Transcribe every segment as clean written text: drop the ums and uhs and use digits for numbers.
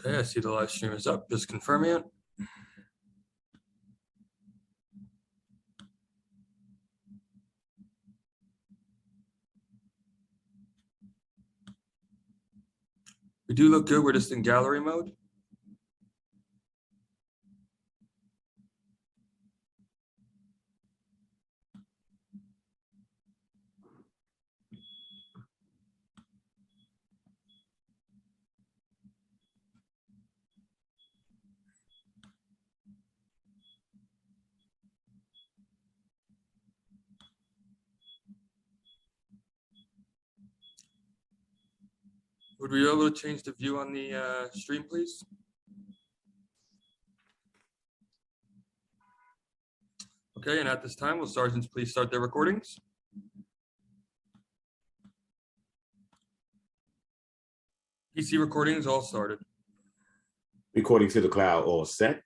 Okay, I see the live stream is up. Just confirming it. We do look good. We're just in gallery mode. Would we be able to change the view on the stream, please? Okay, and at this time, will sergeants please start their recordings? PC recordings all started. Recording to the cloud all set.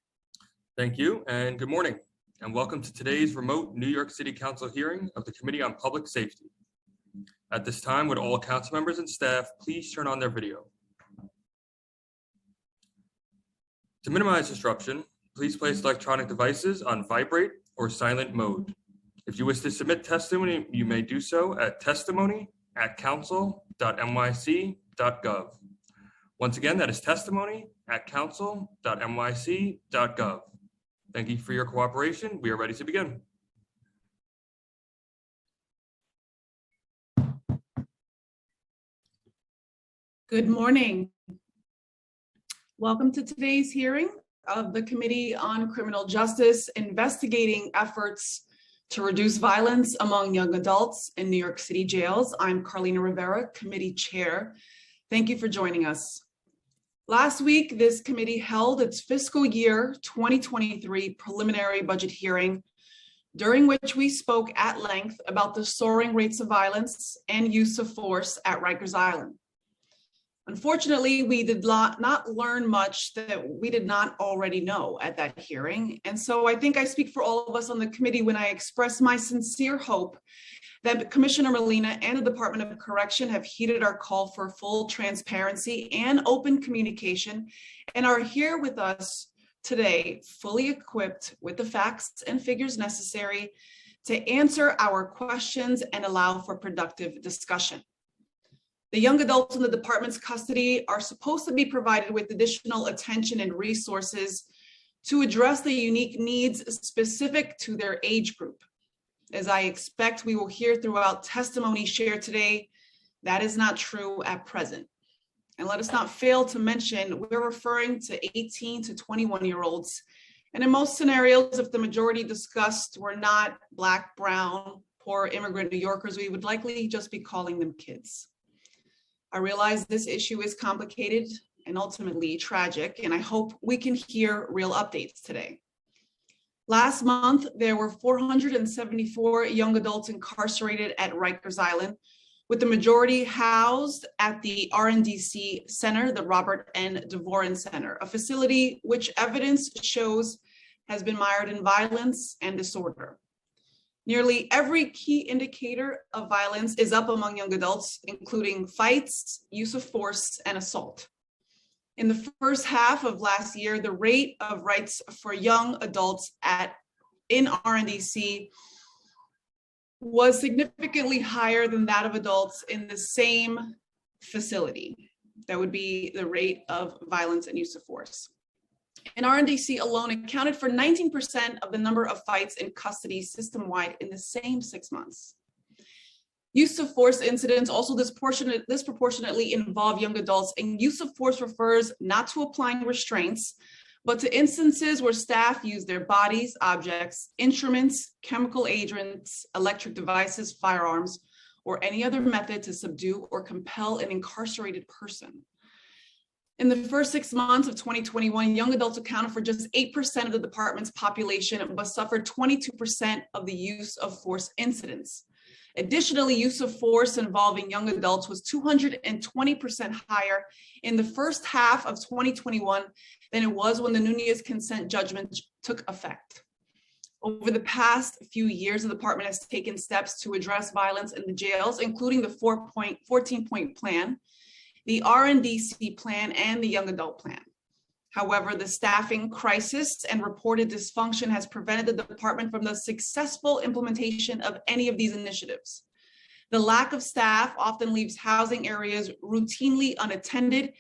Thank you, and good morning, and welcome to today's remote New York City Council hearing of the Committee on Public Safety. At this time, would all council members and staff please turn on their video? To minimize disruption, please place electronic devices on vibrate or silent mode. If you wish to submit testimony, you may do so at testimony@council.nyc.gov. Once again, that is testimony@council.nyc.gov. Thank you for your cooperation. We are ready to begin. Good morning. Welcome to today's hearing of the Committee on Criminal Justice, investigating efforts to reduce violence among young adults in New York City jails. I'm Carlina Rivera, Committee Chair. Thank you for joining us. Last week, this committee held its fiscal year 2023 preliminary budget hearing, during which we spoke at length about the soaring rates of violence and use of force at Rikers Island. Unfortunately, we did not learn much that we did not already know at that hearing. And so I think I speak for all of us on the committee when I express my sincere hope that Commissioner Molina and the Department of Correction have heeded our call for full transparency and open communication and are here with us today, fully equipped with the facts and figures necessary to answer our questions and allow for productive discussion. The young adults in the department's custody are supposed to be provided with additional attention and resources to address the unique needs specific to their age group. As I expect we will hear throughout testimony shared today, that is not true at present. And let us not fail to mention, we're referring to 18 to 21-year-olds. And in most scenarios, if the majority discussed were not Black, brown, poor immigrant New Yorkers, we would likely just be calling them kids. I realize this issue is complicated and ultimately tragic, and I hope we can hear real updates today. Last month, there were 474 young adults incarcerated at Rikers Island, with the majority housed at the RNDC Center, the Robert N. Dvorin Center, a facility which evidence shows has been mired in violence and disorder. Nearly every key indicator of violence is up among young adults, including fights, use of force, and assault. In the first half of last year, the rate of rights for young adults in RNDC was significantly higher than that of adults in the same facility. That would be the rate of violence and use of force. And RNDC alone accounted for 19% of the number of fights in custody system-wide in the same 6 months. Use of force incidents also disproportionately involve young adults, and use of force refers not to applying restraints, but to instances where staff use their bodies, objects, instruments, chemical agents, electric devices, firearms, or any other method to subdue or compel an incarcerated person. In the first 6 months of 2021, young adults accounted for just 8% of the department's population, but suffered 22% of the use of force incidents. Additionally, use of force involving young adults was 220% higher in the first half of 2021 than it was when the Nunez consent judgment took effect. Over the past few years, the department has taken steps to address violence in the jails, including the 14-point plan, the RNDC plan, and the young adult plan. However, the staffing crisis and reported dysfunction has prevented the department from the successful implementation of any of these initiatives. The lack of staff often leaves housing areas routinely unattended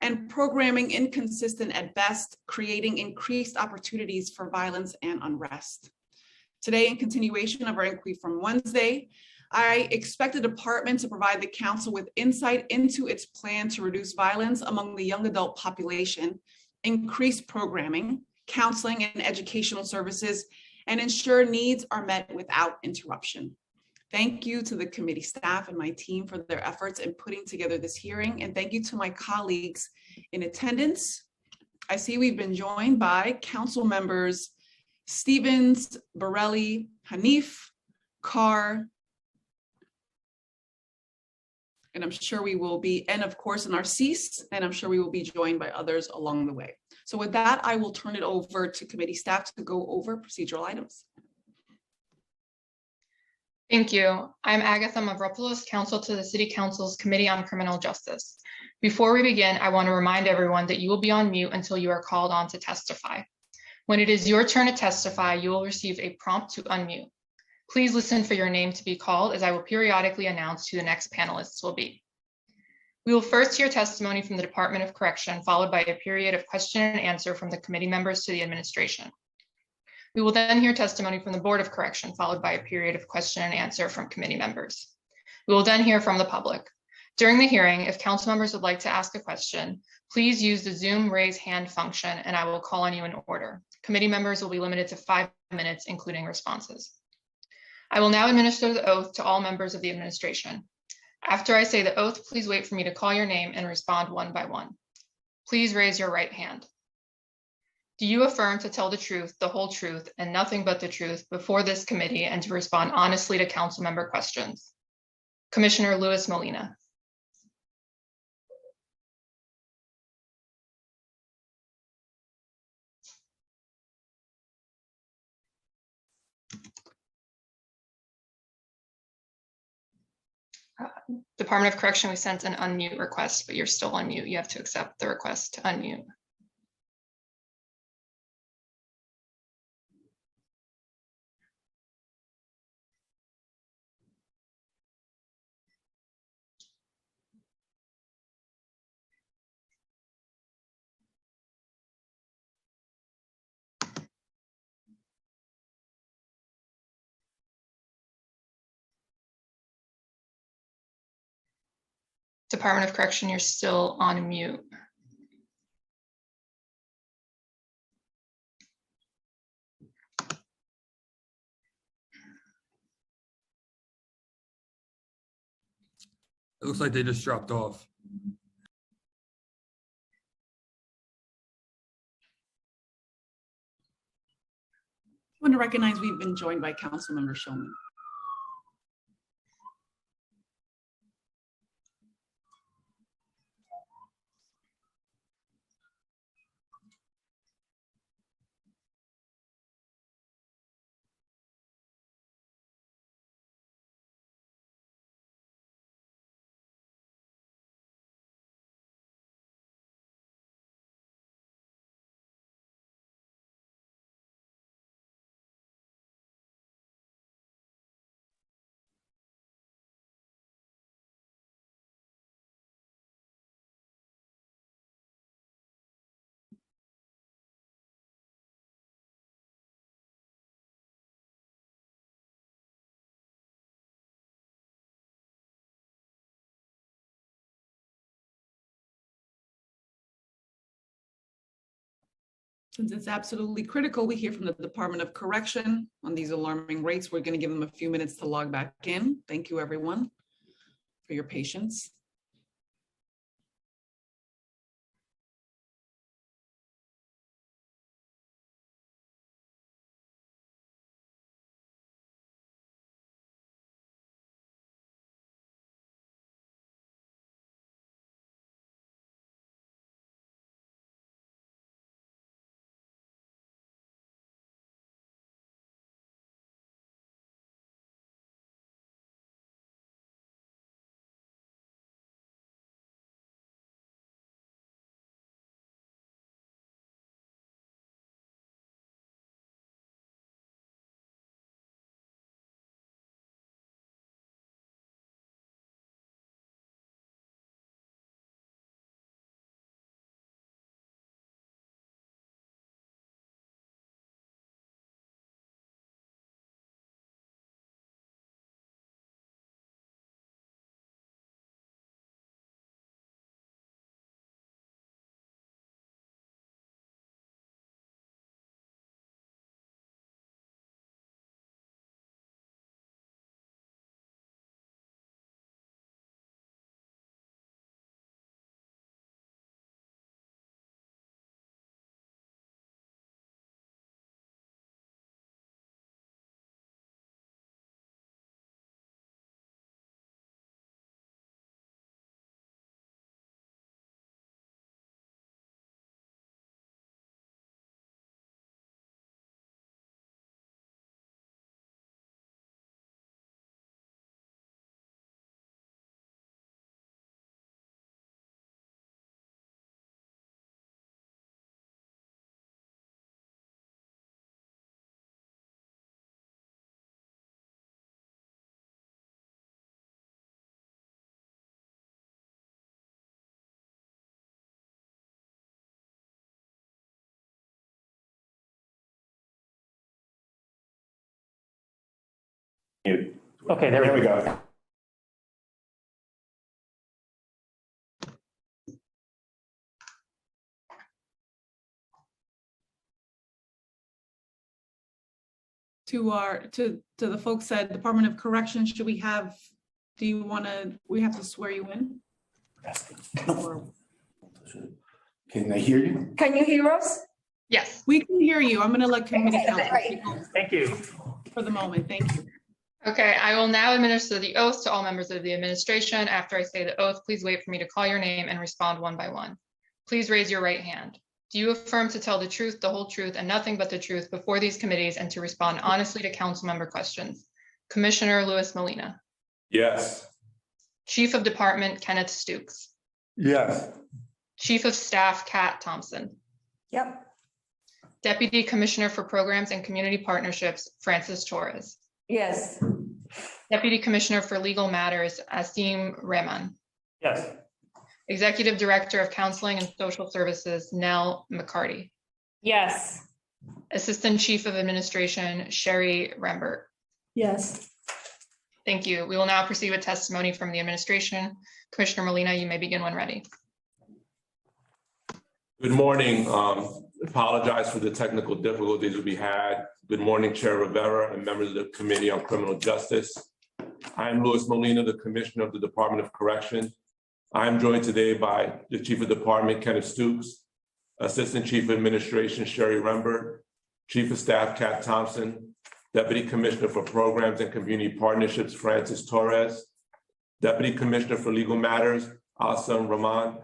and programming inconsistent at best, creating increased opportunities for violence and unrest. Today, in continuation of our inquiry from Wednesday, I expect the department to provide the council with insight into its plan to reduce violence among the young adult population, increase programming, counseling, and educational services, and ensure needs are met without interruption. Thank you to the committee staff and my team for their efforts in putting together this hearing, and thank you to my colleagues in attendance. I see we've been joined by council members Stevens, Borelli, Hanif, Carr, and I'm sure we will be, and of course Narcisse, and I'm sure we will be joined by others along the way. So with that, I will turn it over to committee staff to go over procedural items. Thank you. I'm Agatha Mavropoulos, counsel to the City Council's Committee on Criminal Justice. Before we begin, I want to remind everyone that you will be on mute until you are called on to testify. When it is your turn to testify, you will receive a prompt to unmute. Please listen for your name to be called, as I will periodically announce who the next panelists will be. We will first hear testimony from the Department of Correction, followed by a period of question and answer from the committee members to the administration. We will then hear testimony from the Board of Correction, followed by a period of question and answer from committee members. We will then hear from the public. During the hearing, if council members would like to ask a question, please use the Zoom raise hand function and I will call on you in order. Committee members will be limited to 5 minutes, including responses. I will now administer the oath to all members of the administration. After I say the oath, please wait for me to call your name and respond one by one. Please raise your right hand. Do you affirm to tell the truth, the whole truth, and nothing but the truth before this committee and to respond honestly to council member questions? Commissioner Luis Molina. Department of Correction, we sent an unmute request, but you're still on mute. You have to accept the request to unmute. Department of Correction, you're still on mute. It looks like they just dropped off. I want to recognize we've been joined by Councilmember Shulman. Since it's absolutely critical, we hear from the Department of Correction on these alarming rates. We're going to give them a few minutes to log back in. Thank you, everyone, for your patience. Okay, there we go. To the folks at Department of Corrections, do we have to swear you in? Can they hear you? Can you hear us? Yes. We can hear you. I'm gonna let committee Okay, counsel great. take over Thank you. for the moment. Thank you. Okay, I will now administer the oath to all members of the administration. After I say the oath, please wait for me to call your name and respond one by one. Please raise your right hand. Do you affirm to tell the truth, the whole truth, and nothing but the truth before these committees and to respond honestly to council member questions? Commissioner Louis Molina. Yes. Chief of Department Kenneth Stukes. Yes. Chief of Staff Kat Thompson. Yep. Deputy Commissioner for Programs and Community Partnerships Francis Torres. Yes. Deputy Commissioner for Legal Matters Asim Rahman. Yes. Executive Director of Counseling and Social Services Nell McCarty. Yes. Assistant Chief of Administration Sherry Rembert. Yes. Thank you. We will now proceed with testimony from the administration. Commissioner Molina, you may begin when ready. Good morning. Apologize for the technical difficulties we had. Good morning, Chair Rivera and members of the Committee on Criminal Justice. I'm Louis Molina, the Commissioner of the Department of Correction. I'm joined today by the Chief of Department, Kenneth Stukes, Assistant Chief of Administration, Sherry Rembert, Chief of Staff, Kat Thompson, Deputy Commissioner for Programs and Community Partnerships, Francis Torres, Deputy Commissioner for Legal Matters, Asim Rahman,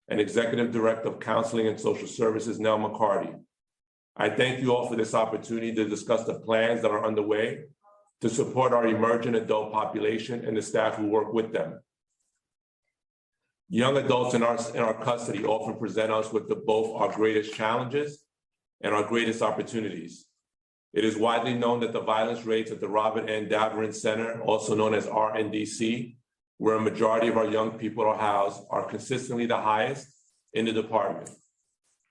and Executive Director of Counseling and Social Services, Nell McCarty. I thank you all for this opportunity to discuss the plans that are underway to support our emerging adult population and the staff who work with them. Young adults in our custody often present us with both our greatest challenges and our greatest opportunities. It is widely known that the violence rates at the Robert N. Daverin Center, also known as RNDC, where a majority of our young people are housed, are consistently the highest in the department.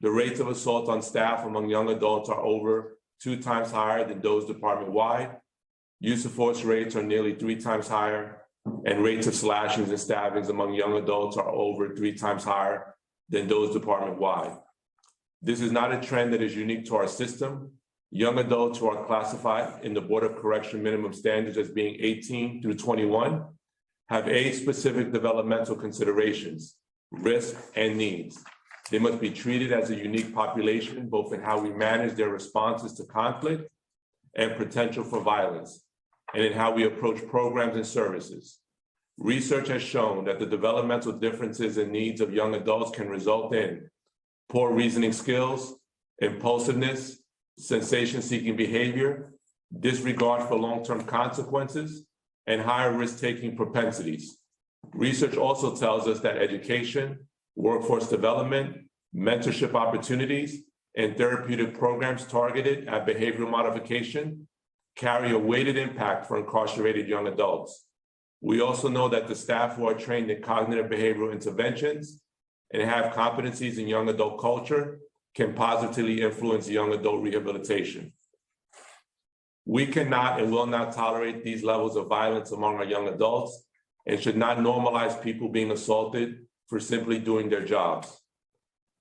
The rates of assault on staff among young adults are over 2 times higher than those department-wide. Use of force rates are nearly 3 times higher, and rates of slashings and stabbings among young adults are over 3 times higher than those department-wide. This is not a trend that is unique to our system. Young adults who are classified in the Board of Correction minimum standards as being 18 through 21 have age-specific developmental considerations, risks, and needs. They must be treated as a unique population, both in how we manage their responses to conflict and potential for violence, and in how we approach programs and services. Research has shown that the developmental differences and needs of young adults can result in poor reasoning skills, impulsiveness, sensation-seeking behavior, disregard for long-term consequences, and higher risk-taking propensities. Research also tells us that education, workforce development, mentorship opportunities, and therapeutic programs targeted at behavioral modification carry a weighted impact for incarcerated young adults. We also know that the staff who are trained in cognitive behavioral interventions and have competencies in young adult culture can positively influence young adult rehabilitation. We cannot and will not tolerate these levels of violence among our young adults and should not normalize people being assaulted for simply doing their jobs.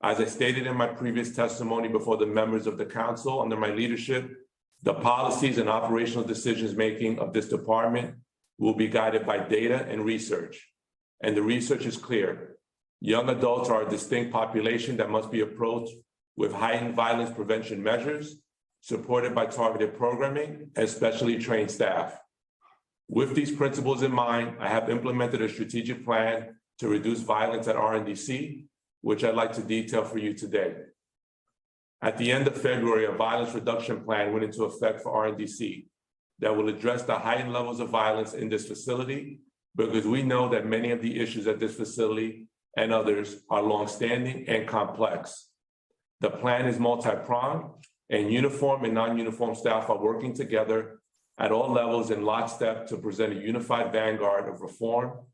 As I stated in my previous testimony before the members of the council, under my leadership, the policies and operational decisions-making of this department will be guided by data and research. And the research is clear. Young adults are a distinct population that must be approached with heightened violence prevention measures, supported by targeted programming and specially trained staff. With these principles in mind, I have implemented a strategic plan to reduce violence at RNDC, which I'd like to detail for you today. At the end of February, a violence reduction plan went into effect for RNDC that will address the heightened levels of violence in this facility, because we know that many of the issues at this facility and others are longstanding and complex. The plan is multi-pronged, and uniform and non-uniform staff are working together at all levels in lockstep to present a unified vanguard of reform.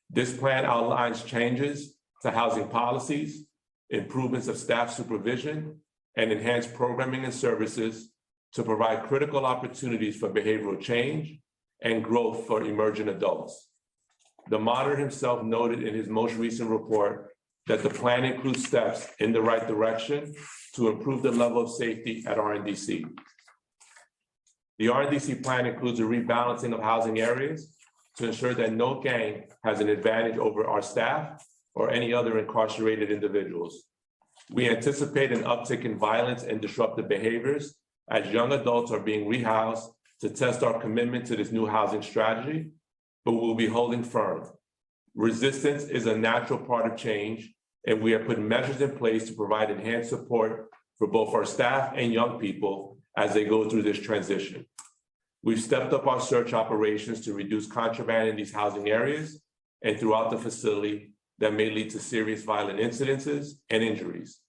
This plan outlines changes to housing policies, improvements of staff supervision, and enhanced programming and services to provide critical opportunities for behavioral change and growth for emerging adults. The monitor himself noted in his most recent report that the plan includes steps in the right direction to improve the level of safety at RNDC. The RNDC plan includes a rebalancing of housing areas to ensure that no gang has an advantage over our staff or any other incarcerated individuals. We anticipate an uptick in violence and disruptive behaviors as young adults are being rehoused to test our commitment to this new housing strategy, but we'll be holding firm. Resistance is a natural part of change, and we have put measures in place to provide enhanced support for both our staff and young people as they go through this transition. We've stepped up our search operations to reduce contraband in these housing areas and throughout the facility that may lead to serious violent incidences and injuries.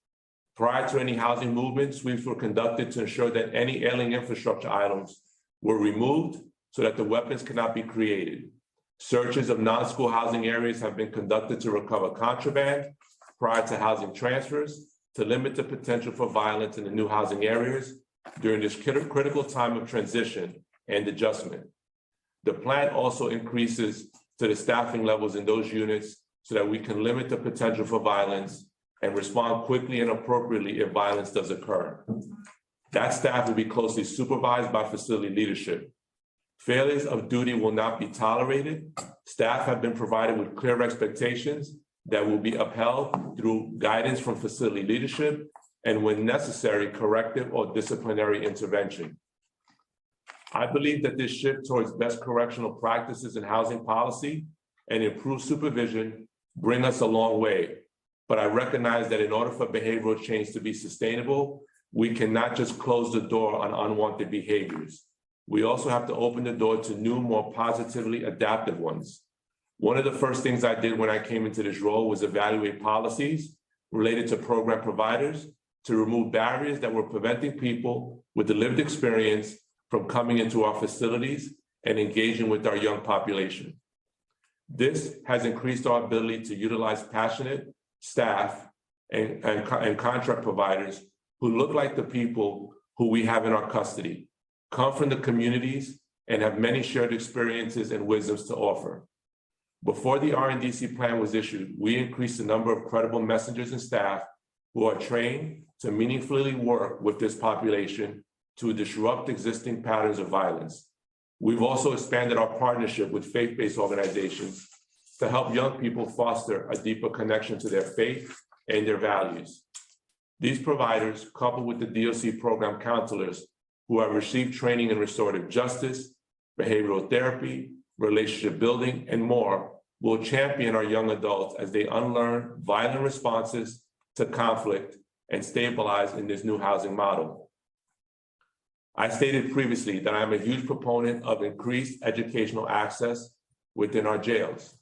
Prior to any housing movement, sweeps were conducted to ensure that any ailing infrastructure items were removed so that the weapons cannot be created. Searches of non-school housing areas have been conducted to recover contraband prior to housing transfers to limit the potential for violence in the new housing areas during this critical time of transition and adjustment. The plan also increases to the staffing levels in those units so that we can limit the potential for violence and respond quickly and appropriately if violence does occur. That staff will be closely supervised by facility leadership. Failures of duty will not be tolerated. Staff have been provided with clear expectations that will be upheld through guidance from facility leadership and, when necessary, corrective or disciplinary intervention. I believe that this shift towards best correctional practices in housing policy and improved supervision bring us a long way. But I recognize that in order for behavioral change to be sustainable, we cannot just close the door on unwanted behaviors. We also have to open the door to new, more positively adaptive ones. One of the first things I did when I came into this role was evaluate policies related to program providers to remove barriers that were preventing people with the lived experience from coming into our facilities and engaging with our young population. This has increased our ability to utilize passionate staff and contract providers who look like the people who we have in our custody, come from the communities, and have many shared experiences and wisdoms to offer. Before the RNDC plan was issued, we increased the number of credible messengers and staff who are trained to meaningfully work with this population to disrupt existing patterns of violence. We've also expanded our partnership with faith-based organizations to help young people foster a deeper connection to their faith and their values. These providers, coupled with the DOC program counselors who have received training in restorative justice, behavioral therapy, relationship building, and more, will champion our young adults as they unlearn violent responses to conflict and stabilize in this new housing model. I stated previously that I'm a huge proponent of increased educational access within our jails.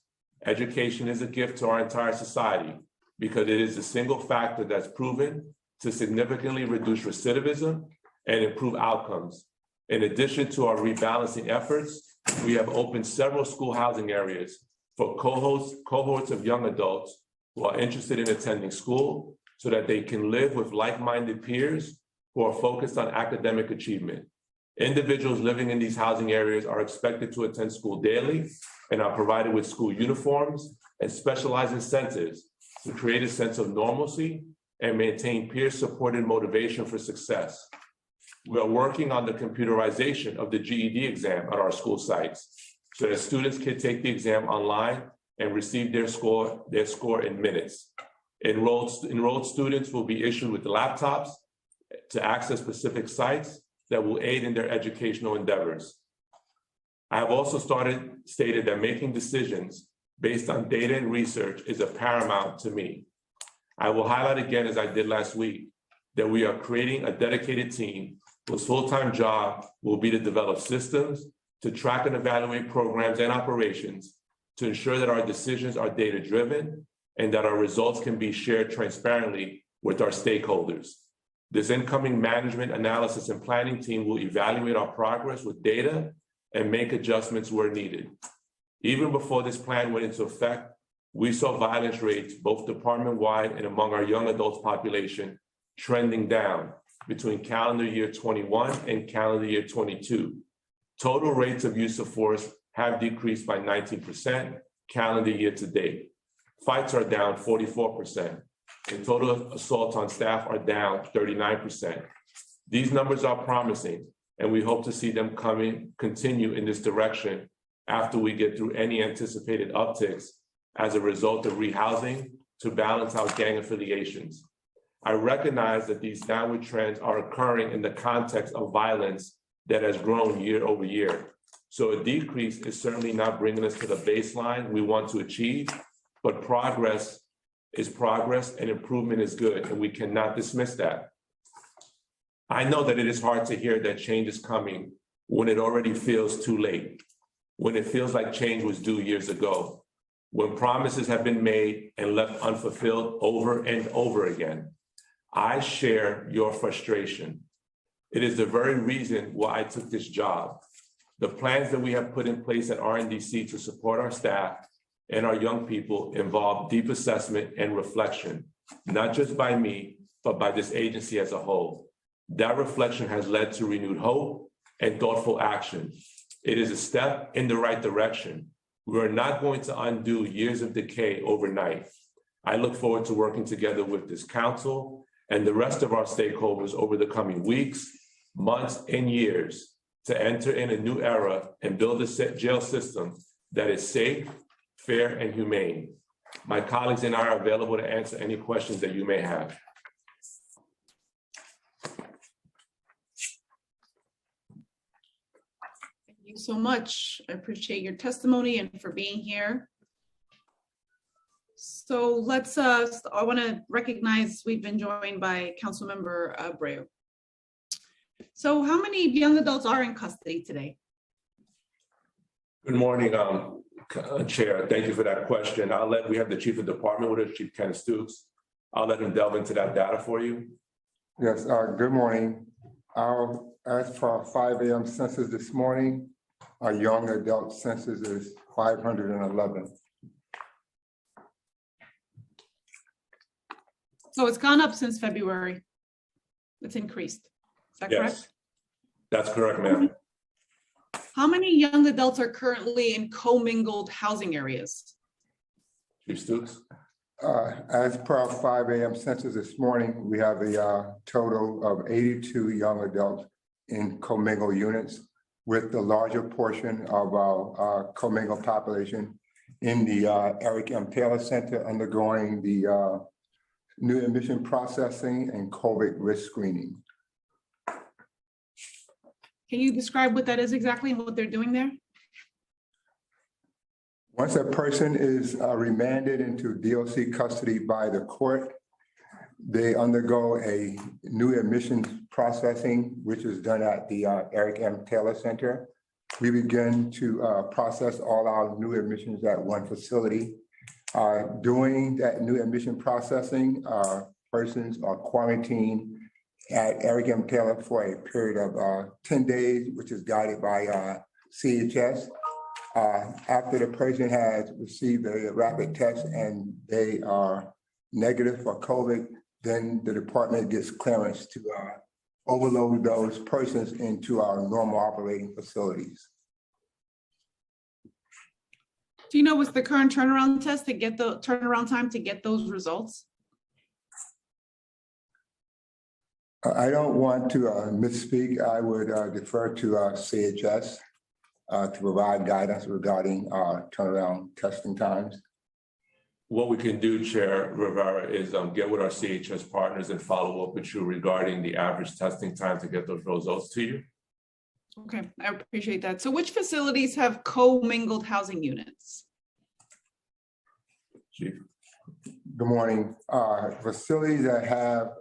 Education is a gift to our entire society because it is the single factor that's proven to significantly reduce recidivism and improve outcomes. In addition to our rebalancing efforts, we have opened several school housing areas for cohorts of young adults who are interested in attending school so that they can live with like-minded peers who are focused on academic achievement. Individuals living in these housing areas are expected to attend school daily and are provided with school uniforms and specialized incentives to create a sense of normalcy and maintain peer-supported motivation for success. We are working on the computerization of the GED exam at our school sites so that students can take the exam online and receive their score in minutes. Enrolled students will be issued with laptops to access specific sites that will aid in their educational endeavors. I have also stated that making decisions based on data and research is a paramount to me. I will highlight again, as I did last week, that we are creating a dedicated team whose full-time job will be to develop systems to track and evaluate programs and operations to ensure that our decisions are data-driven and that our results can be shared transparently with our stakeholders. This incoming management analysis and planning team will evaluate our progress with data and make adjustments where needed. Even before this plan went into effect, we saw violence rates, both department-wide and among our young adults population, trending down between calendar year 21 and calendar year 22. Total rates of use of force have decreased by 19% calendar year to date. Fights are down 44%, and total assaults on staff are down 39%. These numbers are promising, and we hope to see them continue in this direction after we get through any anticipated upticks as a result of rehousing to balance out gang affiliations. I recognize that these downward trends are occurring in the context of violence that has grown year over year. So a decrease is certainly not bringing us to the baseline we want to achieve, but progress is progress and improvement is good, and we cannot dismiss that. I know that it is hard to hear that change is coming when it already feels too late, when it feels like change was due years ago, when promises have been made and left unfulfilled over and over again. I share your frustration. It is the very reason why I took this job. The plans that we have put in place at RNDC to support our staff and our young people involve deep assessment and reflection, not just by me, but by this agency as a whole. That reflection has led to renewed hope and thoughtful action. It is a step in the right direction. We are not going to undo years of decay overnight. I look forward to working together with this council and the rest of our stakeholders over the coming weeks, months, and years to enter in a new era and build a jail system that is safe, fair, and humane. My colleagues and I are available to answer any questions that you may have. Thank you so much. I appreciate your testimony and for being here. So let's, I want to recognize we've been joined by Councilmember Abreu. So how many young adults are in custody today? Good morning, Chair. Thank you for that question. We have the Chief of Department with us, Chief Kenneth Stokes. I'll let him delve into that data for you. Yes, good morning. As for our 5 a.m. census this morning, our young adult census is 511. So it's gone up since February. It's increased. Is that correct? Yes, that's correct, ma'am. How many young adults are currently in commingled housing areas? Chief Stokes. As per our 5 a.m. census this morning, we have a total of 82 young adults in commingled units, with the larger portion of our commingled population in the Eric M. Taylor Center undergoing the new admission processing and COVID risk screening. Can you describe what that is exactly and what they're doing there? Once a person is remanded into DOC custody by the court, they undergo a new admissions processing, which is done at the Eric M. Taylor Center. We begin to process all our new admissions at one facility. During that new admission processing, persons are quarantined at Eric M. Taylor for a period of 10 days, which is guided by CHS. After the person has received a rapid test and they are negative for COVID, then the department gets clearance to overload those persons into our normal operating facilities. Do you know what's the current turnaround test to get the turnaround time to get those results? I don't want to misspeak. I would defer to CHS to provide guidance regarding turnaround testing times. What we can do, Chair Rivera, is get with our CHS partners and follow up with you regarding the average testing time to get those results to you. Okay, I appreciate that. So which facilities have commingled housing units? Chief. Good morning. Facilities that have,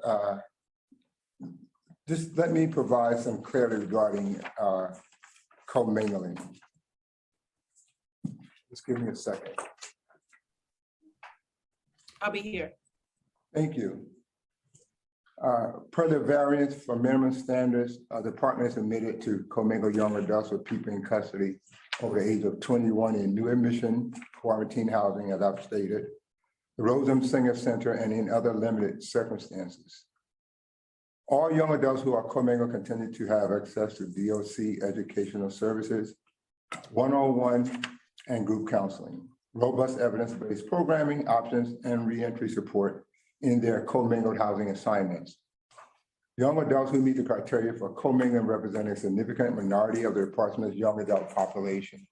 just let me provide some clarity regarding commingling. Just give me a second. I'll be here. Thank you. Per the variance for minimum standards, the department is admitted to commingle young adults with people in custody over the age of 21 in new admission quarantine housing, as I've stated, the Rosem Singer Center, and in other limited circumstances. All young adults who are commingled continue to have access to DOC educational services, one-on-one and group counseling, robust evidence-based programming options, and reentry support in their commingled housing assignments. Young adults who meet the criteria for commingling represent a significant minority of the department's young adult population.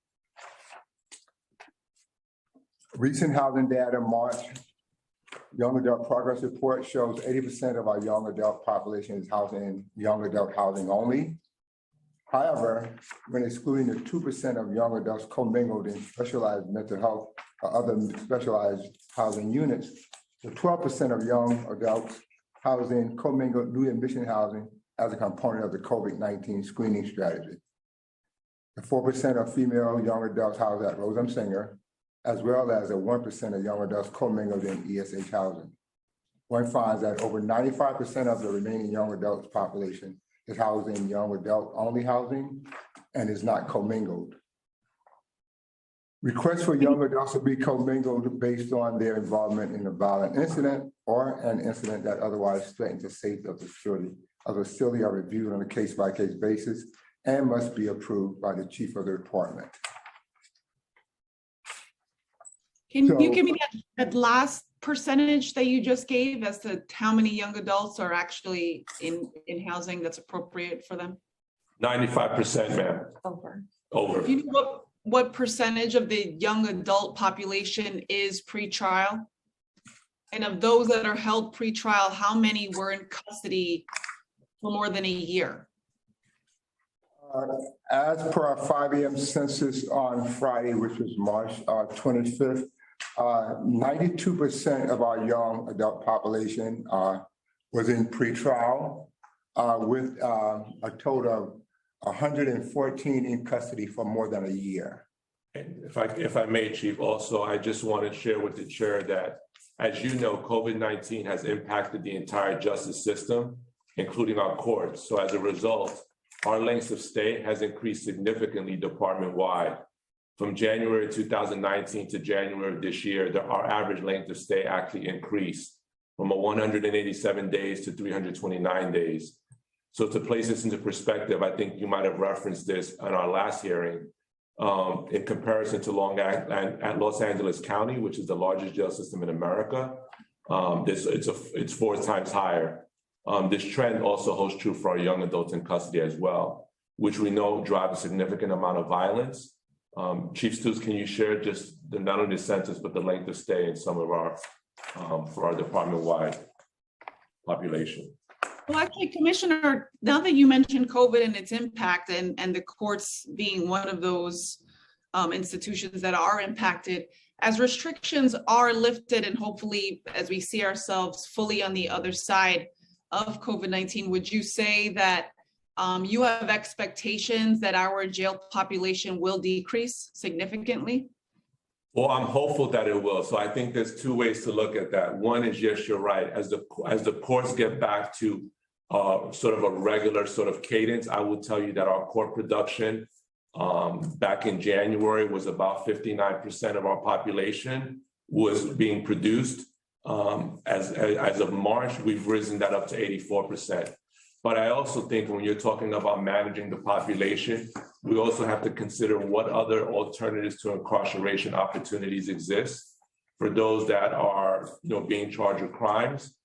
Recent housing data March Young Adult Progress Report shows 80% of our young adult population is housed in young adult housing only. However, when excluding the 2% of young adults commingled in specialized mental health or other specialized housing units, the 12% of young adults housed in commingled new admission housing as a component of the COVID-19 screening strategy. The 4% of female young adults housed at Rose Singer, as well as the 1% of young adults commingled in ESH housing. One finds that over 95% of the remaining young adults population is housed in young adult only housing and is not commingled. Requests for young adults to be commingled based on their involvement in a violent incident or an incident that otherwise threatens the safety of the facility are reviewed on a case-by-case basis and must be approved by the chief of the department. Can you So- give me that last percentage that you just gave as to how many young adults are actually in housing that's appropriate for them? 95%, ma'am, Over. over. Do you know what percentage of the young adult population is pretrial? And of those that are held pretrial, how many were in custody for more than a year? As per our 5 a.m. census on Friday, which was March 25th, 92% of our young adult population was in pretrial with a total of 114 in custody for more than a year. And if I may, Chief, also, I just want to share with the chair that, as you know, COVID-19 has impacted the entire justice system, including our courts. So as a result, our lengths of stay has increased significantly department-wide. From January 2019 to January of this year, our average length of stay actually increased from 187 days to 329 days. So to place this into perspective, I think you might have referenced this in our last hearing. In comparison to Los Angeles County, which is the largest jail system in America, it's 4 times higher. This trend also holds true for our young adults in custody as well, which we know drive a significant amount of violence. Chief Stutes, can you share just not only the census, but the length of stay in some of our, for our department-wide population? Well, actually, Commissioner, now that you mentioned COVID and its impact and the courts being one of those institutions that are impacted, as restrictions are lifted and hopefully as we see ourselves fully on the other side of COVID-19, would you say that you have expectations that our jail population will decrease significantly? Well, I'm hopeful that it will. So I think there's 2 ways to look at that. One is, yes, you're right. As the courts get back to sort of a regular sort of cadence, I will tell you that our court production back in January was about 59% of our population was being produced. As of March, we've risen that up to 84%. But I also think when you're talking about managing the population, we also have to consider what other alternatives to incarceration opportunities exist for those that are, being charged with crimes,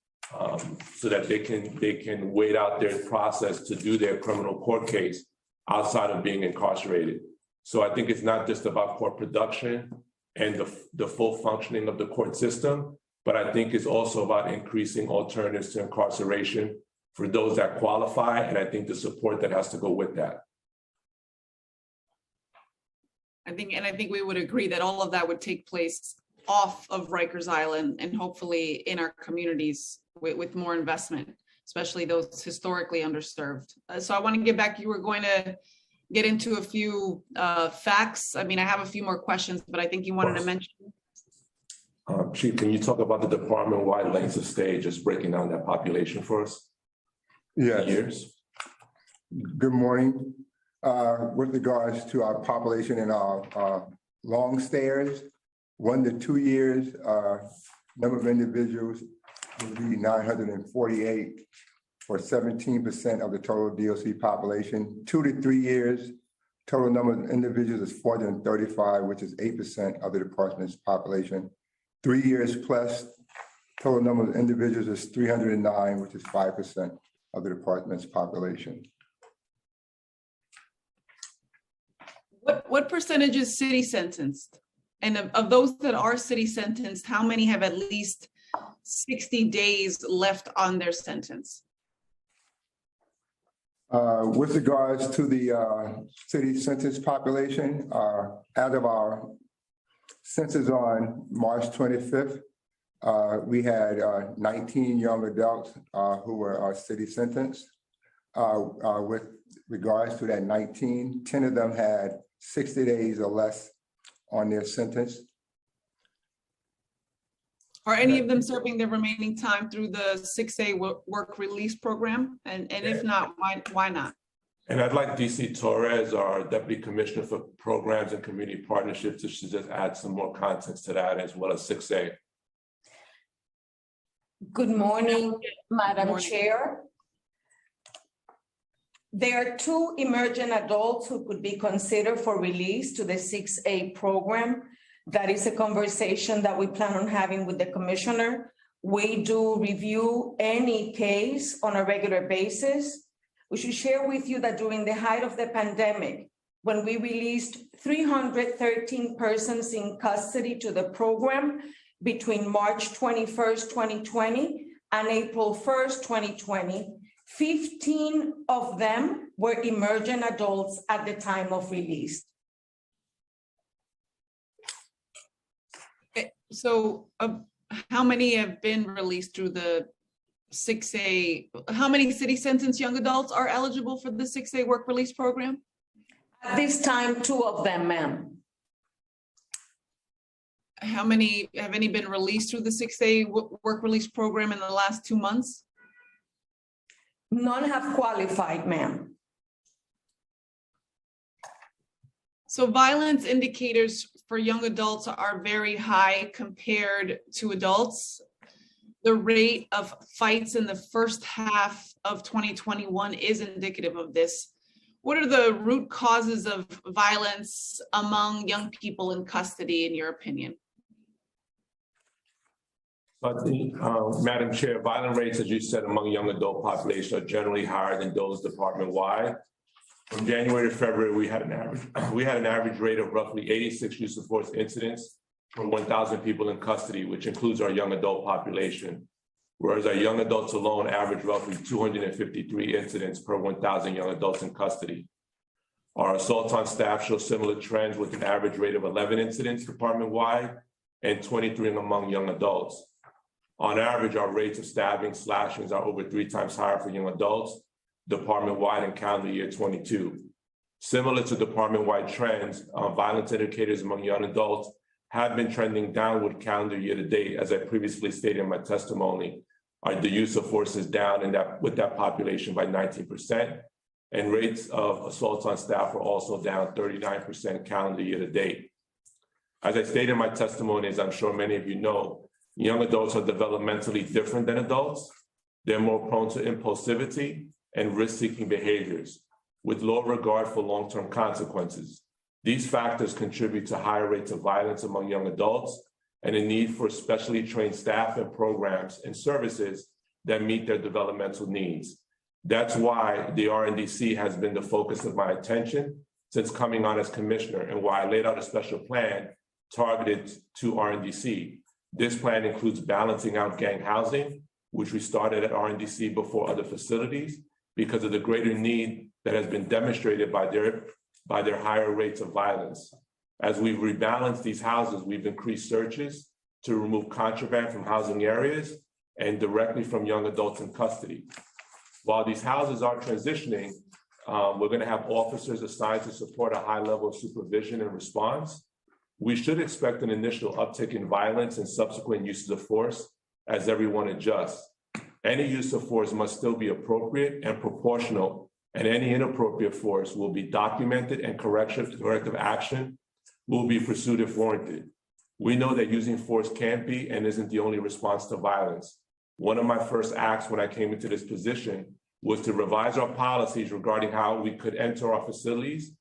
so that they can wait out their process to do their criminal court case outside of being incarcerated. So I think it's not just about court production and the full functioning of the court system, but I think it's also about increasing alternatives to incarceration for those that qualify, and I think the support that has to go with that. I think we would agree that all of that would take place off of Rikers Island and hopefully in our communities with more investment, especially those historically underserved. So I want to get back, you were going to get into a few facts. I mean, I have a few more questions, but I think you wanted to mention. Chief, can you talk about the department-wide lengths of stay, just breaking down that population for us? Yes. Years. Good morning. With regards to our population and our long stayers, 1 to 2 years, number of individuals would be 948. for 17% of the total DOC population. 2 to 3 years, total number of individuals is 435, which is 8% of the department's population. 3 years plus, total number of individuals is 309, which is 5% of the department's population. What percentage is city sentenced? And of those that are city sentenced, how many have at least 60 days left on their sentence? With regards to the city census population, out of our census on March 25th, we had 19 young adults who were city sentenced. With regards to that 19, 10 of them had 60 days or less on their sentence. Are any of them serving their remaining time through the 6A work release program? And if not, why not? And I'd like DC Torres, our Deputy Commissioner for Programs and Community Partnerships, to just add some more context to that, as well as 6A. Good morning, Madam morning. Chair. There are 2 emerging adults who could be considered for release to the 6A program. That is a conversation that we plan on having with the commissioner. We do review any case on a regular basis. We should share with you that during the height of the pandemic, when we released 313 persons in custody to the program between March 21st, 2020 and April 1st, 2020, 15 of them were emergent adults at the time of release. So how many have been released through the 6A? How many city sentenced young adults are eligible for the 6A work release program? At this time, 2 of them, ma'am. How many have any been released through the 6A work release program in the last 2 months? None have qualified, ma'am. So violence indicators for young adults are very high compared to adults. The rate of fights in the first half of 2021 is indicative of this. What are the root causes of violence among young people in custody, in your opinion? I think, Madam Chair, violent rates, as you said, among young adult population are generally higher than those department-wide. From January to February, we had an average rate of roughly 86 use of force incidents per 1,000 people in custody, which includes our young adult population. Whereas our young adults alone average roughly 253 incidents per 1,000 young adults in custody. Our assaults on staff show similar trends with an average rate of 11 incidents department-wide and 23 among young adults. On average, our rates of stabbing, slashings are over 3 times higher for young adults, department-wide in calendar year 22. Similar to department-wide trends, violence indicators among young adults have been trending downward calendar year to date. As I previously stated in my testimony, the use of force is down with that population by 19%, and rates of assaults on staff are also down 39% calendar year to date. As I stated in my testimony, as I'm sure many of you know, young adults are developmentally different than adults. They're more prone to impulsivity and risk-seeking behaviors with low regard for long-term consequences. These factors contribute to higher rates of violence among young adults and a need for specially trained staff and programs and services that meet their developmental needs. That's why the RNDC has been the focus of my attention since coming on as commissioner, and why I laid out a special plan targeted to RNDC. This plan includes balancing out gang housing, which we started at RNDC before other facilities, because of the greater need that has been demonstrated by their higher rates of violence. As we've rebalanced these houses, we've increased searches to remove contraband from housing areas and directly from young adults in custody. While these houses are transitioning, we're going to have officers assigned to support a high level of supervision and response. We should expect an initial uptick in violence and subsequent uses of force as everyone adjusts. Any use of force must still be appropriate and proportional, and any inappropriate force will be documented and corrective action will be pursued if warranted. We know that using force can't be and isn't the only response to violence. One of my first acts when I came into this position was to revise our policies regarding how we could enter our facilities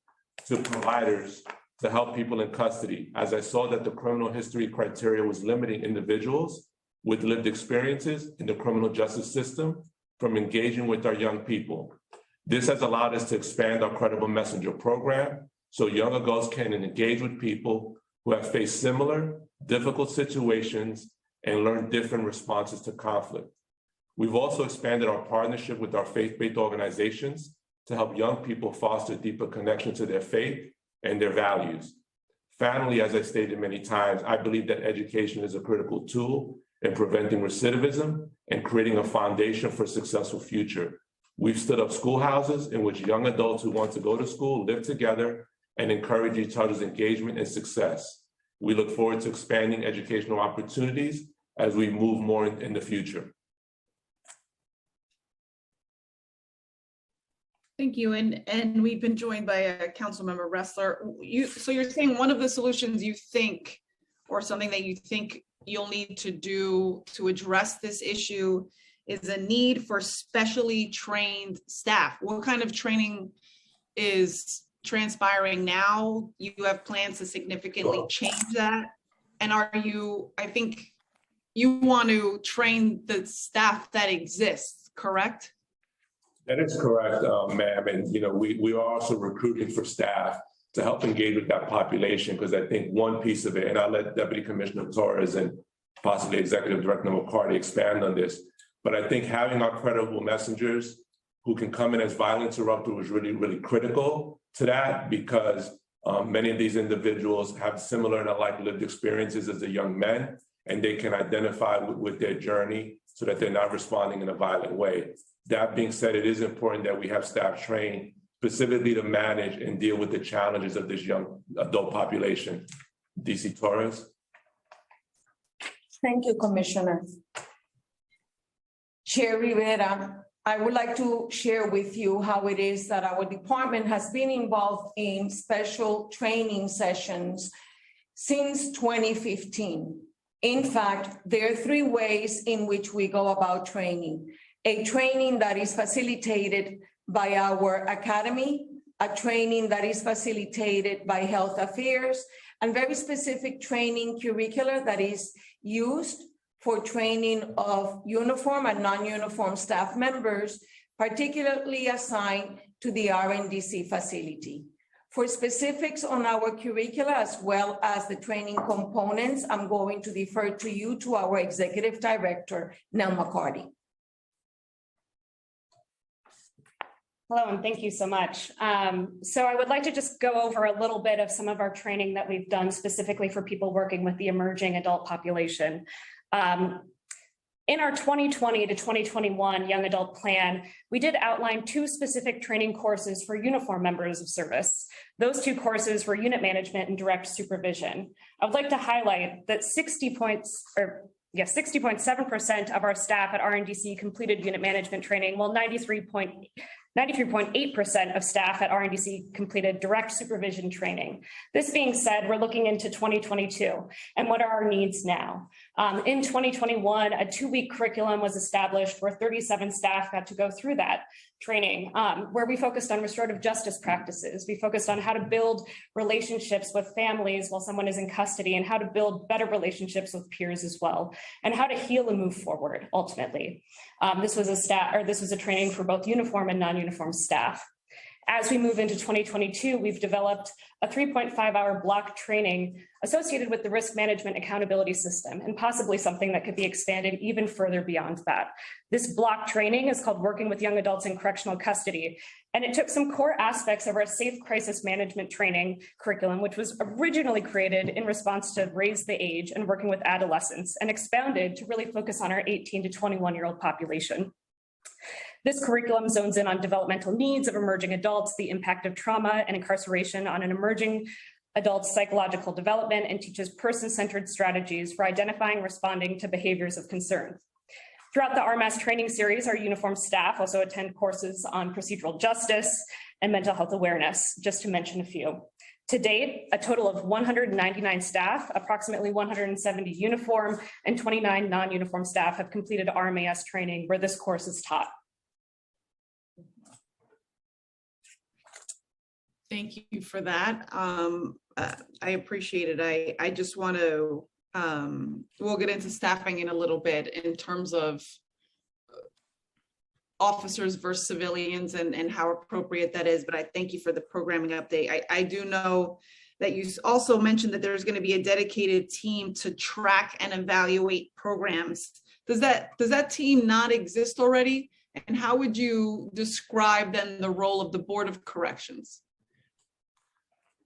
to providers to help people in custody, as I saw that the criminal history criteria was limiting individuals with lived experiences in the criminal justice system from engaging with our young people. This has allowed us to expand our Credible Messenger program so young adults can engage with people who have faced similar difficult situations and learn different responses to conflict. We've also expanded our partnership with our faith-based organizations to help young people foster deeper connection to their faith and their values. Finally, as I stated many times, I believe that education is a critical tool in preventing recidivism and creating a foundation for a successful future. We've stood up schoolhouses in which young adults who want to go to school live together and encourage each other's engagement and success. We look forward to expanding educational opportunities as we move more in the future. Thank you. And we've been joined by a council member, Ressler. So you're saying one of the solutions you think, or something that you think you'll need to do to address this issue, is a need for specially trained staff. What kind of training is transpiring now? You have plans to significantly change that? And I think you want to train the staff that exists, correct? That is correct, ma'am. And we are also recruiting for staff to help engage with that population, because I think one piece of it, and I'll let Deputy Commissioner Torres and possibly Executive Director McCarty expand on this, but I think having our credible messengers who can come in as violence interrupter was really, really critical to that, because many of these individuals have similar and alike lived experiences as the young men, and they can identify with their journey so that they're not responding in a violent way. That being said, it is important that we have staff trained specifically to manage and deal with the challenges of this young adult population. DC Torres. Thank you, Commissioner. Chair Rivera, I would like to share with you how it is that our department has been involved in special training sessions since 2015. In fact, there are 3 ways in which we go about training. A training that is facilitated by our academy, a training that is facilitated by Health Affairs, and very specific training curricula that is used for training of uniform and non-uniform staff members, particularly assigned to the RNDC facility. For specifics on our curricula, as well as the training components, I'm going to defer to you, to our Executive Director, Nell McCarty. Hello, and thank you so much. So I would like to just go over a little bit of some of our training that we've done specifically for people working with the emerging adult population. In our 2020 to 2021 Young Adult Plan, we did outline 2 specific training courses for uniform members of service. Those 2 courses were unit management and direct supervision. I would like to highlight that 60.7% of our staff at RNDC completed unit management training, while 93.8% of staff at RNDC completed direct supervision training. This being said, we're looking into 2022, and what are our needs now? In 2021, a 2-week curriculum was established where 37 staff got to go through that training, where we focused on restorative justice practices. We focused on how to build relationships with families while someone is in custody, and how to build better relationships with peers as well, and how to heal and move forward ultimately. This was a training for both uniform and non-uniform staff. As we move into 2022, we've developed a 3.5-hour block training associated with the risk management accountability system, and possibly something that could be expanded even further beyond that. This block training is called Working with Young Adults in Correctional Custody, and it took some core aspects of our safe crisis management training curriculum, which was originally created in response to Raise the Age and working with adolescents, and expounded to really focus on our 18 to 21-year-old population. This curriculum zones in on developmental needs of emerging adults, the impact of trauma and incarceration on an emerging adult's psychological development, and teaches person-centered strategies for identifying and responding to behaviors of concern. Throughout the RMAS training series, our uniformed staff also attend courses on procedural justice and mental health awareness, just to mention a few. To date, a total of 199 staff, approximately 170 uniform and 29 non-uniform staff have completed RMAS training where this course is taught. Thank you for that. I appreciate it. I just want to, we'll get into staffing in a little bit in terms of officers versus civilians and how appropriate that is, but I thank you for the programming update. I do know that you also mentioned that there's going to be a dedicated team to track and evaluate programs. Does that team not exist already? And how would you describe then the role of the Board of Corrections?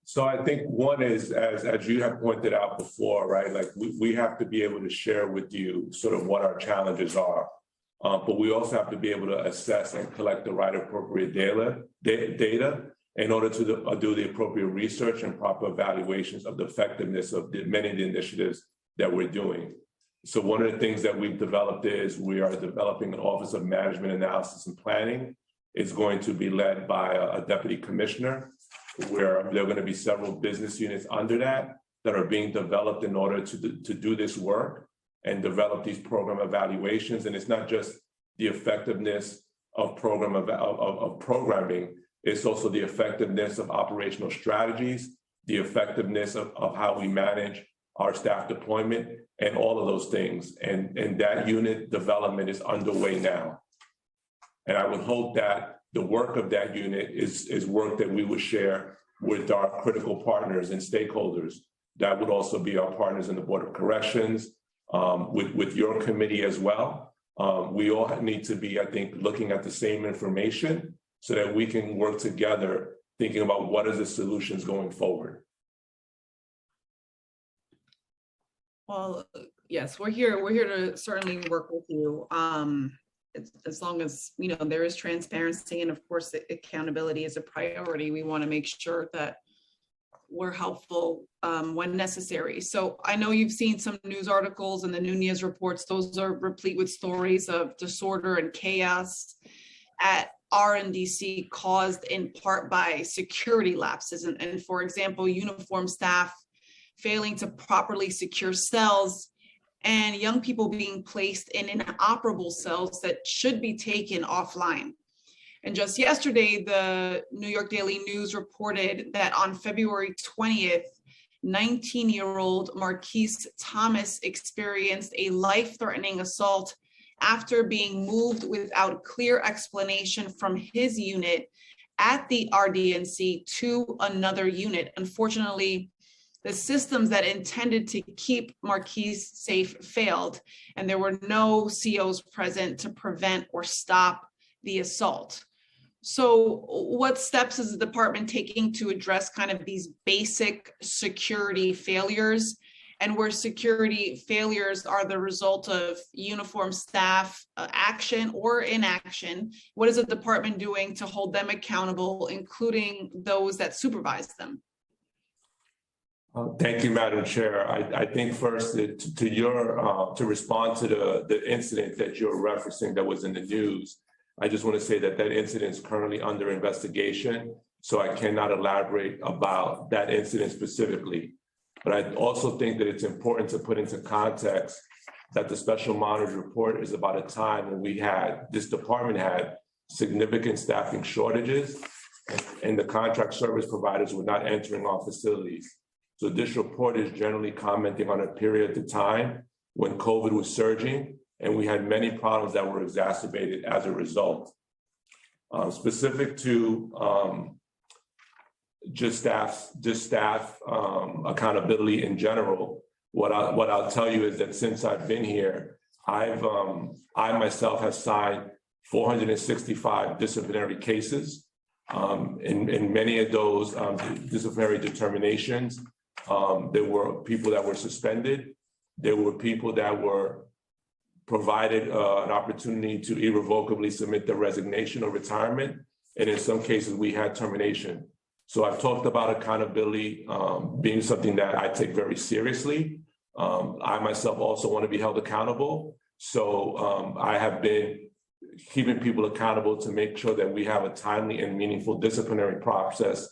So I think one is, as you have pointed out before, right, like we have to be able to share with you sort of what our challenges are. But we also have to be able to assess and collect the right appropriate data in order to do the appropriate research and proper evaluations of the effectiveness of many of the initiatives that we're doing. So one of the things that we've developed is we are developing an Office of Management Analysis and Planning. It's going to be led by a deputy commissioner, where there are going to be several business units under that are being developed in order to do this work and develop these program evaluations. And it's not just the effectiveness of programming, it's also the effectiveness of operational strategies, the effectiveness of how we manage our staff deployment, and all of those things. And that unit development is underway now. And I would hope that the work of that unit is work that we would share with our critical partners and stakeholders. That would also be our partners in the Board of Corrections, with your committee as well. We all need to be, I think, looking at the same information so that we can work together thinking about what are the solutions going forward. Well, yes, we're here to certainly work with you. As long as, you know, there is transparency and of course accountability is a priority, we want to make sure that we're helpful when necessary. So I know you've seen some news articles and the Nunez reports. Those are replete with stories of disorder and chaos at RNDC caused in part by security lapses. And for example, uniformed staff failing to properly secure cells and young people being placed in inoperable cells that should be taken offline. And just yesterday, the New York Daily News reported that on February 20th, 19-year-old Marquise Thomas experienced a life-threatening assault after being moved without clear explanation from his unit at the RDNC to another unit. Unfortunately, the systems that intended to keep Marquise safe failed, and there were no COs present to prevent or stop the assault. So what steps is the department taking to address kind of these basic security failures, and where security failures are the result of uniformed staff action or inaction? What is the department doing to hold them accountable, including those that supervise them? Thank you, Madam Chair. I think first to respond to the incident that you're referencing that was in the news, I just want to say that incident is currently under investigation, so I cannot elaborate about that incident specifically. But I also think that it's important to put into context that the Special Monitor report is about a time when this department had significant staffing shortages and the contract service providers were not entering our facilities. So this report is generally commenting on a period of time when COVID was surging and we had many problems that were exacerbated as a result. Specific to just staff accountability in general, what I'll tell you is that since I've been here, I myself have signed 465 disciplinary cases. In many of those disciplinary determinations, there were people that were suspended. There were people that were provided an opportunity to irrevocably submit their resignation or retirement. And in some cases, we had termination. So I've talked about accountability being something that I take very seriously. I myself also want to be held accountable. So I have been keeping people accountable to make sure that we have a timely and meaningful disciplinary process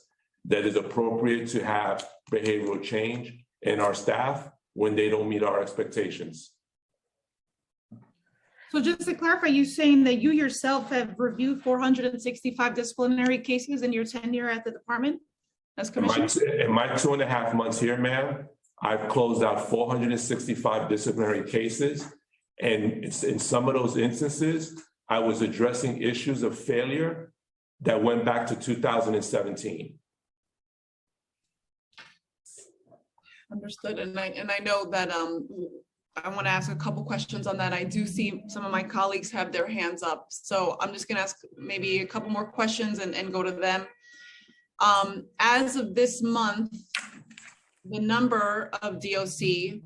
that is appropriate to have behavioral change in our staff when they don't meet our expectations. So just to clarify, you saying that you yourself have reviewed 465 disciplinary cases in your tenure at the department? as In commissioner? my 2.5 months here, ma'am, I've closed out 465 disciplinary cases. And in some of those instances, I was addressing issues of failure that went back to 2017. Understood. And I know that I want to ask a couple questions on that. I do see some of my colleagues have their hands up. So I'm just going to ask maybe a couple more questions and go to them. As of this month, the number of DOC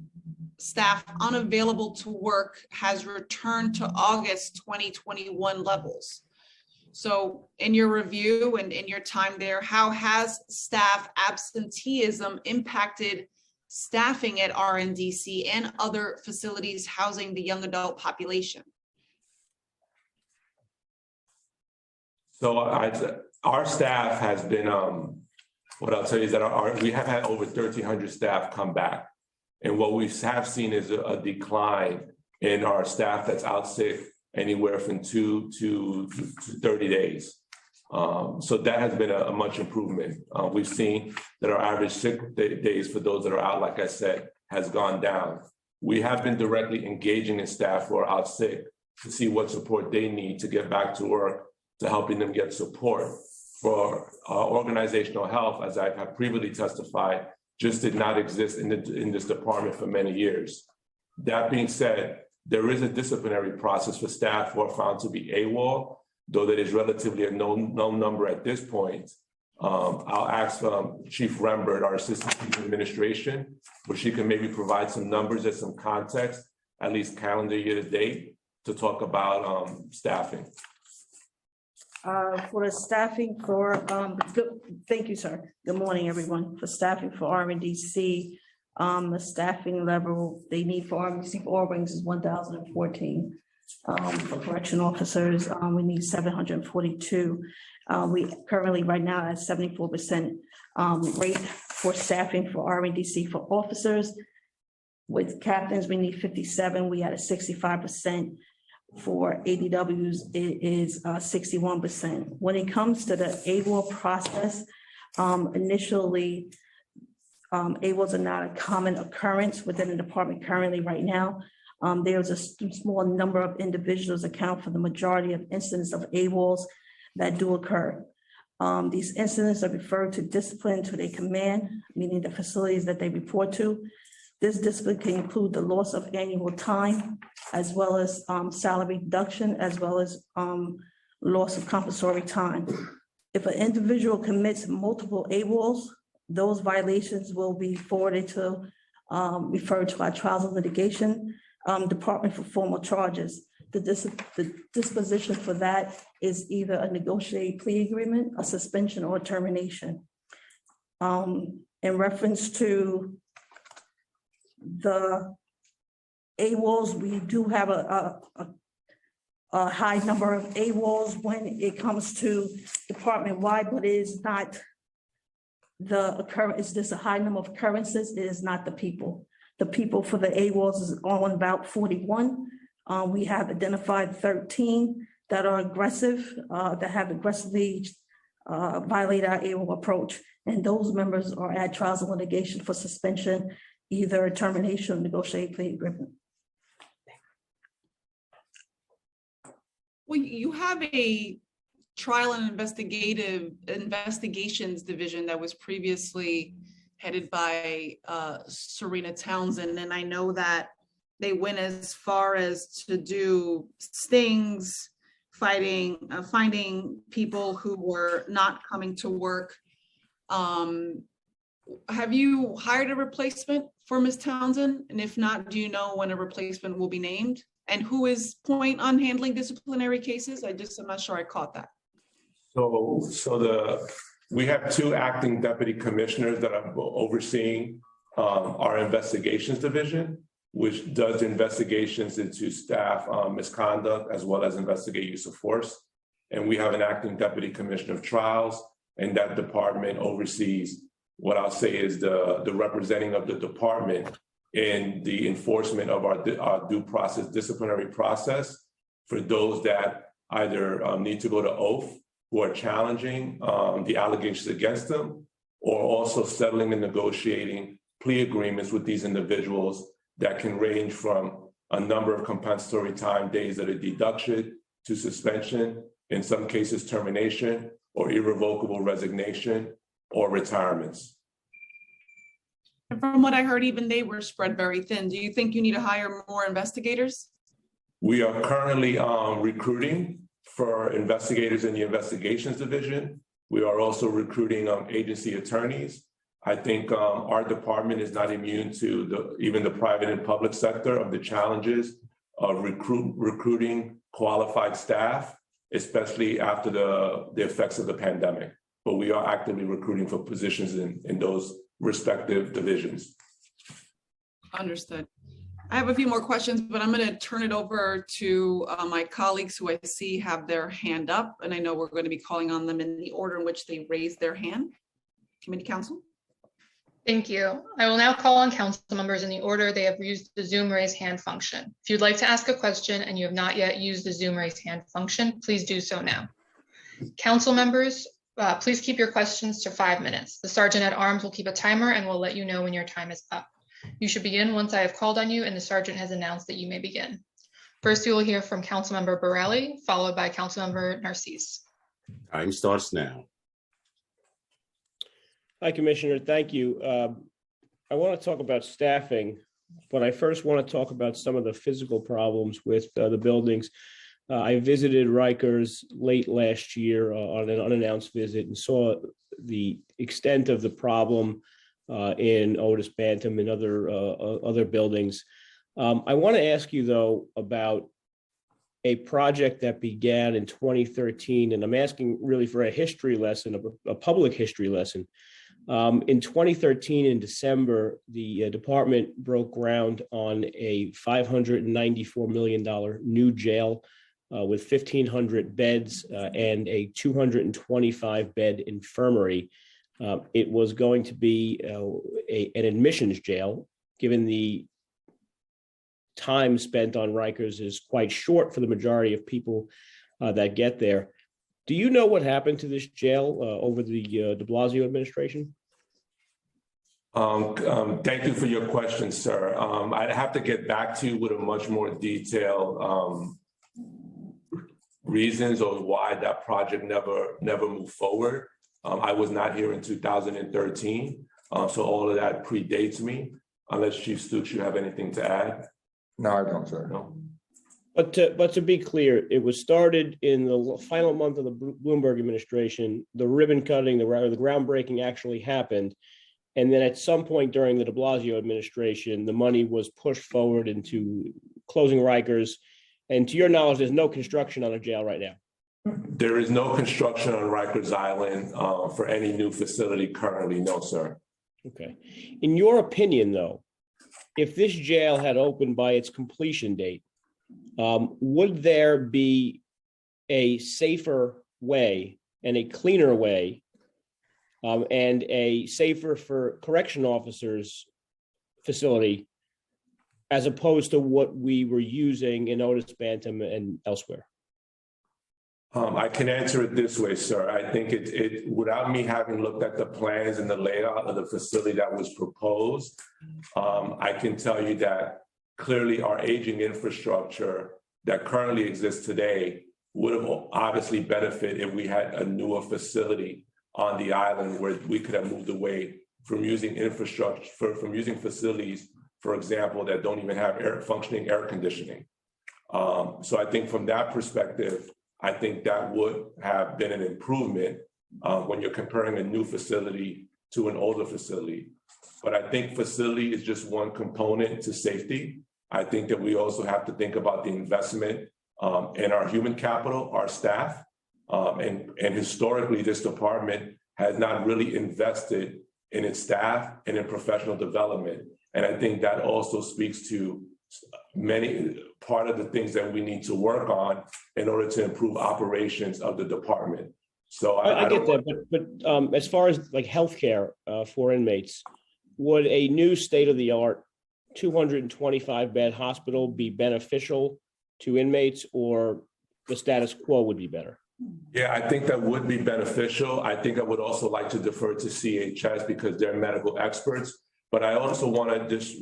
staff unavailable to work has returned to August 2021 levels. So in your review and in your time there, how has staff absenteeism impacted staffing at RNDC and other facilities housing the young adult population? So our staff has been, what I'll tell you is that we have had over 1,300 staff come back. And what we have seen is a decline in our staff that's out sick anywhere from 2 to 30 days. So that has been a much improvement. We've seen that our average sick days for those that are out, like I said, has gone down. We have been directly engaging in staff who are out sick to see what support they need to get back to work, to helping them get support. For organizational health, as I have previously testified, just did not exist in this department for many years. That being said, there is a disciplinary process for staff who are found to be AWOL, though that is relatively a known number at this point. I'll ask Chief Rembert, our Assistant Chief of Administration, where she can maybe provide some numbers and some context, at least calendar year to date, to talk about staffing. For the staffing for, thank you, sir. Good morning, everyone. For staffing for RNDC, the staffing level they need for RNDC for all ranks is 1,014. For correction officers, we need 742. We currently right now at 74% rate for staffing for RNDC for officers. With captains, we need 57. We had a 65%. For ADWs, it is 61%. When it comes to the AWOL process, initially, AWOLs are not a common occurrence within the department currently right now. There's a small number of individuals account for the majority of incidents of AWOLs that do occur. These incidents are referred to discipline to their command, meaning the facilities that they report to. This discipline can include the loss of annual time, as well as salary reduction, as well as loss of compulsory time. If an individual commits multiple AWOLs, those violations will be forwarded to, referred to our trials and litigation department for formal charges. The disposition for that is either a negotiated plea agreement, a suspension, or a termination. In reference to the AWOLs, we do have a high number of AWOLs when it comes to department-wide, but it is not the occurrence. It's just a high number of occurrences. It is not the people. The people for the AWOLs is on about 41. We have identified 13 that are aggressive, that have aggressively violated our AWOL approach. And those members are at trials and litigation for suspension, either a termination or negotiated plea agreement. Well, you have a trial and investigations division that was previously headed by Serena Townsend. And I know that they went as far as to do stings, finding people who were not coming to work. Have you hired a replacement for Ms. Townsend? And if not, do you know when a replacement will be named? And who is point on handling disciplinary cases? I'm not sure I caught that. We have 2 acting deputy commissioners that are overseeing our investigations division, which does investigations into staff misconduct as well as investigate use of force. And we have an acting deputy commissioner of trials, and that department oversees what I'll say is the representing of the department in the enforcement of our due process disciplinary process for those that either need to go to oath, who are challenging the allegations against them, or also settling and negotiating plea agreements with these individuals that can range from a number of compensatory time days that are deduction to suspension, in some cases termination or irrevocable resignation or retirements. And from what I heard, even they were spread very thin. Do you think you need to hire more investigators? We are currently recruiting for investigators in the investigations division. We are also recruiting agency attorneys. I think our department is not immune to even the private and public sector of the challenges of recruiting qualified staff, especially after the effects of the pandemic. But we are actively recruiting for positions in those respective divisions. Understood. I have a few more questions, but I'm going to turn it over to my colleagues who I see have their hand up, and I know we're going to be calling on them in the order in which they raised their hand. Committee counsel. Thank you. I will now call on council members in the order they have used the Zoom raise hand function. If you'd like to ask a question and you have not yet used the Zoom raise hand function, please do so now. Council members, please keep your questions to 5 minutes. The Sergeant at Arms will keep a timer and will let you know when your time is up. You should begin once I have called on you and the Sergeant has announced that you may begin. First, you will hear from Councilmember Borelli, followed by Councilmember Narcisse. Time starts now. Hi, Commissioner. Thank you. I want to talk about staffing, but I first want to talk about some of the physical problems with the buildings. I visited Rikers late last year on an unannounced visit and saw the extent of the problem in Otis Bantam and other buildings. I want to ask you, though, about a project that began in 2013, and I'm asking really for a history lesson, a public history lesson. In 2013, in December, the department broke ground on a $594 million new jail with 1,500 beds and a 225-bed infirmary. It was going to be an admissions jail, given the time spent on Rikers is quite short for the majority of people that get there. Do you know what happened to this jail over the de Blasio administration? Thank you for your question, sir. I'd have to get back to you with a much more detailed reasons of why that project never moved forward. I was not here in 2013, so all of that predates me. Unless Chief Stooks, you have anything to add? No, I don't, sir. No. But to be clear, it was started in the final month of the Bloomberg administration. The ribbon cutting, the groundbreaking actually happened. And then at some point during the de Blasio administration, the money was pushed forward into closing Rikers. And to your knowledge, there's no construction on a jail right now. There is no construction on Rikers Island for any new facility currently, no, sir. Okay. In your opinion, though, if this jail had opened by its completion date, would there be a safer way and a cleaner way and a safer for correction officers facility as opposed to what we were using in Otis Bantam and elsewhere? I can answer it this way, sir. I think it without me having looked at the plans and the layout of the facility that was proposed, I can tell you that clearly our aging infrastructure that currently exists today would have obviously benefited if we had a newer facility on the island where we could have moved away from using infrastructure, from using facilities, for example, that don't even have functioning air conditioning. So I think from that perspective, I think that would have been an improvement when you're comparing a new facility to an older facility. But I think facility is just one component to safety. I think that we also have to think about the investment in our human capital, our staff. And historically, this department has not really invested in its staff and in professional development. And I think that also speaks to part of the things that we need to work on in order to improve operations of the department. So I get that, but as far as like healthcare for inmates, would a new state-of-the-art 225-bed hospital be beneficial to inmates, or the status quo would be better? Yeah, I think that would be beneficial. I think I would also like to defer to CHS because they're medical experts. But I also want to just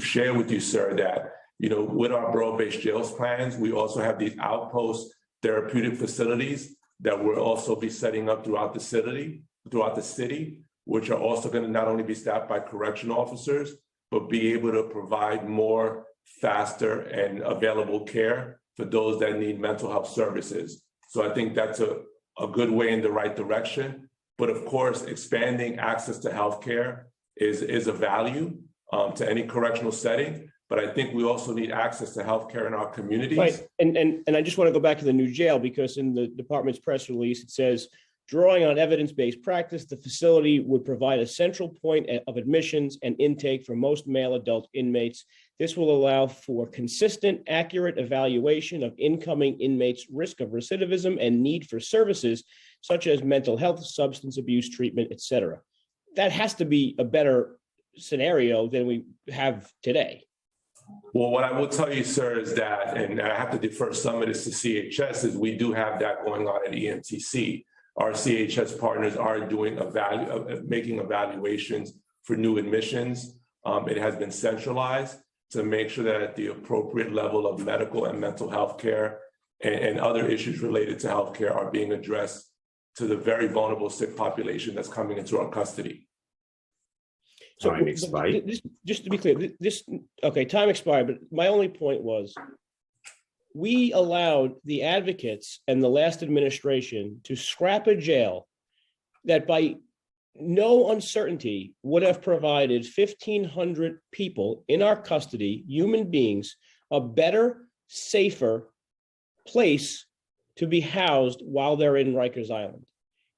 share with you, sir, that, with our borough-based jails plans, we also have these outpost therapeutic facilities that we'll also be setting up throughout the city, which are also going to not only be staffed by correctional officers, but be able to provide more faster and available care for those that need mental health services. So I think that's a good way in the right direction. But of course, expanding access to healthcare is a value to any correctional setting. But I think we also need access to healthcare in our communities. Right, and I just want to go back to the new jail because in the department's press release, it says, drawing on evidence-based practice, the facility would provide a central point of admissions and intake for most male adult inmates. This will allow for consistent, accurate evaluation of incoming inmates' risk of recidivism and need for services such as mental health, substance abuse treatment, et cetera. That has to be a better scenario than we have today. Well, what I will tell you, sir, is that, and I have to defer some of this to CHS, is we do have that going on at NYCC. Our CHS partners are doing making evaluations for new admissions. It has been centralized to make sure that at the appropriate level of medical and mental health care and other issues related to healthcare are being addressed to the very vulnerable sick population that's coming into our custody. So Time expired. Just to be clear, time expired, but my only point was we allowed the advocates and the last administration to scrap a jail that by no uncertainty would have provided 1,500 people in our custody, human beings, a better, safer place to be housed while they're in Rikers Island.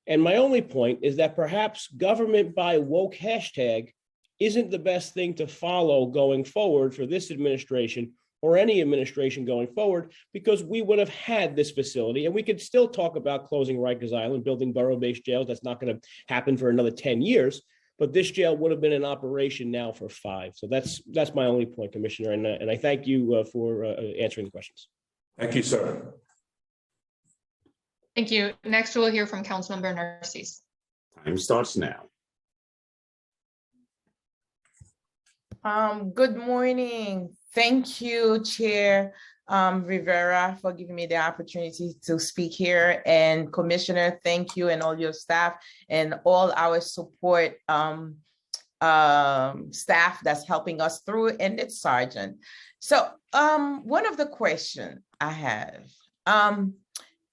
And my only point is that perhaps government by woke hashtag isn't the best thing to follow going forward for this administration or any administration going forward, because we would have had this facility and we could still talk about closing Rikers Island, building borough-based jails. That's not going to happen for another 10 years, but this jail would have been in operation now for 5. So that's my only point, Commissioner. And I thank you for answering the questions. Thank you, sir. Thank you. Next, we'll hear from Councilmember Narcisse. Time starts now. Good morning. Thank you, Chair Rivera, for giving me the opportunity to speak here. And Commissioner, thank you, and all your staff and all our support staff that's helping us through, and it's Sergeant. So one of the questions I have,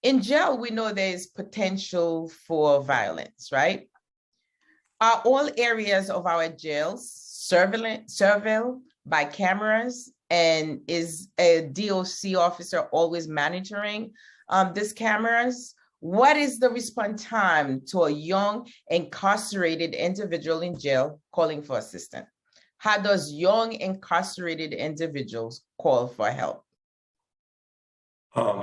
in jail, we know there's potential for violence, right? Are all areas of our jails surveilled by cameras, and is a DOC officer always monitoring these cameras? What is the response time to a young incarcerated individual in jail calling for assistance? How does young incarcerated individuals call for help?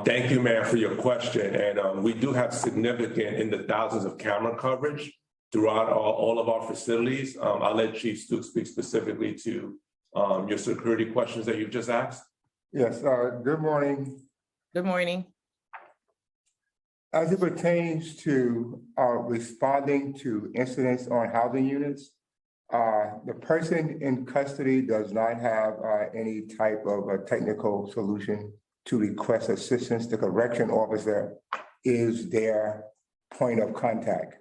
Thank you, ma'am, for your question. And we do have significant in the thousands of camera coverage throughout all of our facilities. I'll let Chief Stooks speak specifically to your security questions that you've just asked. Yes, good morning. Good morning. As it pertains to responding to incidents on housing units, the person in custody does not have any type of a technical solution to request assistance. The correction officer is their point of contact.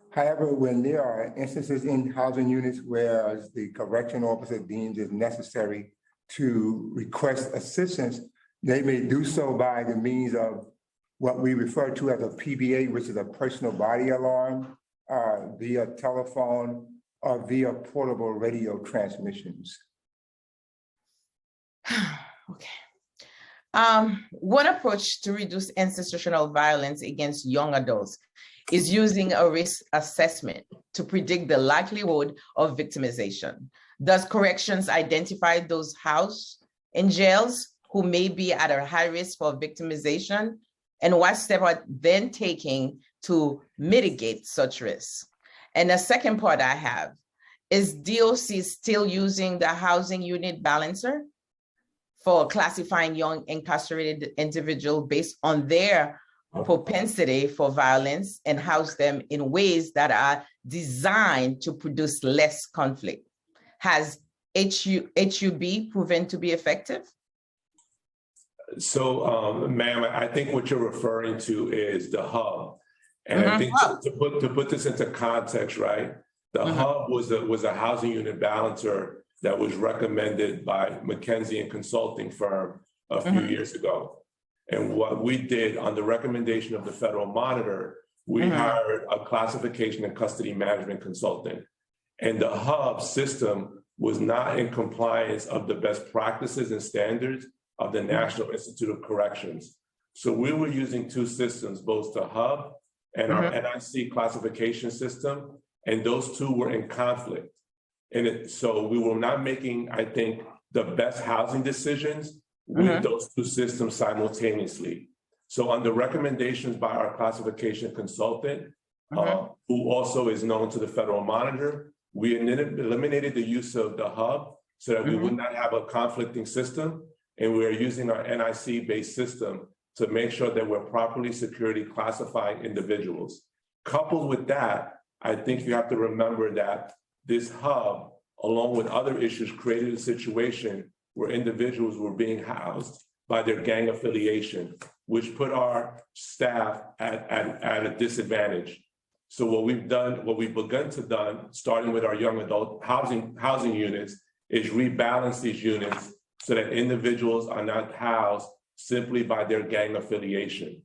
However, when there are instances in housing units where the correction officer deems it necessary to request assistance, they may do so by the means of what we refer to as a PBA, which is a personal body alarm, via telephone or via portable radio transmissions. Okay. One approach to reduce institutional violence against young adults is using a risk assessment to predict the likelihood of victimization. Does corrections identify those housed in jails who may be at a high risk for victimization? And what steps are then taking to mitigate such risks? And the second part I have is DOC still using the housing unit balancer for classifying young incarcerated individuals based on their propensity for violence and house them in ways that are designed to produce less conflict. Has HUB proven to be effective? So, ma'am, I think what you're referring to is the hub. And I think to put this into context, right? The hub was a housing unit balancer that was recommended by McKinsey and consulting firm a few years ago. And what we did on the recommendation of the federal monitor, we hired a classification and custody management consultant. And the hub system was not in compliance of the best practices and standards of the National Institute of Corrections. So we were using two systems, both the hub and our NIC classification system, and those two were in conflict. And so we were not making, I think, the best housing decisions with those two systems simultaneously. So on the recommendations by our classification consultant, who also is known to the federal monitor, we eliminated the use of the hub so that we would not have a conflicting system. And we are using our NIC-based system to make sure that we're properly security classifying individuals. Coupled with that, I think you have to remember that this hub, along with other issues, created a situation where individuals were being housed by their gang affiliation, which put our staff at a disadvantage. So what we've begun to do, starting with our young adult housing units, is rebalance these units so that individuals are not housed simply by their gang affiliation.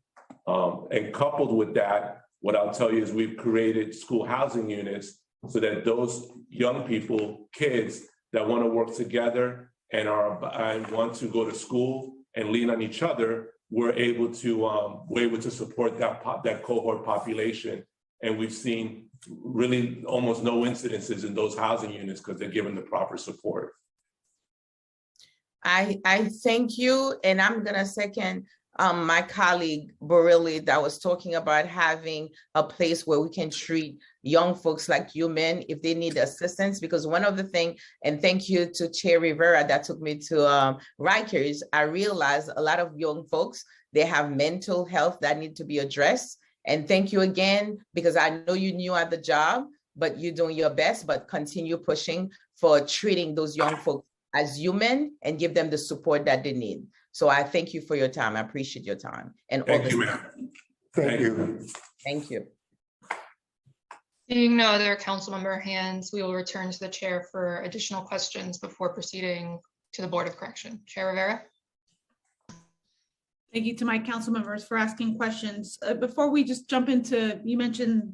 And coupled with that, what I'll tell you is we've created school housing units so that those young people, kids that want to work together and want to go to school and lean on each other, we're able to support that cohort population. And we've seen really almost no incidences in those housing units because they're given the proper support. I thank you, and I'm gonna second my colleague Borelli that was talking about having a place where we can treat young folks like human if they need assistance. Because one of the things, and thank you to Chair Rivera that took me to Rikers, I realized a lot of young folks, they have mental health that need to be addressed. And thank you again, because I know you're new at the job, but you're doing your best, but continue pushing for treating those young folks as human and give them the support that they need. So I thank you for your time. I appreciate your time. And Thank you, ma'am. Thank you. Thank you. Seeing no other council member hands, we will return to the chair for additional questions before proceeding to the Board of Correction. Chair Rivera. Thank you to my council members for asking questions. Before we just jump into, you mentioned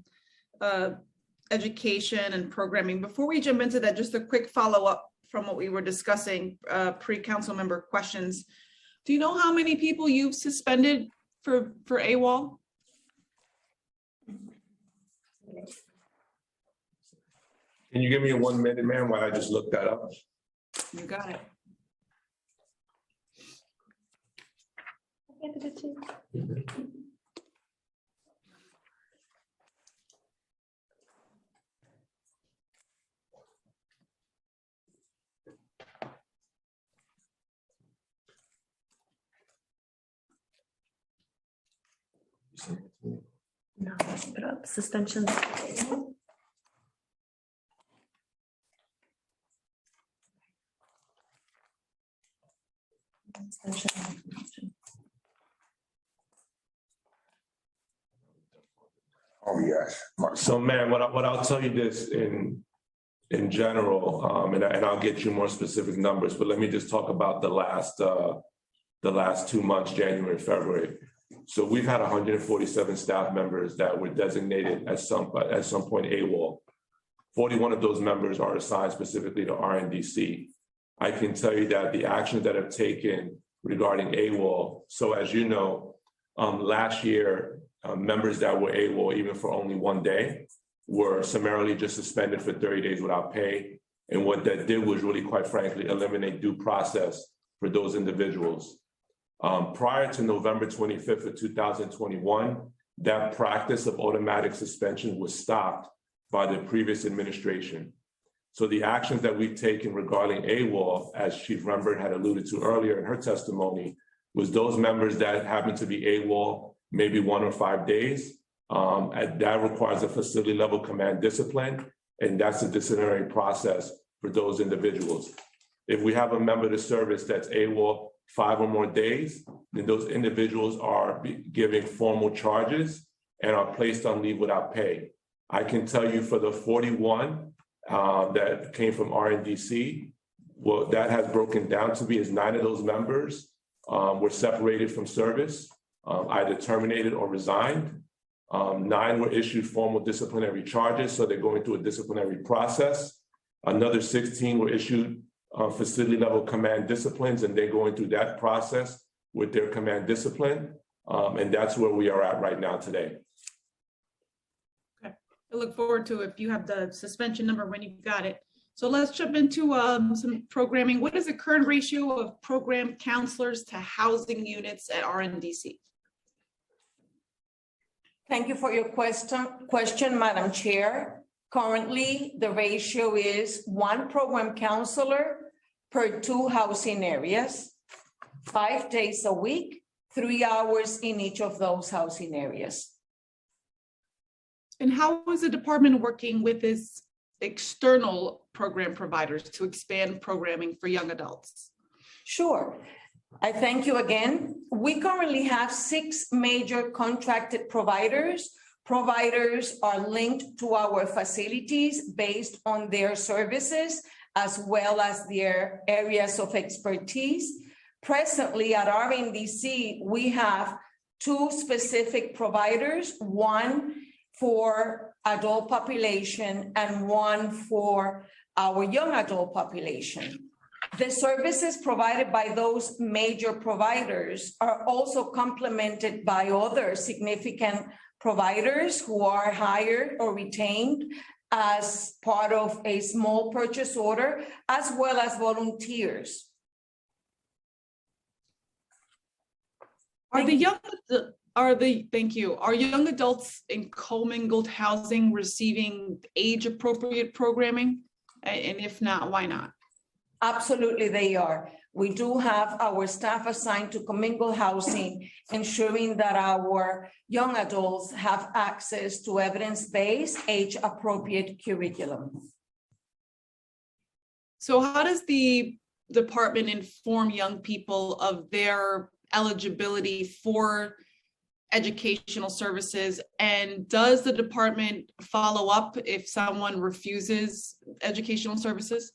education and programming. Before we jump into that, just a quick follow-up from what we were discussing, pre-council member questions. Do you know how many people you've suspended for AWOL? Can you give me 1 minute, ma'am, while I just look that up? You got it. No, let's put up suspensions. Oh, yes. So, ma'am, what I'll tell you this in general, and I'll get you more specific numbers, but let me just talk about the last 2 months, January and February. So we've had 147 staff members that were designated at some point AWOL. 41 of those members are assigned specifically to RNDC. I can tell you that the actions that have taken regarding AWOL. So as you know, last year, members that were AWOL, even for only 1 day, were summarily just suspended for 30 days without pay. And what that did was really, quite frankly, eliminate due process for those individuals. Prior to November 25th of 2021, that practice of automatic suspension was stopped by the previous administration. So the actions that we've taken regarding AWOL, as Chief Rembert had alluded to earlier in her testimony, was those members that happened to be AWOL maybe 1 or 5 days. And that requires a facility level command discipline, and that's a disciplinary process for those individuals. If we have a member of the service that's AWOL 5 or more days, then those individuals are giving formal charges and are placed on leave without pay. I can tell you for the 41 that came from RNDC, what that has broken down to be is 9 of those members were separated from service, either terminated or resigned. 9 were issued formal disciplinary charges, so they're going through a disciplinary process. Another 16 were issued facility level command disciplines, and they're going through that process with their command discipline. And that's where we are at right now today. Okay, I look forward to it if you have the suspension number when you've got it. So let's jump into some programming. What is the current ratio of program counselors to housing units at RNDC? Thank you for your question, Madam Chair. Currently, the ratio is 1 program counselor per 2 housing areas, 5 days a week, 3 hours in each of those housing areas. And how is the department working with its external program providers to expand programming for young adults? Sure. I thank you again. We currently have 6 major contracted providers. Providers are linked to our facilities based on their services as well as their areas of expertise. Presently at RNDC, we have 2 specific providers, 1 for adult population and 1 for our young adult population. The services provided by those major providers are also complemented by other significant providers who are hired or retained as part of a small purchase order, as well as volunteers. Are young adults in commingled housing receiving age-appropriate programming? And if not, why not? Absolutely, they are. We do have our staff assigned to commingled housing, ensuring that our young adults have access to evidence-based, age-appropriate curriculum. So how does the department inform young people of their eligibility for educational services? And does the department follow up if someone refuses educational services?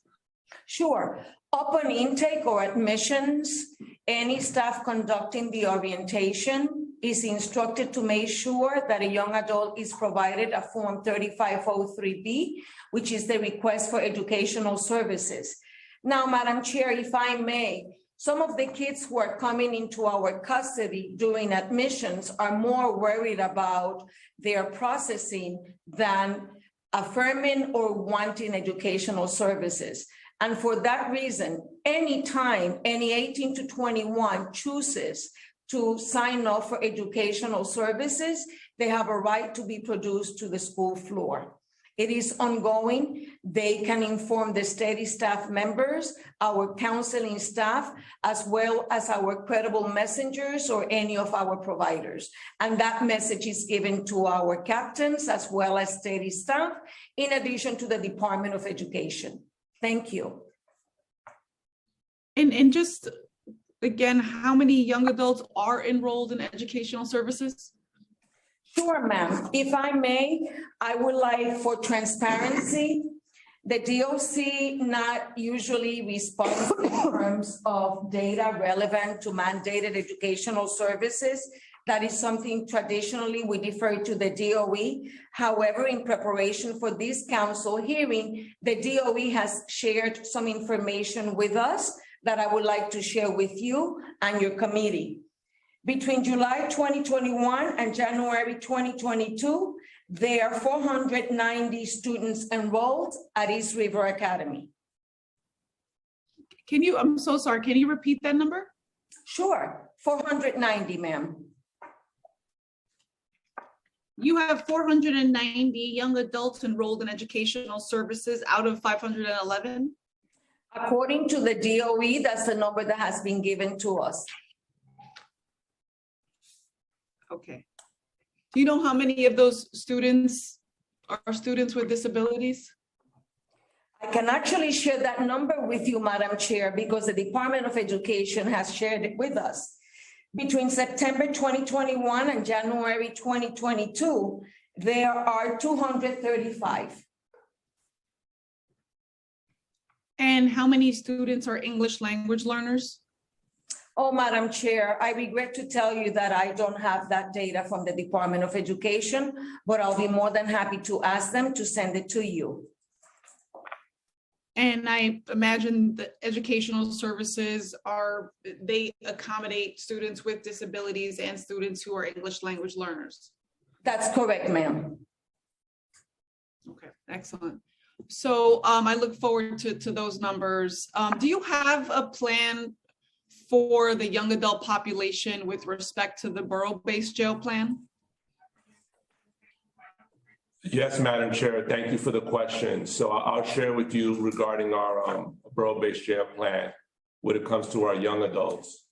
Sure. Upon intake or admissions, any staff conducting the orientation is instructed to make sure that a young adult is provided a Form 3503B, which is the request for educational services. Now, Madam Chair, if I may, some of the kids who are coming into our custody during admissions are more worried about their processing than affirming or wanting educational services. And for that reason, anytime any 18 to 21 chooses to sign up for educational services, they have a right to be produced to the school floor. It is ongoing. They can inform the steady staff members, our counseling staff, as well as our credible messengers or any of our providers. And that message is given to our captains as well as steady staff, in addition to the Department of Education. Thank you. And just again, how many young adults are enrolled in educational services? Sure, ma'am. If I may, I would like, for transparency, the DOC not usually responds in terms of data relevant to mandated educational services. That is something traditionally we defer to the DOE. However, in preparation for this council hearing, the DOE has shared some information with us that I would like to share with you and your committee. Between July 2021 and January 2022, there are 490 students enrolled at East River Academy. I'm so sorry, can you repeat that number? Sure, 490, ma'am. You have 490 young adults enrolled in educational services out of 511? According to the DOE, that's the number that has been given to us. Okay. Do you know how many of those students are students with disabilities? I can actually share that number with you, Madam Chair, because the Department of Education has shared it with us. Between September 2021 and January 2022, there are 235. And how many students are English language learners? Oh, Madam Chair, I regret to tell you that I don't have that data from the Department of Education, but I'll be more than happy to ask them to send it to you. And I imagine the educational services they accommodate students with disabilities and students who are English language learners. That's correct, ma'am. Okay, excellent. So I look forward to those numbers. Do you have a plan for the young adult population with respect to the borough-based jail plan? Yes, Madam Chair, thank you for the question. So I'll share with you regarding our borough-based jail plan when it comes to our young adults.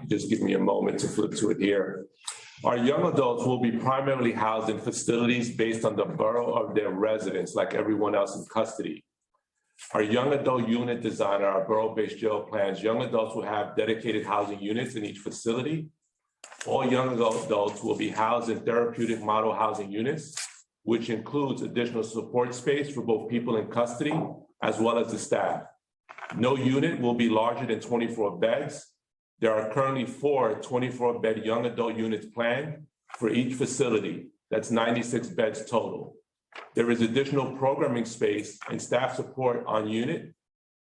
Just give me a moment to flip to it here. Our young adults will be primarily housed in facilities based on the borough of their residence, like everyone else in custody. Our young adult unit design, our borough-based jail plans, young adults will have dedicated housing units in each facility. All young adults will be housed in therapeutic model housing units, which includes additional support space for both people in custody as well as the staff. No unit will be larger than 24 beds. There are currently 4 24-bed young adult units planned for each facility. That's 96 beds total. There is additional programming space and staff support on unit.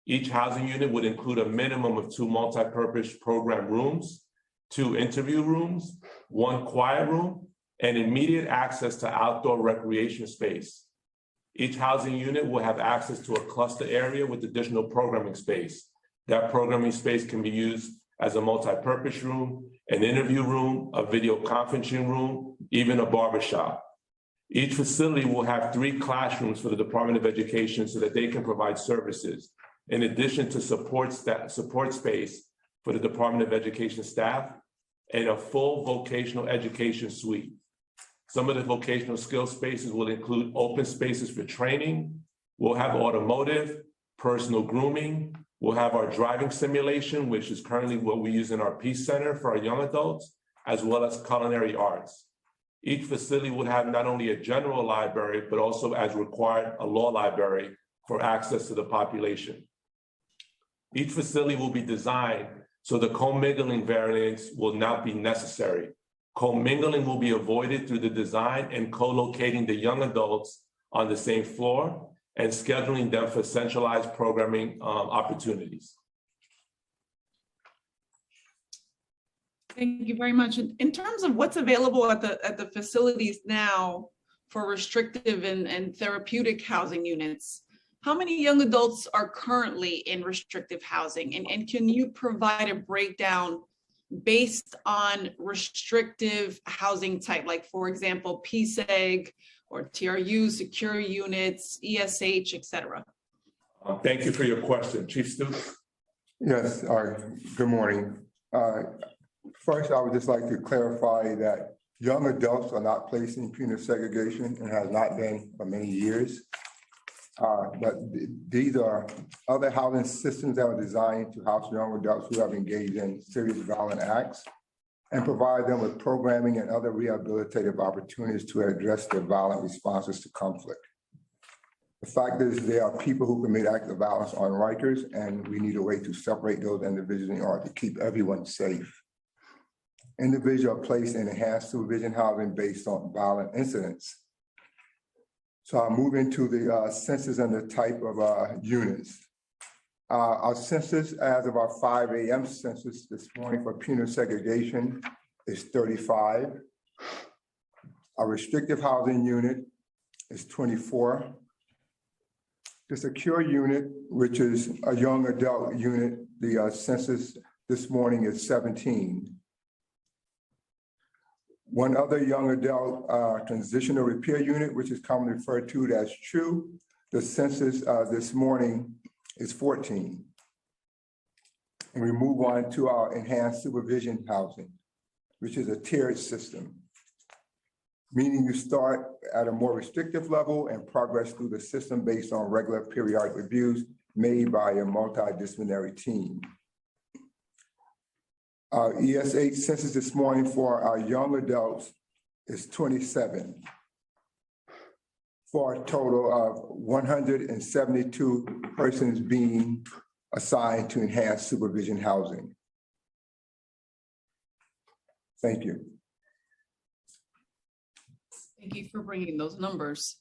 Each housing unit would include a minimum of 2 multi-purpose program rooms, 2 interview rooms, 1 quiet room, and immediate access to outdoor recreation space. Each housing unit will have access to a cluster area with additional programming space. That programming space can be used as a multi-purpose room, an interview room, a video conferencing room, even a barbershop. Each facility will have 3 classrooms for the Department of Education so that they can provide services, in addition to support space for the Department of Education staff, and a full vocational education suite. Some of the vocational skill spaces will include open spaces for training. We'll have automotive, personal grooming. We'll have our driving simulation, which is currently what we use in our Peace Center for our young adults, as well as culinary arts. Each facility would have not only a general library, but also, as required, a law library for access to the population. Each facility will be designed so the commingling variants will not be necessary. Commingling will be avoided through the design and co-locating the young adults on the same floor and scheduling them for centralized programming opportunities. Thank you very much. In terms of what's available at the facilities now for restrictive and therapeutic housing units, how many young adults are currently in restrictive housing? And can you provide a breakdown based on restrictive housing type, like, for example, PSEG or TRU, secure units, ESH, et cetera? Thank you for your question. Chief Stoops. Yes, good morning. First, I would just like to clarify that young adults are not placed in punitive segregation and has not been for many years. But these are other housing systems that are designed to house young adults who have engaged in serious violent acts and provide them with programming and other rehabilitative opportunities to address their violent responses to conflict. The fact is there are people who commit acts of violence on Rikers, and we need a way to separate those individuals in order to keep everyone safe. Individuals are placed in enhanced supervision housing based on violent incidents. So I'll move into the census and the type of units. Our census as of our 5 a.m. census this morning for punitive segregation is 35. Our restrictive housing unit is 24. The secure unit, which is a young adult unit, the census this morning is 17. One other young adult transitional repair unit, which is commonly referred to as TRU, the census this morning is 14. And we move on to our enhanced supervision housing. which is a tiered system, meaning you start at a more restrictive level and progress through the system based on regular periodic reviews made by a multidisciplinary team. Our ESH census this morning for our young adults is 27, for a total of 172 persons being assigned to enhanced supervision housing. Thank you. Thank you for bringing those numbers.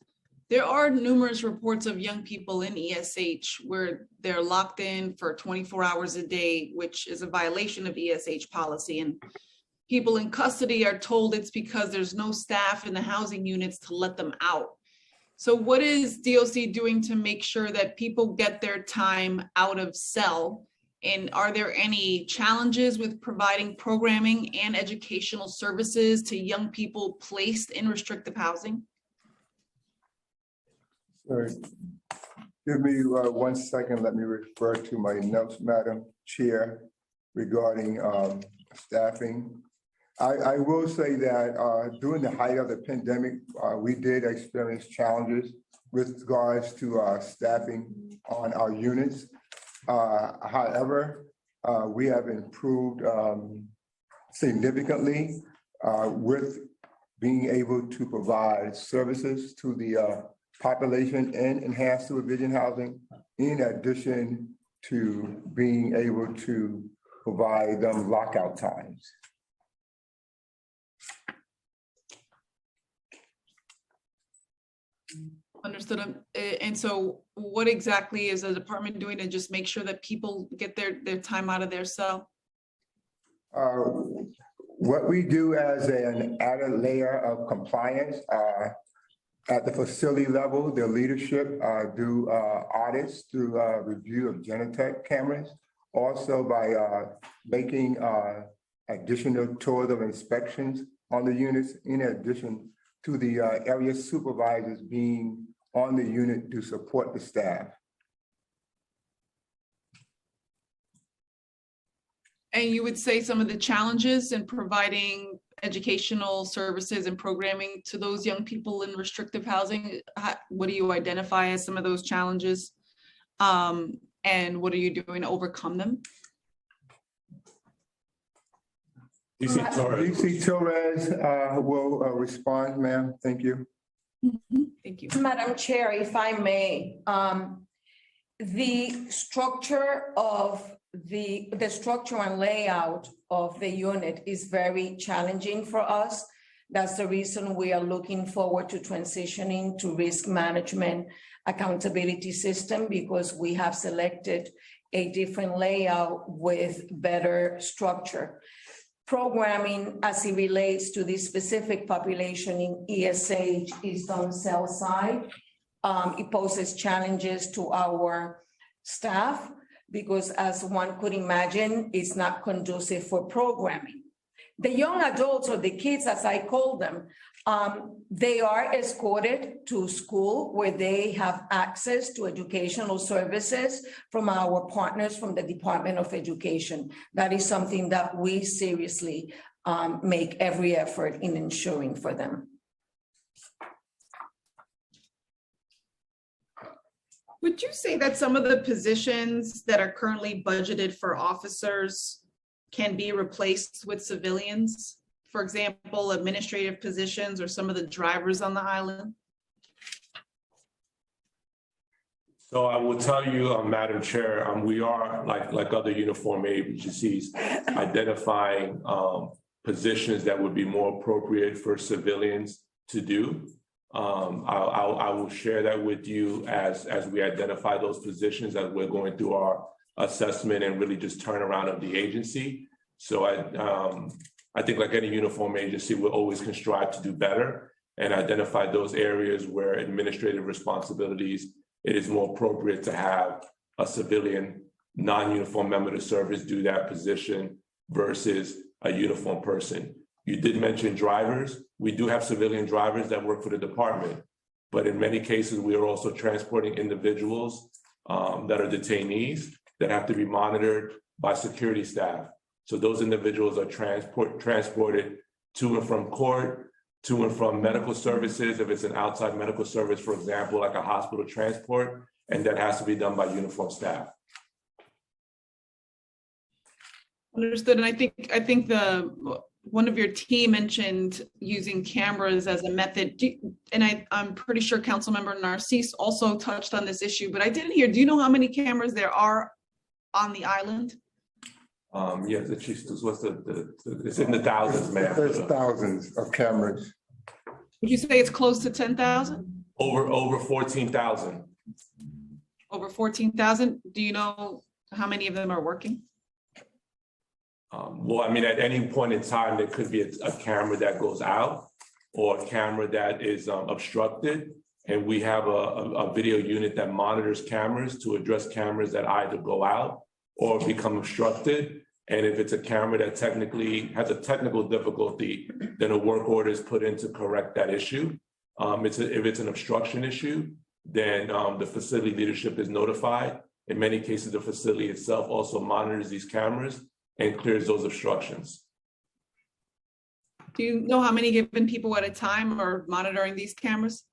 There are numerous reports of young people in ESH where they're locked in for 24 hours a day, which is a violation of ESH policy. And people in custody are told it's because there's no staff in the housing units to let them out. So what is DOC doing to make sure that people get their time out of cell? And are there any challenges with providing programming and educational services to young people placed in restrictive housing? Sorry. Give me 1 second. Let me refer to my notes, Madam Chair, regarding staffing. I will say that during the height of the pandemic, we did experience challenges with regards to staffing on our units. However, we have improved significantly with being able to provide services to the population in enhanced supervision housing, in addition to being able to provide them lockout times. Understood. And so what exactly is the department doing to just make sure that people get their time out of their cell? What we do as an added layer of compliance at the facility level, the leadership do audits through review of Genetec cameras, also by making additional tours of inspections on the units, in addition to the area supervisors being on the unit to support the staff. And you would say some of the challenges in providing educational services and programming to those young people in restrictive housing, what do you identify as some of those challenges? And what are you doing to overcome them? DC Torres will respond, ma'am. Thank you. Thank you. Madam Chair, if I may, the structure and layout of the unit is very challenging for us. That's the reason we are looking forward to transitioning to risk management accountability system, because we have selected a different layout with better structure. Programming as it relates to this specific population in ESH is on cell side. It poses challenges to our staff because, as one could imagine, it's not conducive for programming. The young adults, or the kids as I call them, they are escorted to school where they have access to educational services from our partners from the Department of Education. That is something that we seriously make every effort in ensuring for them. Would you say that some of the positions that are currently budgeted for officers can be replaced with civilians? For example, administrative positions or some of the drivers on the island? So I will tell you, Madam Chair, we are, like other uniform agencies, identifying positions that would be more appropriate for civilians to do. I will share that with you as we identify those positions, as we're going through our assessment and really just turnaround of the agency. So I think, like any uniform agency, we'll always can strive to do better and identify those areas where administrative responsibilities, it is more appropriate to have a civilian non-uniform member of the service do that position versus a uniform person. You did mention drivers. We do have civilian drivers that work for the department, but in many cases, we are also transporting individuals that are detainees that have to be monitored by security staff. So those individuals are transported to and from court, to and from medical services, if it's an outside medical service, for example, like a hospital transport, and that has to be done by uniformed staff. Understood. And I think one of your team mentioned using cameras as a method. And I'm pretty sure Councilmember Narcisse also touched on this issue, but I didn't hear, do you know how many cameras there are on the island? Yes, the chief, what's it's in the thousands, ma'am. There's thousands of cameras. Would you say it's close to 10,000? Over 14,000. Over 14,000? Do you know how many of them are working? Well, I mean, at any point in time, there could be a camera that goes out or a camera that is obstructed. And we have a video unit that monitors cameras to address cameras that either go out or become obstructed. And if it's a camera that technically has a technical difficulty, then a work order is put in to correct that issue. If it's an obstruction issue, then the facility leadership is notified. In many cases, the facility itself also monitors these cameras and clears those obstructions. Do you know how many given people at a time are monitoring these cameras?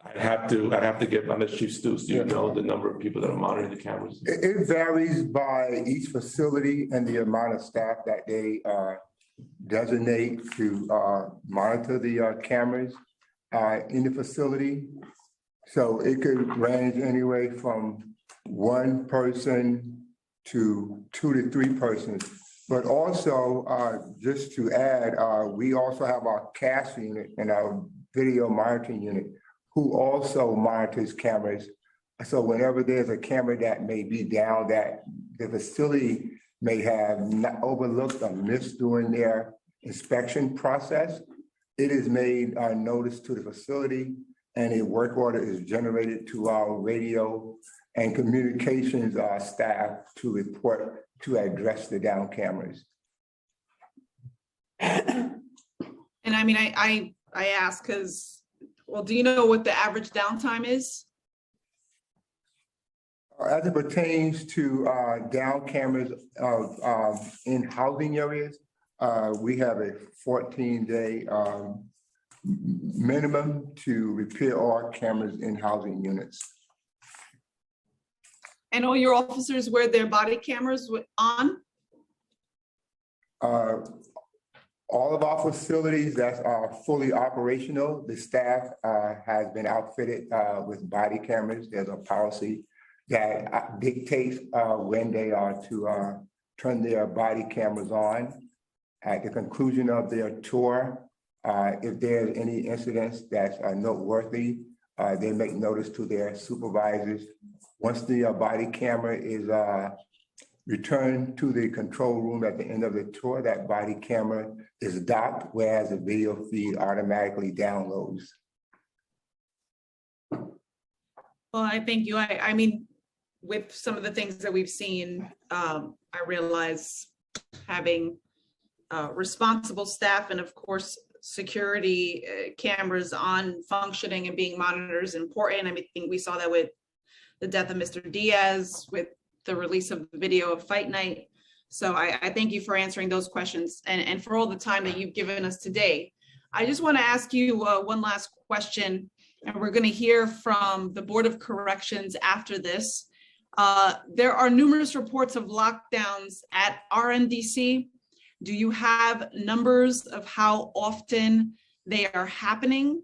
I'd have to get on the Chief Stoops. Do you know the number of people that are monitoring the cameras? It varies by each facility and the amount of staff that they designate to monitor the cameras in the facility. So it could range anyway from one person to 2 to 3 persons. But also, just to add, we also have our CAS unit and our video monitoring unit, who also monitors cameras. So whenever there's a camera that may be down that the facility may have not overlooked or missed during their inspection process, it is made notice to the facility and a work order is generated to our radio and communications staff to report to address the down cameras. And I mean, I ask because, well, do you know what the average downtime is? As it pertains to down cameras in housing areas, we have a 14-day minimum to repair all cameras in housing units. And all your officers wear their body cameras on? All of our facilities that are fully operational, the staff has been outfitted with body cameras. There's a policy that dictates when they are to turn their body cameras on. At the conclusion of their tour, if there's any incidents that's noteworthy, they make notice to their supervisors. Once the body camera is returned to the control room at the end of the tour, that body camera is docked, whereas the video feed automatically downloads. Well, I thank you. I mean, with some of the things that we've seen, I realize having responsible staff and of course, security cameras on functioning and being monitored is important. I mean, I think we saw that with the death of Mr. Diaz, with the release of the video of Fight Night. So I thank you for answering those questions and for all the time that you've given us today. I just want to ask you one last question, and we're going to hear from the Board of Corrections after this. There are numerous reports of lockdowns at RNDC. Do you have numbers of how often they are happening?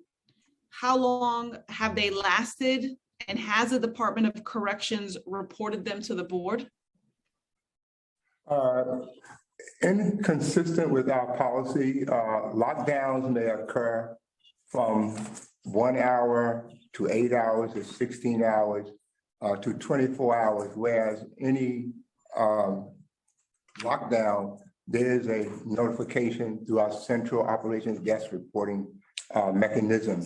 How long have they lasted? And has the Department of Corrections reported them to the board? Inconsistent with our policy, lockdowns may occur from 1 hour to 8 hours to 16 hours to 24 hours, whereas any lockdown, there is a notification through our central operations desk reporting mechanism.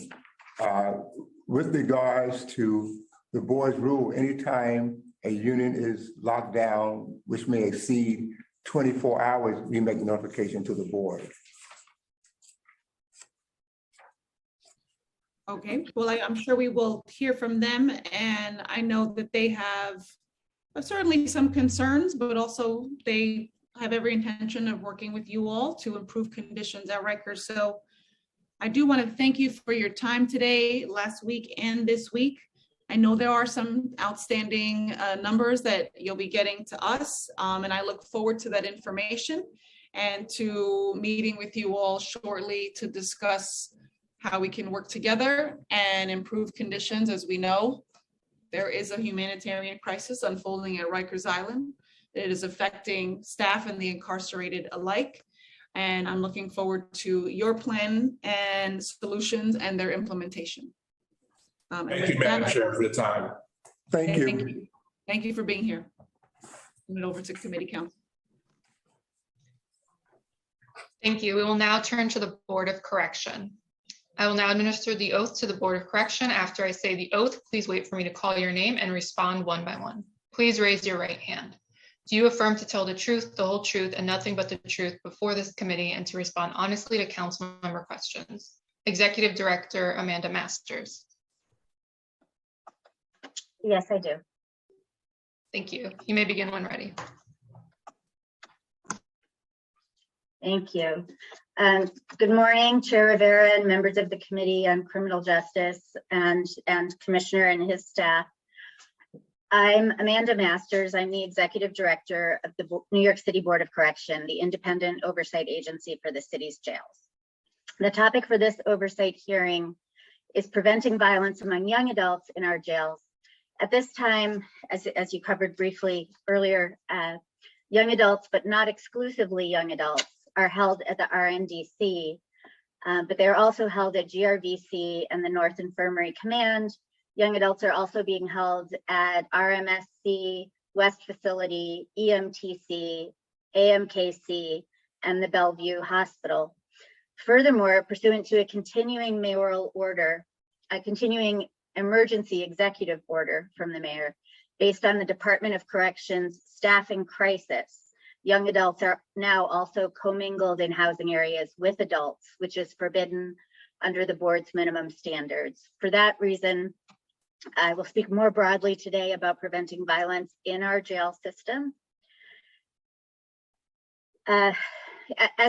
With regards to the board's rule, anytime a unit is locked down, which may exceed 24 hours, we make notification to the board. Okay, well, I'm sure we will hear from them, and I know that they have certainly some concerns, but also they have every intention of working with you all to improve conditions at Rikers. So I do want to thank you for your time today, last week and this week. I know there are some outstanding numbers that you'll be getting to us, and I look forward to that information and to meeting with you all shortly to discuss how we can work together and improve conditions. As we know, there is a humanitarian crisis unfolding at Rikers Island. It is affecting staff and the incarcerated alike. And I'm looking forward to your plan and solutions and their implementation. Thank you, Madam Chair, for the time. Thank you. Thank you for being here. Turn it over to committee counsel. Thank you. We will now turn to the Board of Correction. I will now administer the oath to the Board of Correction. After I say the oath, please wait for me to call your name and respond one by one. Please raise your right hand. Do you affirm to tell the truth, the whole truth, and nothing but the truth before this committee and to respond honestly to council member questions? Executive Director Amanda Masters. Yes, I do. Thank you. You may begin when ready. Thank you. Good morning, Chair Rivera and members of the Committee on Criminal Justice and Commissioner and his staff. I'm Amanda Masters. I'm the Executive Director of the New York City Board of Correction, the independent oversight agency for the city's jails. The topic for this oversight hearing is preventing violence among young adults in our jails. At this time, as you covered briefly earlier, young adults, but not exclusively young adults, are held at the RNDC, but they're also held at GRVC and the North Infirmary Command. Young adults are also being held at RMSC, West Facility, EMTC, AMKC, and the Bellevue Hospital. Furthermore, pursuant to a continuing mayoral order, a continuing emergency executive order from the mayor, based on the Department of Corrections staffing crisis, young adults are now also commingled in housing areas with adults, which is forbidden under the board's minimum standards. For that reason, I will speak more broadly today about preventing violence in our jail system. As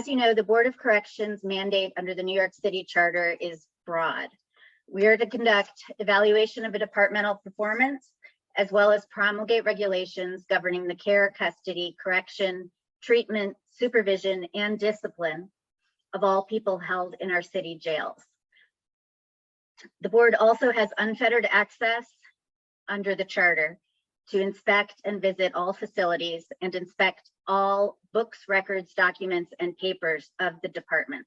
you know, the Board of Corrections mandate under the New York City Charter is broad. We are to conduct evaluation of a departmental performance, as well as promulgate regulations governing the care, custody, correction, treatment, supervision, and discipline of all people held in our city jails. The board also has unfettered access under the charter to inspect and visit all facilities and inspect all books, records, documents, and papers of the department.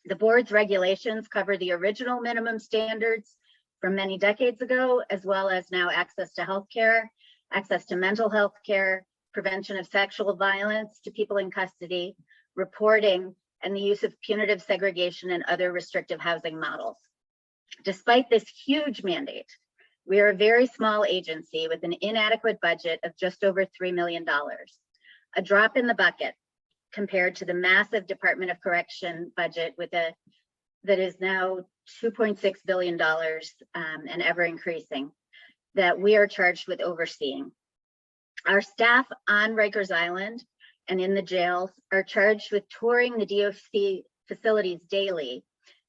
The board's regulations cover the original minimum standards from many decades ago, as well as now access to healthcare, access to mental health care, prevention of sexual violence to people in custody, reporting, and the use of punitive segregation and other restrictive housing models. Despite this huge mandate, we are a very small agency with an inadequate budget of just over $3 million, a drop in the bucket compared to the massive Department of Correction budget that is now $2.6 billion and ever increasing, that we are charged with overseeing. Our staff on Rikers Island and in the jails are charged with touring the DOC facilities daily,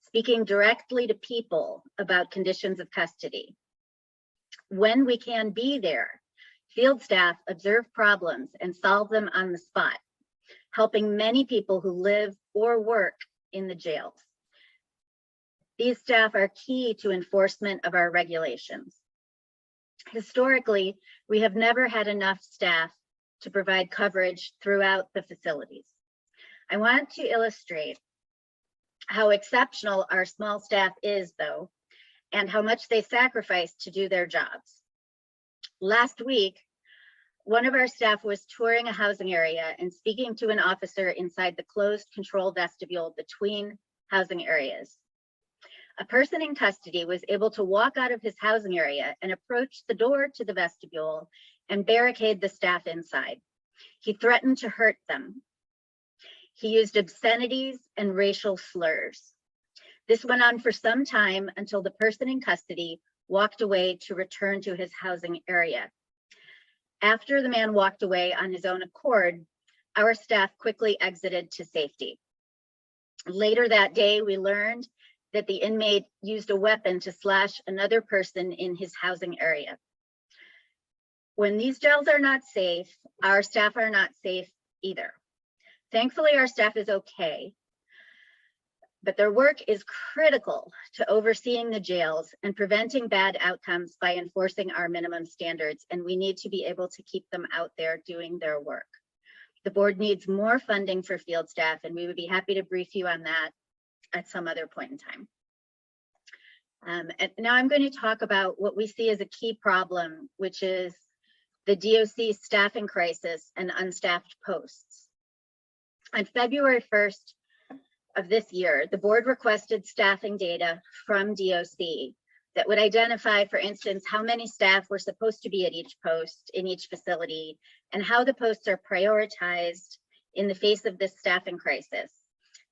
speaking directly to people about conditions of custody. When we can be there, field staff observe problems and solve them on the spot, helping many people who live or work in the jails. These staff are key to enforcement of our regulations. Historically, we have never had enough staff to provide coverage throughout the facilities. I want to illustrate how exceptional our small staff is, though, and how much they sacrifice to do their jobs. Last week, one of our staff was touring a housing area and speaking to an officer inside the closed control vestibule between housing areas. A person in custody was able to walk out of his housing area and approach the door to the vestibule and barricade the staff inside. He threatened to hurt them. He used obscenities and racial slurs. This went on for some time until the person in custody walked away to return to his housing area. After the man walked away on his own accord, our staff quickly exited to safety. Later that day, we learned that the inmate used a weapon to slash another person in his housing area. When these jails are not safe, our staff are not safe either. Thankfully, our staff is okay, but their work is critical to overseeing the jails and preventing bad outcomes by enforcing our minimum standards, and we need to be able to keep them out there doing their work. The board needs more funding for field staff, and we would be happy to brief you on that at some other point in time. And now I'm going to talk about what we see as a key problem, which is the DOC staffing crisis and unstaffed posts. On February 1st of this year, the board requested staffing data from DOC that would identify, for instance, how many staff were supposed to be at each post in each facility and how the posts are prioritized in the face of this staffing crisis,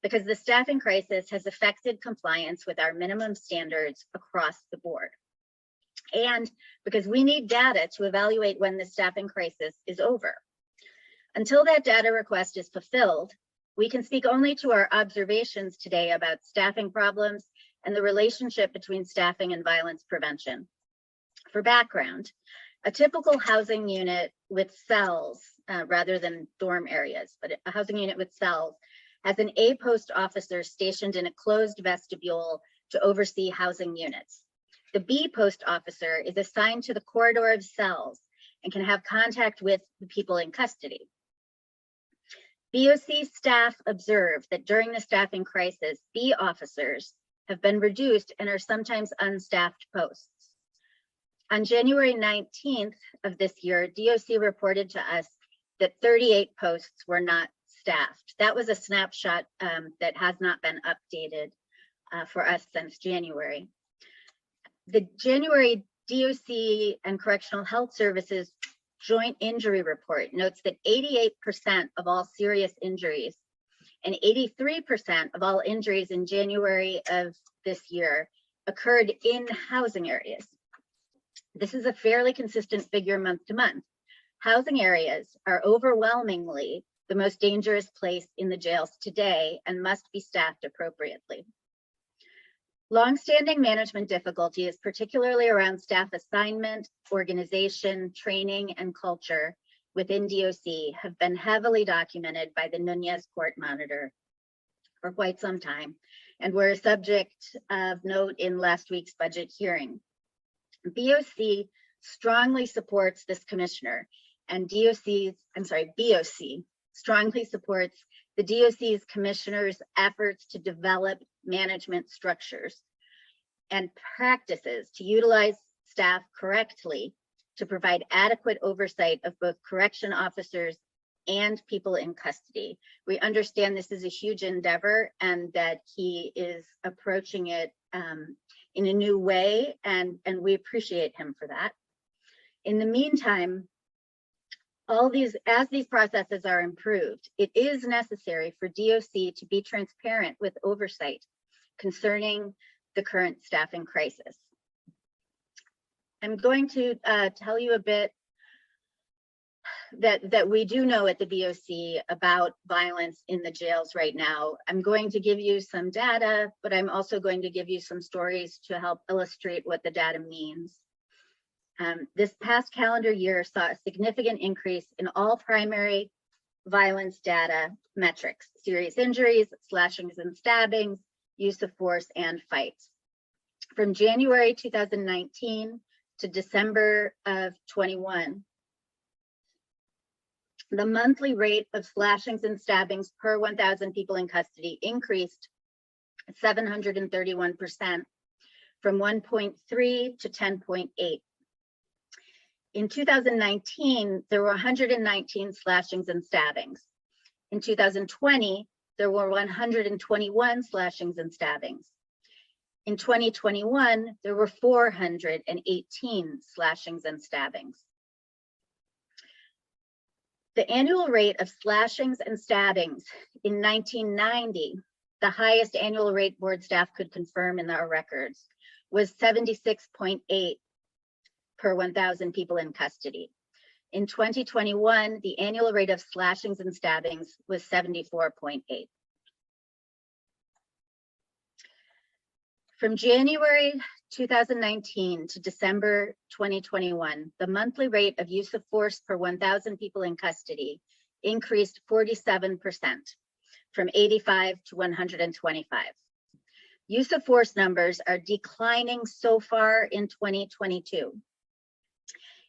because the staffing crisis has affected compliance with our minimum standards across the board. And because we need data to evaluate when the staffing crisis is over. Until that data request is fulfilled, we can speak only to our observations today about staffing problems and the relationship between staffing and violence prevention. For background, a typical housing unit with cells, rather than dorm areas, but a housing unit with cells, has an A post officer stationed in a closed vestibule to oversee housing units. The B post officer is assigned to the corridor of cells and can have contact with the people in custody. BOC staff observe that during the staffing crisis, B officers have been reduced and are sometimes unstaffed posts. On January 19th of this year, DOC reported to us that 38 posts were not staffed. That was a snapshot that has not been updated for us since January. The January DOC and Correctional Health Services Joint Injury Report notes that 88% of all serious injuries and 83% of all injuries in January of this year occurred in housing areas. This is a fairly consistent figure month to month. Housing areas are overwhelmingly the most dangerous place in the jails today and must be staffed appropriately. Longstanding management difficulties, particularly around staff assignment, organization, training, and culture within DOC have been heavily documented by the Nunez Court Monitor for quite some time and were a subject of note in last week's budget hearing. BOC strongly supports this commissioner and BOC strongly supports the DOC's commissioner's efforts to develop management structures and practices to utilize staff correctly to provide adequate oversight of both correction officers and people in custody. We understand this is a huge endeavor and that he is approaching it in a new way, and we appreciate him for that. In the meantime, as these processes are improved, it is necessary for DOC to be transparent with oversight concerning the current staffing crisis. I'm going to tell you a bit that we do know at the BOC about violence in the jails right now. I'm going to give you some data, but I'm also going to give you some stories to help illustrate what the data means. This past calendar year saw a significant increase in all primary violence data metrics: serious injuries, slashings and stabbings, use of force, and fights. From January 2019 to December of 21, the monthly rate of slashings and stabbings per 1,000 people in custody increased 731% from 1.3 to 10.8. In 2019, there were 119 slashings and stabbings. In 2020, there were 121 slashings and stabbings. In 2021, there were 418 slashings and stabbings. The annual rate of slashings and stabbings in 1990, the highest annual rate board staff could confirm in our records, was 76.8 per 1,000 people in custody. In 2021, the annual rate of slashings and stabbings was 74.8. From January 2019 to December 2021, the monthly rate of use of force per 1,000 people in custody increased 47%, from 85 to 125. Use of force numbers are declining so far in 2022.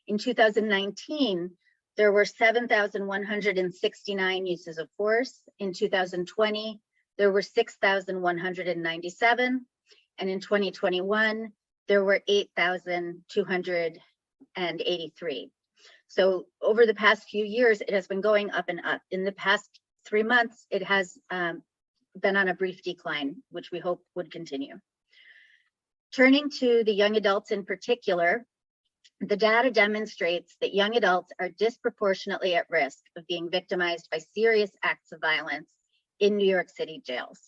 In 2019, there were 7,169 uses of force. In 2020, there were 6,197. And in 2021, there were 8,283. So over the past few years, it has been going up and up. In the past 3 months, it has been on a brief decline, which we hope would continue. Turning to the young adults in particular, the data demonstrates that young adults are disproportionately at risk of being victimized by serious acts of violence in New York City jails.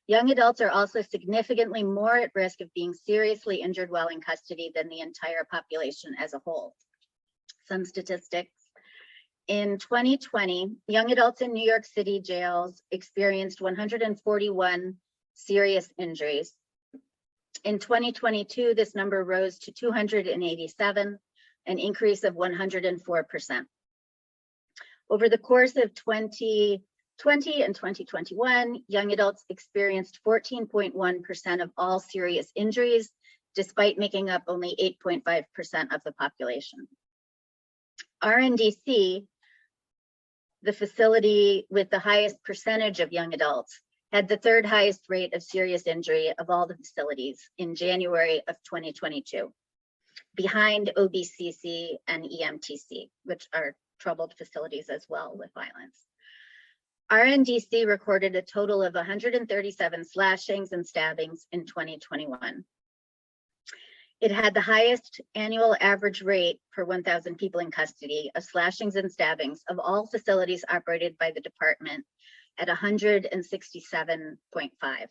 Young adults are also significantly more at risk of being seriously injured while in custody than the entire population as a whole. Some statistics. In 2020, young adults in New York City jails experienced 141 serious injuries. In 2022, this number rose to 287, an increase of 104%. Over the course of 2020 and 2021, young adults experienced 14.1% of all serious injuries, despite making up only 8.5% of the population. RNDC, the facility with the highest percentage of young adults, had the third highest rate of serious injury of all the facilities in January of 2022, behind OBCC and EMTC, which are troubled facilities as well with violence. RNDC recorded a total of 137 slashings and stabbings in 2021. It had the highest annual average rate per 1,000 people in custody of slashings and stabbings of all facilities operated by the department at 167.5.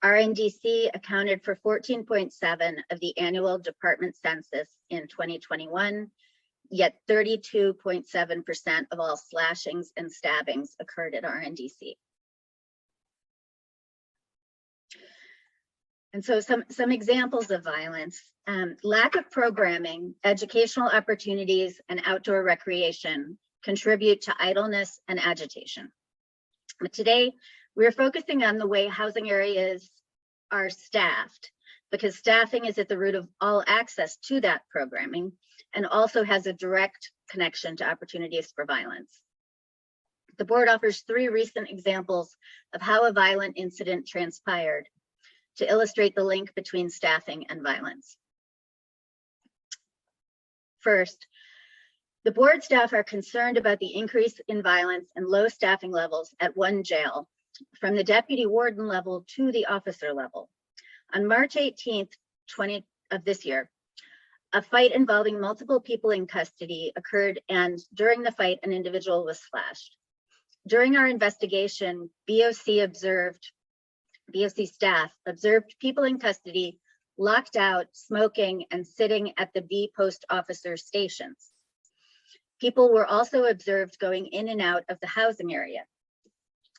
RNDC accounted for 14.7 of the annual department census in 2021, yet 32.7% of all slashings and stabbings occurred at RNDC. And so some examples of violence: lack of programming, educational opportunities, and outdoor recreation contribute to idleness and agitation. But today, we're focusing on the way housing areas are staffed, because staffing is at the root of all access to that programming and also has a direct connection to opportunities for violence. The board offers 3 recent examples of how a violent incident transpired to illustrate the link between staffing and violence. First, the board staff are concerned about the increase in violence and low staffing levels at one jail, from the deputy warden level to the officer level. On March 18th, of this year, a fight involving multiple people in custody occurred, and during the fight, an individual was slashed. During our investigation, BOC staff observed people in custody locked out, smoking, and sitting at the B post officer stations. People were also observed going in and out of the housing area.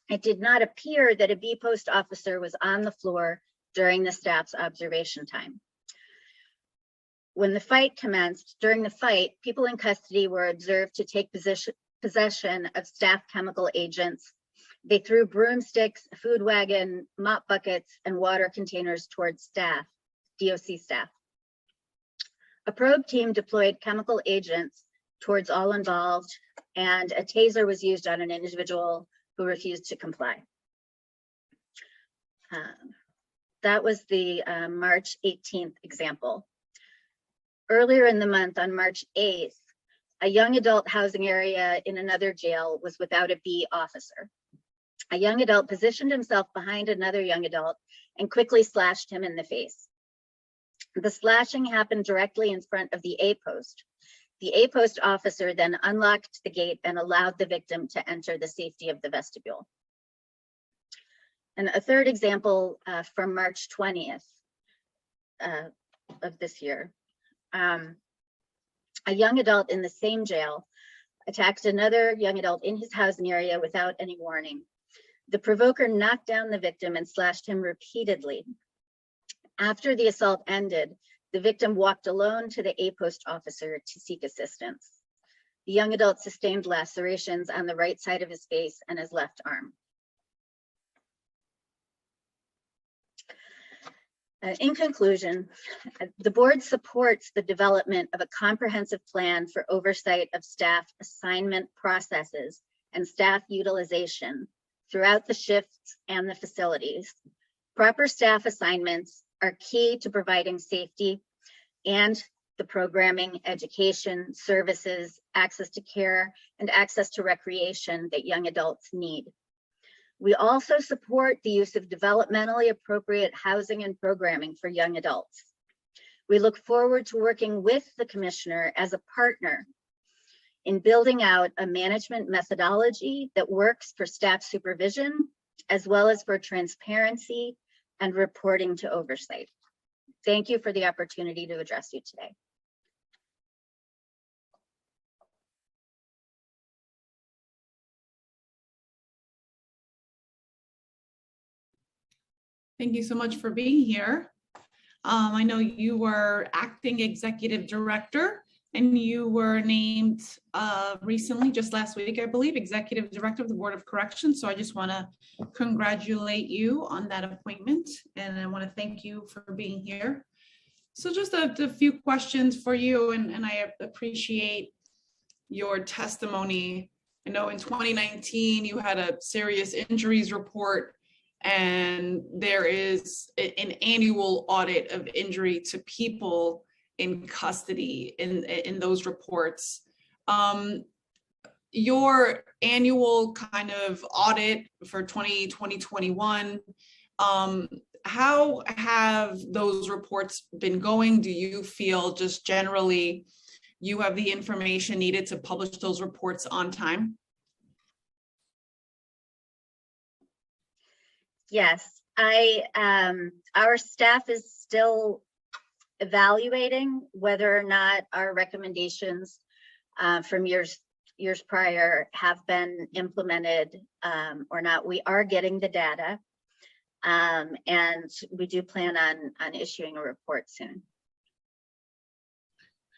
It did not appear that a B post officer was on the floor during the staff's observation time. When the fight commenced, during the fight, people in custody were observed to take possession of staff chemical agents. They threw broomsticks, a food wagon, mop buckets, and water containers towards staff, DOC staff. A probe team deployed chemical agents towards all involved, and a taser was used on an individual who refused to comply. That was the March 18th example. Earlier in the month, on March 8th, a young adult housing area in another jail was without a B officer. A young adult positioned himself behind another young adult and quickly slashed him in the face. The slashing happened directly in front of the A post. The A post officer then unlocked the gate and allowed the victim to enter the safety of the vestibule. And a third example from March 20th of this year. A young adult in the same jail attacked another young adult in his housing area without any warning. The provoker knocked down the victim and slashed him repeatedly. After the assault ended, the victim walked alone to the A-post officer to seek assistance. The young adult sustained lacerations on the right side of his face and his left arm. In conclusion, the board supports the development of a comprehensive plan for oversight of staff assignment processes and staff utilization throughout the shifts and the facilities. Proper staff assignments are key to providing safety and the programming, education, services, access to care, and access to recreation that young adults need. We also support the use of developmentally appropriate housing and programming for young adults. We look forward to working with the commissioner as a partner in building out a management methodology that works for staff supervision, as well as for transparency and reporting to oversight. Thank you for the opportunity to address you today. Thank you so much for being here. I know you were acting executive director and you were named recently, just last week, I believe, executive director of the Board of Corrections. So I just want to congratulate you on that appointment. And I want to thank you for being here. So just a few questions for you, and I appreciate your testimony. I know in 2019, you had a serious injuries report, and there is an annual audit of injury to people in custody in those reports. Your annual kind of audit for 2021, how have those reports been going? Do you feel just generally you have the information needed to publish those reports on time? Yes, our staff is still evaluating whether or not our recommendations from years prior have been implemented or not. We are getting the data, and we do plan on issuing a report soon.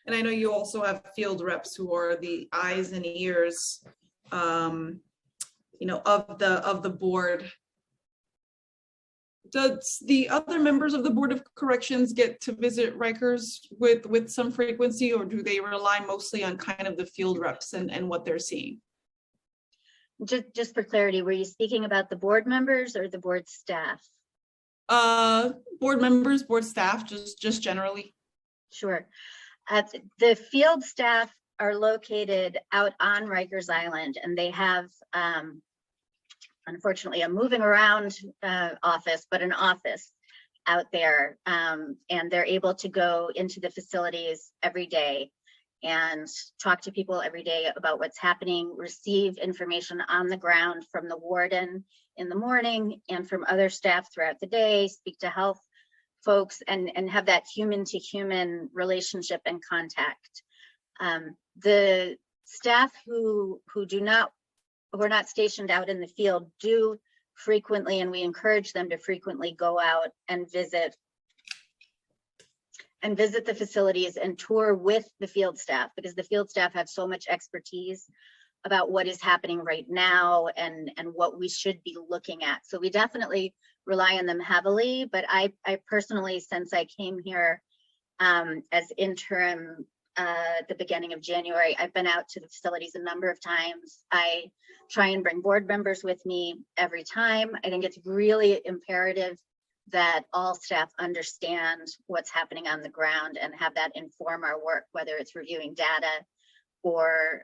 And I know you also have field reps who are the eyes and ears, of the board. Does the other members of the Board of Corrections get to visit Rikers with some frequency, or do they rely mostly on kind of the field reps and what they're seeing? Just for clarity, were you speaking about the board members or the board staff? Board members, board staff, just generally. Sure. The field staff are located out on Rikers Island, and they have unfortunately a moving around office, but an office out there, and they're able to go into the facilities every day and talk to people every day about what's happening, receive information on the ground from the warden in the morning and from other staff throughout the day, speak to health folks, and have that human to human relationship and contact. The staff who are not stationed out in the field do frequently, and we encourage them to frequently go out and visit the facilities and tour with the field staff, because the field staff have so much expertise about what is happening right now and what we should be looking at. So we definitely rely on them heavily, but I personally, since I came here as interim at the beginning of January, I've been out to the facilities a number of times. I try and bring board members with me every time. I think it's really imperative that all staff understand what's happening on the ground and have that inform our work, whether it's reviewing data or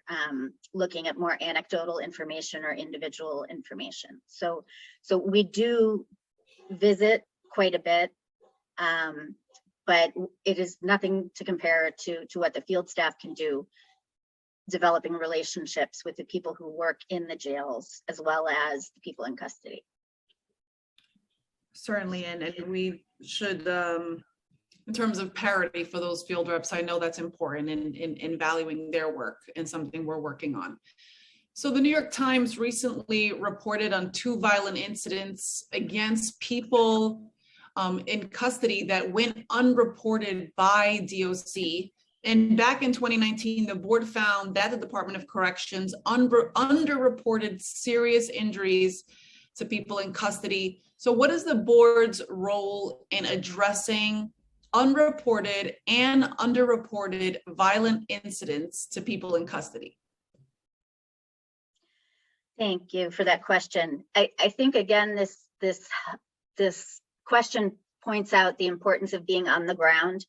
looking at more anecdotal information or individual information. So we do visit quite a bit, but it is nothing to compare to what the field staff can do, developing relationships with the people who work in the jails as well as the people in custody. Certainly, and we should in terms of parity for those field reps. I know that's important in valuing their work and something we're working on. So the New York Times recently reported on 2 violent incidents against people in custody that went unreported by DOC. And back in 2019, the board found that the Department of Corrections underreported serious injuries to people in custody. So what is the board's role in addressing unreported and underreported violent incidents to people in custody? Thank you for that question. I think, again, this question points out the importance of being on the ground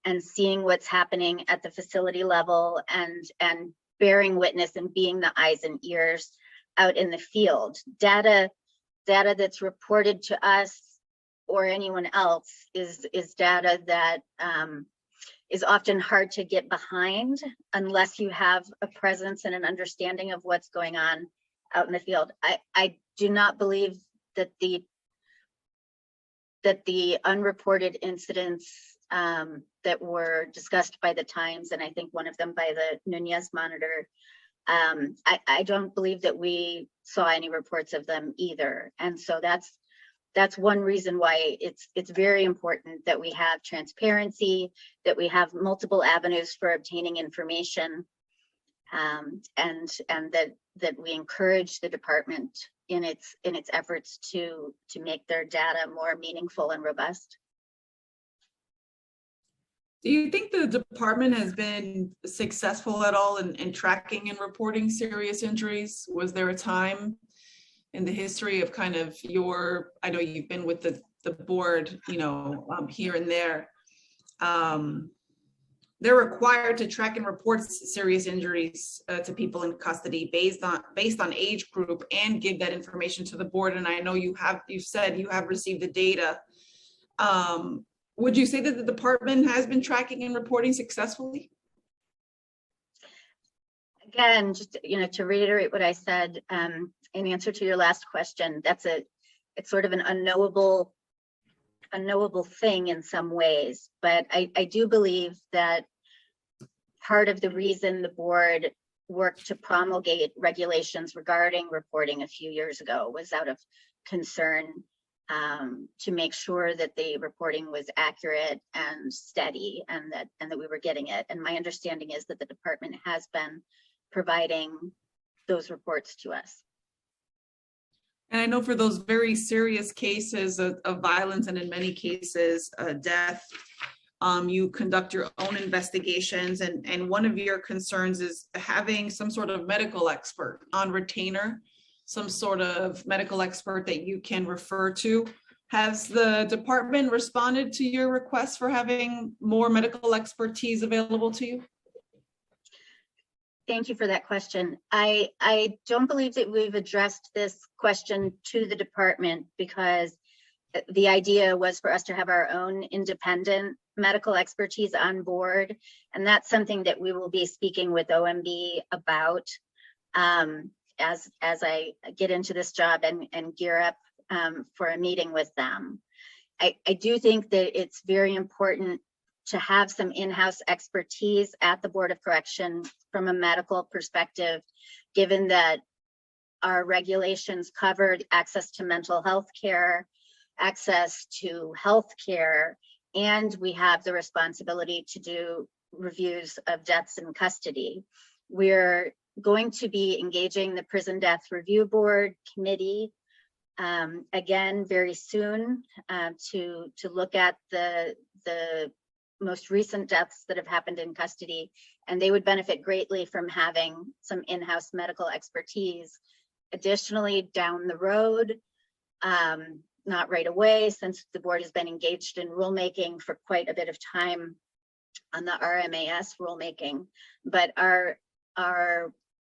and seeing what's happening at the facility level and bearing witness and being the eyes and ears out in the field. Data that's reported to us or anyone else is data that is often hard to get behind unless you have a presence and an understanding of what's going on out in the field. I do not believe that the unreported incidents that were discussed by the Times, and I think one of them by the Nunez Monitor, I don't believe that we saw any reports of them either. And so that's one reason why it's very important that we have transparency, that we have multiple avenues for obtaining information, and that we encourage the department in its efforts to make their data more meaningful and robust. Do you think the department has been successful at all in tracking and reporting serious injuries? Was there a time in the history of kind of I know you've been with the board, here and there. They're required to track and report serious injuries to people in custody based on age group and give that information to the board. And I know you said you have received the data. Would you say that the department has been tracking and reporting successfully? Again, just to reiterate what I said in answer to your last question, it's sort of an unknowable thing in some ways, but I do believe that part of the reason the board worked to promulgate regulations regarding reporting a few years ago was out of concern to make sure that the reporting was accurate and steady and that we were getting it. And my understanding is that the department has been providing those reports to us. And I know for those very serious cases of violence and in many cases death, you conduct your own investigations, and one of your concerns is having some sort of medical expert on retainer, some sort of medical expert that you can refer to. Has the department responded to your request for having more medical expertise available to you? Thank you for that question. I don't believe that we've addressed this question to the department because the idea was for us to have our own independent medical expertise on board. And that's something that we will be speaking with OMB about as I get into this job and gear up for a meeting with them. I do think that it's very important to have some in-house expertise at the Board of Correction from a medical perspective, given that our regulations covered access to mental health care, access to health care, and we have the responsibility to do reviews of deaths in custody. We're going to be engaging the Prison Death Review Board Committee again very soon to look at the most recent deaths that have happened in custody, and they would benefit greatly from having some in-house medical expertise. Additionally, down the road, not right away, since the board has been engaged in rulemaking for quite a bit of time on the RMAS rulemaking, but our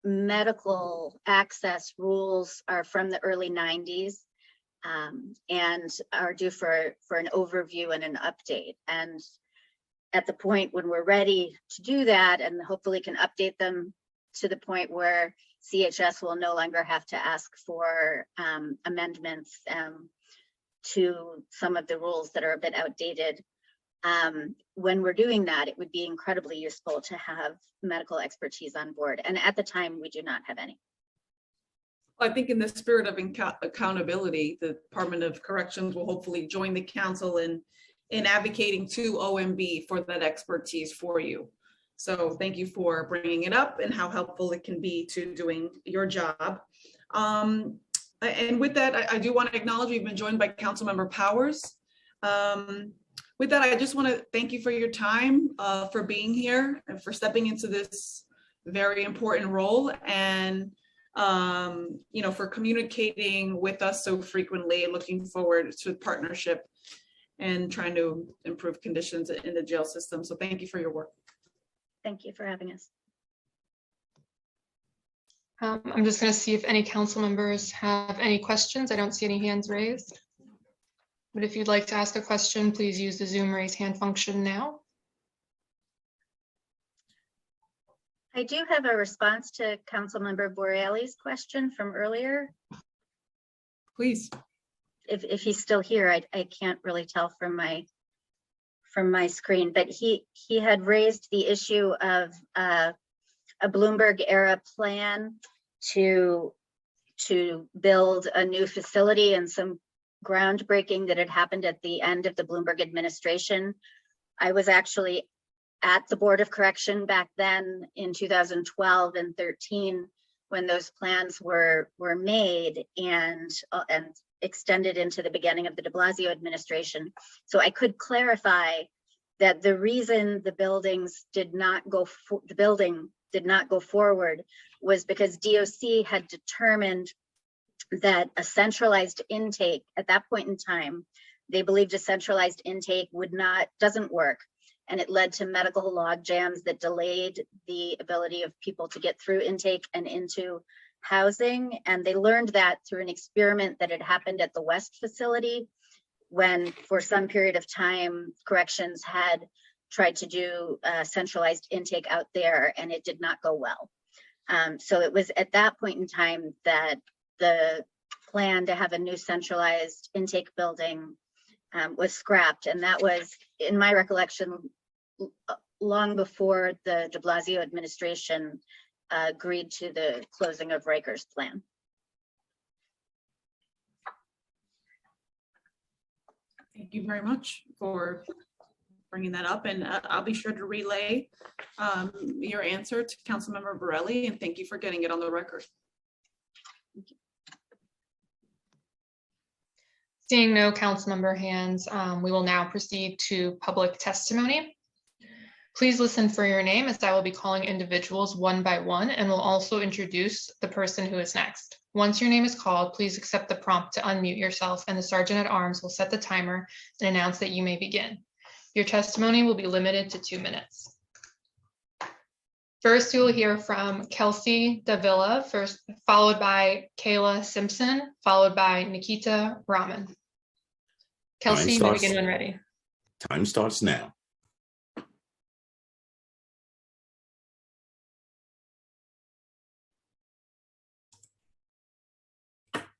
medical access rules are from the early 90s and are due for an overview and an update. And at the point when we're ready to do that, and hopefully can update them to the point where CHS will no longer have to ask for amendments to some of the rules that are a bit outdated, when we're doing that, it would be incredibly useful to have medical expertise on board. And at the time, we do not have any. I think in the spirit of accountability, the Department of Corrections will hopefully join the council in advocating to OMB for that expertise for you. So thank you for bringing it up and how helpful it can be to doing your job. And with that, I do want to acknowledge we've been joined by Councilmember Powers. With that, I just want to thank you for your time, for being here and for stepping into this very important role, and for communicating with us so frequently. Looking forward to the partnership and trying to improve conditions in the jail system. So thank you for your work. Thank you for having us. I'm just going to see if any council members have any questions. I don't see any hands raised. But if you'd like to ask a question, please use the Zoom raise hand function now. I do have a response to Councilmember Boreali's question from earlier. Please. If he's still here, I can't really tell from my screen, but he had raised the issue of a Bloomberg era plan to build a new facility and some groundbreaking that had happened at the end of the Bloomberg administration. I was actually at the Board of Correction back then in 2012 and 13 when those plans were made and extended into the beginning of the de Blasio administration. So I could clarify that the reason the building did not go forward was because DOC had determined that a centralized intake at that point in time, they believed a centralized intake doesn't work. And it led to medical log jams that delayed the ability of people to get through intake and into housing. And they learned that through an experiment that had happened at the West facility when for some period of time, corrections had tried to do centralized intake out there and it did not go well. So it was at that point in time that the plan to have a new centralized intake building was scrapped. And that was, in my recollection, long before the de Blasio administration agreed to the closing of Riker's plan. Thank you very much for bringing that up, and I'll be sure to relay your answer to Councilmember Borelli, and thank you for getting it on the record. Seeing no council member hands, we will now proceed to public testimony. Please listen for your name as I will be calling individuals one by one and will also introduce the person who is next. Once your name is called, please accept the prompt to unmute yourself and the Sergeant at Arms will set the timer and announce that you may begin. Your testimony will be limited to 2 minutes. First, you will hear from Kelsey Davila, followed by Kayla Simpson, followed by Nikita Raman. Kelsey, you may begin when ready. Time starts now.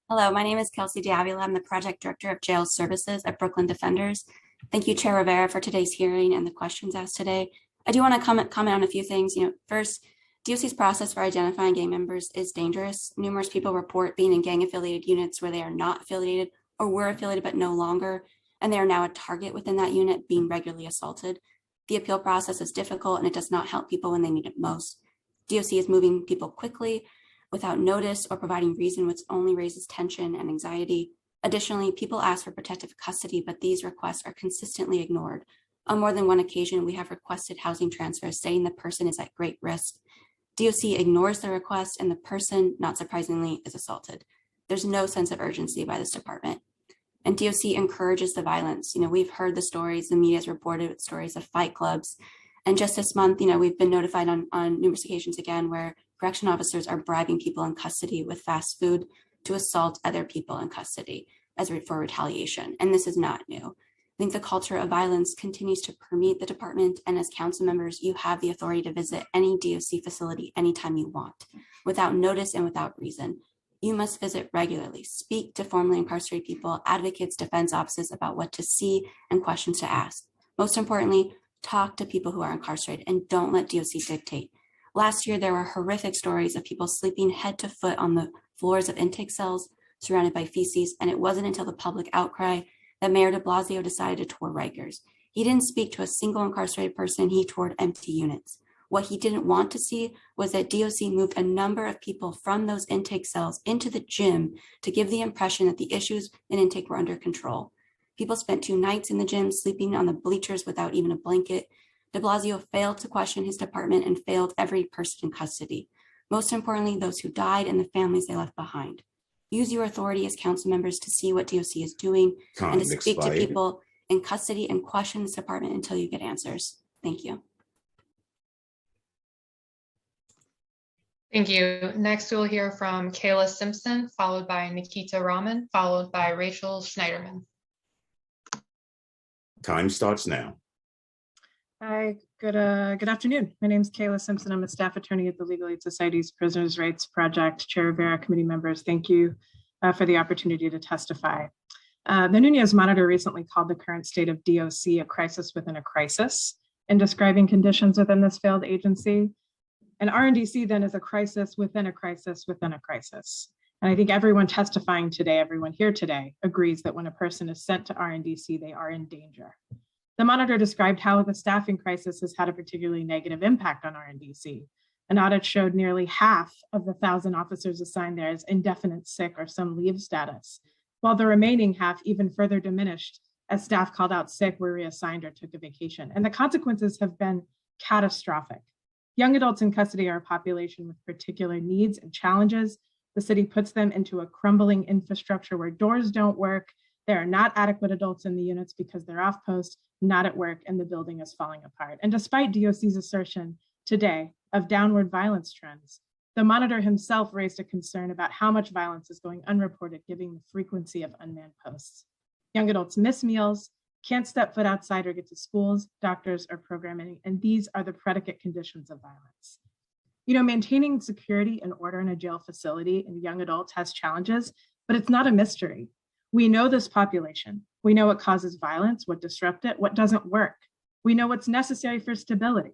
Hello, my name is Kelsey Davila. I'm the Project Director of Jail Services at Brooklyn Defenders. Thank you, Chair Rivera, for today's hearing and the questions asked today. I do want to comment on a few things. First, DOC's process for identifying gang members is dangerous. Numerous people report being in gang-affiliated units where they are not affiliated or were affiliated but no longer, and they are now a target within that unit being regularly assaulted. The appeal process is difficult and it does not help people when they need it most. DOC is moving people quickly without notice or providing reason, which only raises tension and anxiety. Additionally, people ask for protective custody, but these requests are consistently ignored. On more than one occasion, we have requested housing transfers saying the person is at great risk. DOC ignores the request and the person, not surprisingly, is assaulted. There's no sense of urgency by this department. And DOC encourages the violence. We've heard the stories, the media has reported stories of fight clubs. And just this month, we've been notified on numerous occasions again where correction officers are bribing people in custody with fast food to assault other people in custody for retaliation. And this is not new. I think the culture of violence continues to permeate the department. And as council members, you have the authority to visit any DOC facility anytime you want, without notice and without reason. You must visit regularly, speak to formerly incarcerated people, advocates, defense offices about what to see and questions to ask. Most importantly, talk to people who are incarcerated and don't let DOC dictate. Last year, there were horrific stories of people sleeping head to foot on the floors of intake cells surrounded by feces, and it wasn't until the public outcry that Mayor de Blasio decided to tour Rikers. He didn't speak to a single incarcerated person, he toured empty units. What he didn't want to see was that DOC moved a number of people from those intake cells into the gym to give the impression that the issues in intake were under control. People spent 2 nights in the gym sleeping on the bleachers without even a blanket. De Blasio failed to question his department and failed every person in custody. Most importantly, those who died and the families they left behind. Use your authority as council members to see what DOC is doing and to speak to people in custody and question this department until you get answers. Thank you. Thank you. Next, we'll hear from Kayla Simpson, followed by Nikita Rahman, followed by Rachel Schneiderman. Time starts now. Hi, good afternoon. My name is Kayla Simpson. I'm a staff attorney at the Legal Aid Society's Prisoners' Rights Project. Chair Rivera, committee members, thank you for the opportunity to testify. The Nunez Monitor recently called the current state of DOC a crisis within a crisis in describing conditions within this failed agency. And RNDC then is a crisis within a crisis within a crisis. And I think everyone testifying today, everyone here today, agrees that when a person is sent to RNDC, they are in danger. The Monitor described how the staffing crisis has had a particularly negative impact on RNDC. An audit showed nearly half of the 1,000 officers assigned there as indefinite sick or some leave status, while the remaining half even further diminished as staff called out sick, were reassigned, or took a vacation. And the consequences have been catastrophic. Young adults in custody are a population with particular needs and challenges. The city puts them into a crumbling infrastructure where doors don't work. There are not adequate adults in the units because they're off post, not at work, and the building is falling apart. And despite DOC's assertion today of downward violence trends, the Monitor himself raised a concern about how much violence is going unreported, given the frequency of unmanned posts. Young adults miss meals, can't step foot outside or get to schools, doctors, or programming, and these are the predicate conditions of violence. You know, maintaining security and order in a jail facility in young adults has challenges, but it's not a mystery. We know this population. We know what causes violence, what disrupts it, what doesn't work. We know what's necessary for stability.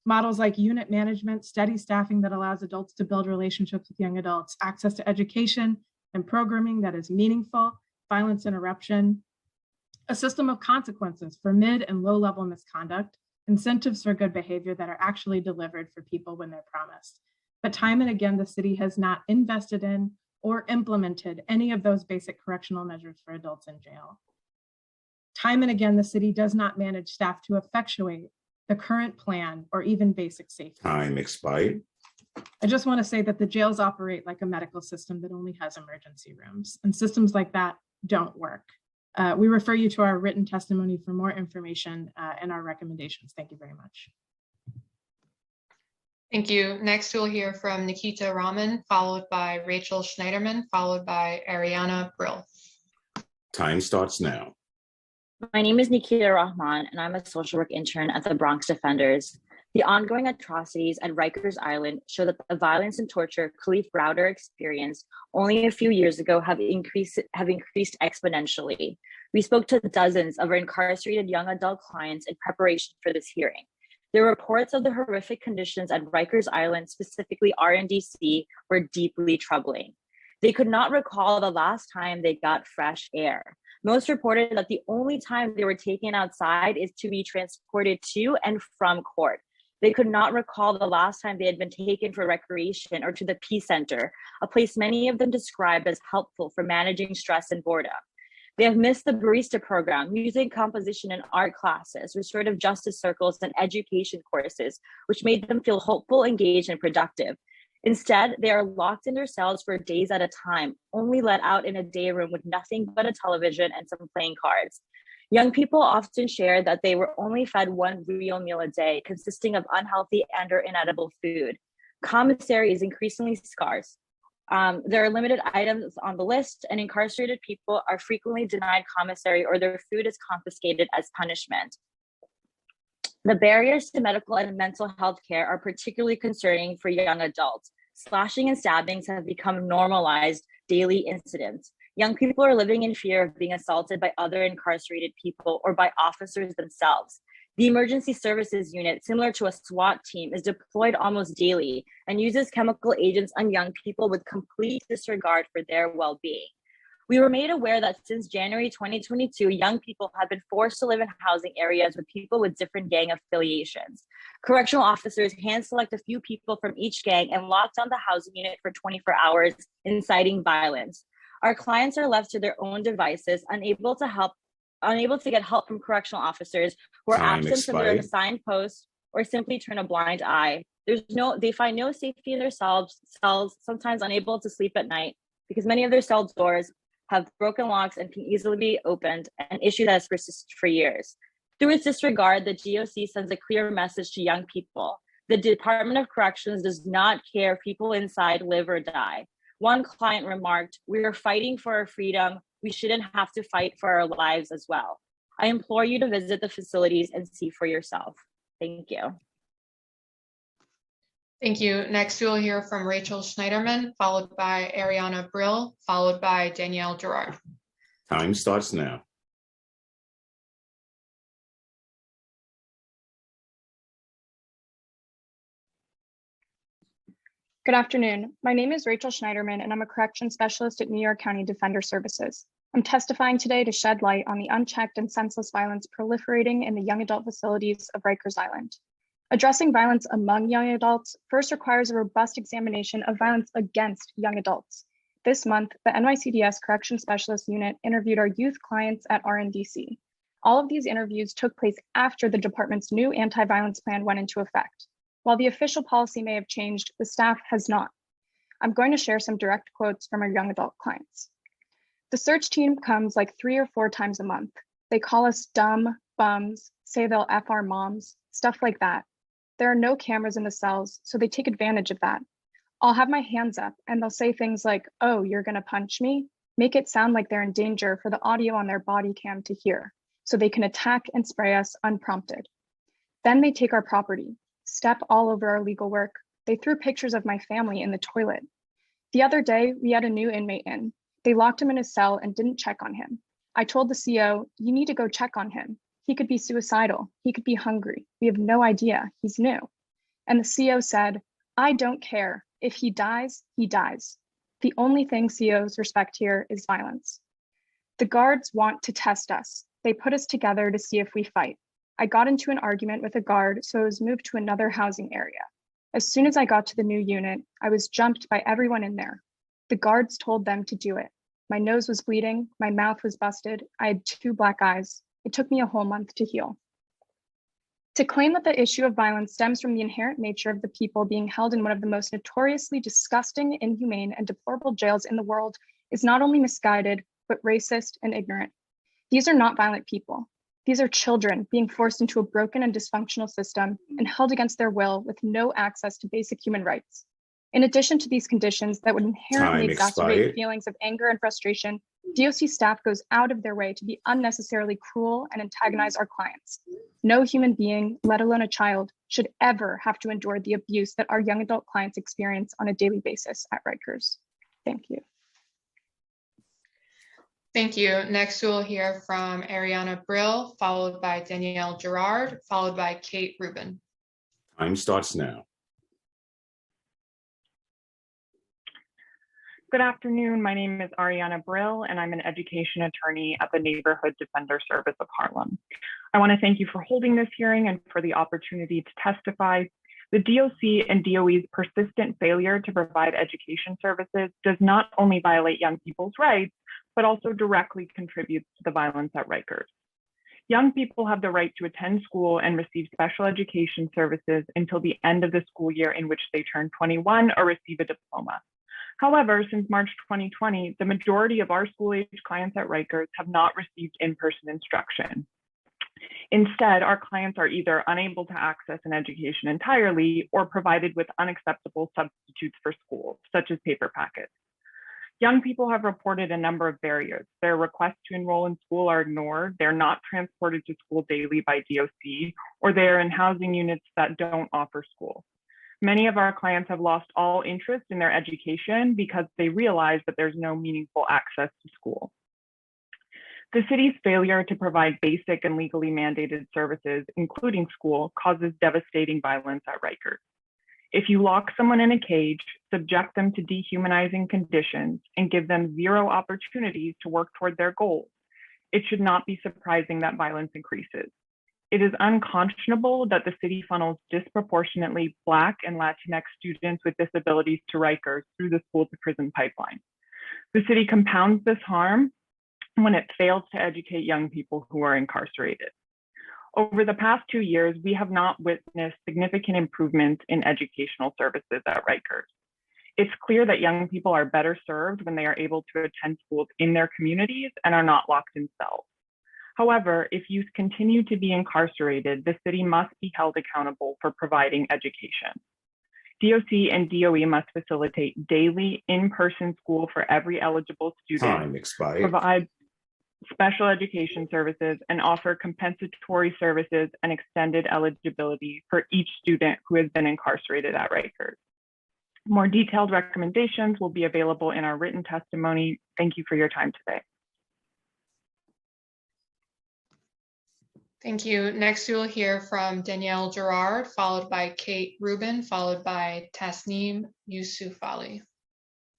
Models like unit management, steady staffing that allows adults to build relationships with young adults, access to education and programming that is meaningful, violence interruption, a system of consequences for mid and low-level misconduct, incentives for good behavior that are actually delivered for people when they're promised. But time and again, the city has not invested in or implemented any of those basic correctional measures for adults in jail. Time and again, the city does not manage staff to effectuate the current plan or even basic safety. Time expired. I just want to say that the jails operate like a medical system that only has emergency rooms, and systems like that don't work. We refer you to our written testimony for more information and our recommendations. Thank you very much. Thank you. Next, we'll hear from Nikita Rahman, followed by Rachel Schneiderman, followed by Ariana Brill. Time starts now. My name is Nikita Rahman, and I'm a social work intern at the Bronx Defenders. The ongoing atrocities at Rikers Island show that the violence and torture Khalif Browder experienced only a few years ago have increased exponentially. We spoke to dozens of our incarcerated young adult clients in preparation for this hearing. The reports of the horrific conditions at Rikers Island, specifically RNDC, were deeply troubling. They could not recall the last time they got fresh air. Most reported that the only time they were taken outside is to be transported to and from court. They could not recall the last time they had been taken for recreation or to the Peace Center, a place many of them described as helpful for managing stress and boredom. They have missed the barista program, music composition and art classes, restorative justice circles, and education courses, which made them feel hopeful, engaged, and productive. Instead, they are locked in their cells for days at a time, only let out in a day room with nothing but a television and some playing cards. Young people often share that they were only fed one real meal a day, consisting of unhealthy and/or inedible food. Commissary is increasingly scarce. There are limited items on the list, and incarcerated people are frequently denied commissary or their food is confiscated as punishment. The barriers to medical and mental health care are particularly concerning for young adults. Slashing and stabbings have become normalized daily incidents. Young people are living in fear of being assaulted by other incarcerated people or by officers themselves. The emergency services unit, similar to a SWAT team, is deployed almost daily and uses chemical agents on young people with complete disregard for their well-being. We were made aware that since January 2022, young people have been forced to live in housing areas with people with different gang affiliations. Correctional officers hand-select a few people from each gang and lock down the housing unit for 24 hours, inciting violence. Our clients are left to their own devices, unable to get help from correctional officers who are Time absent from their expired. assigned posts or simply they blind eye. They find no safety in their cells, sometimes unable to sleep at night because many of their cell doors have broken locks and can easily be opened, an issue that has persisted for years. Through its disregard, the GOC sends a clear message to young people. The Department of Corrections does not care if people inside live or die. One client remarked, "We are fighting for our freedom. We shouldn't have to fight for our lives as well." I implore you to visit the facilities and see for yourself. Thank you. Thank you. Next, we'll hear from Rachel Schneiderman, followed by Ariana Brill, followed by Danielle Gerard. Time starts now. Good afternoon. My name is Rachel Schneiderman, and I'm a correction specialist at New York County Defender Services. I'm testifying today to shed light on the unchecked and senseless violence proliferating in the young adult facilities of Rikers Island. Addressing violence among young adults first requires a robust examination of violence against young adults. This month, the NYCDS Correction Specialist Unit interviewed our youth clients at RNDC. All of these interviews took place after the department's new anti-violence plan went into effect. While the official policy may have changed, the staff has not. I'm going to share some direct quotes from our young adult clients. The search team comes like 3 or 4 times a month. They call us dumb, bums, say they'll F our moms, stuff like that. There are no cameras in the cells, so they take advantage of that. I'll have my hands up and they'll say things like, "Oh, you're gonna punch me?" Make it sound like they're in danger for the audio on their body cam to hear, so they can attack and spray us unprompted. Then they take our property, step all over our legal work. They threw pictures of my family in the toilet. The other day, we had a new inmate in. They locked him in his cell and didn't check on him. I told the CO, "You need to go check on him. He could be suicidal. He could be hungry. We have no idea. He's new." And the CO said, "I don't care. If he dies, he dies." The only thing COs respect here is violence. The guards want to test us. They put us together to see if we fight. I got into an argument with a guard, so I was moved to another housing area. As soon as I got to the new unit, I was jumped by everyone in there. The guards told them to do it. My nose was bleeding, my mouth was busted, I had 2 black eyes. It took me a whole month to heal. To claim that the issue of violence stems from the inherent nature of the people being held in one of the most notoriously disgusting, inhumane, and deplorable jails in the world is not only misguided, but racist and ignorant. These are not violent people. These are children being forced into a broken and dysfunctional system and held against their will with no access to basic human rights. In addition to these conditions that would inherently Time exacerbate expired. feelings of anger and frustration, DOC staff goes out of their way to be unnecessarily cruel and antagonize our clients. No human being, let alone a child, should ever have to endure the abuse that our young adult clients experience on a daily basis at Rikers. Thank you. Thank you. Next, we'll hear from Ariana Brill, followed by Danielle Gerard, followed by Kate Rubin. Time starts now. Good afternoon. My name is Ariana Brill, and I'm an education attorney at the Neighborhood Defender Service of Harlem. I want to thank you for holding this hearing and for the opportunity to testify. The DOC and DOE's persistent failure to provide education services does not only violate young people's rights, but also directly contributes to the violence at Rikers. Young people have the right to attend school and receive special education services until the end of the school year in which they turn 21 or receive a diploma. However, since March 2020, the majority of our school-age clients at Rikers have not received in-person instruction. Instead, our clients are either unable to access an education entirely or provided with unacceptable substitutes for school, such as paper packets. Young people have reported a number of barriers. Their requests to enroll in school are ignored, they're not transported to school daily by DOC, or they're in housing units that don't offer school. Many of our clients have lost all interest in their education because they realize that there's no meaningful access to school. The city's failure to provide basic and legally mandated services, including school, causes devastating violence at Rikers. If you lock someone in a cage, subject them to dehumanizing conditions, and give them zero opportunities to work toward their goals, it should not be surprising that violence increases. It is unconscionable that the city funnels disproportionately Black and Latinx students with disabilities to Rikers through the school to prison pipeline. The city compounds this harm when it fails to educate young people who are incarcerated. Over the past 2 years, we have not witnessed significant improvements in educational services at Rikers. It's clear that young people are better served when they are able to attend schools in their communities and are not locked in cells. However, if youth continue to be incarcerated, the city must be held accountable for providing education. DOC and DOE must facilitate daily in-person school for every eligible student, Time expired. provide special education services, and offer compensatory services and extended eligibility for each student who has been incarcerated at Rikers. More detailed recommendations will be available in our written testimony. Thank you for your time today. Thank you. Next, we will hear from Danielle Gerard, followed by Kate Rubin, followed by Tasneem Yusuf Ali.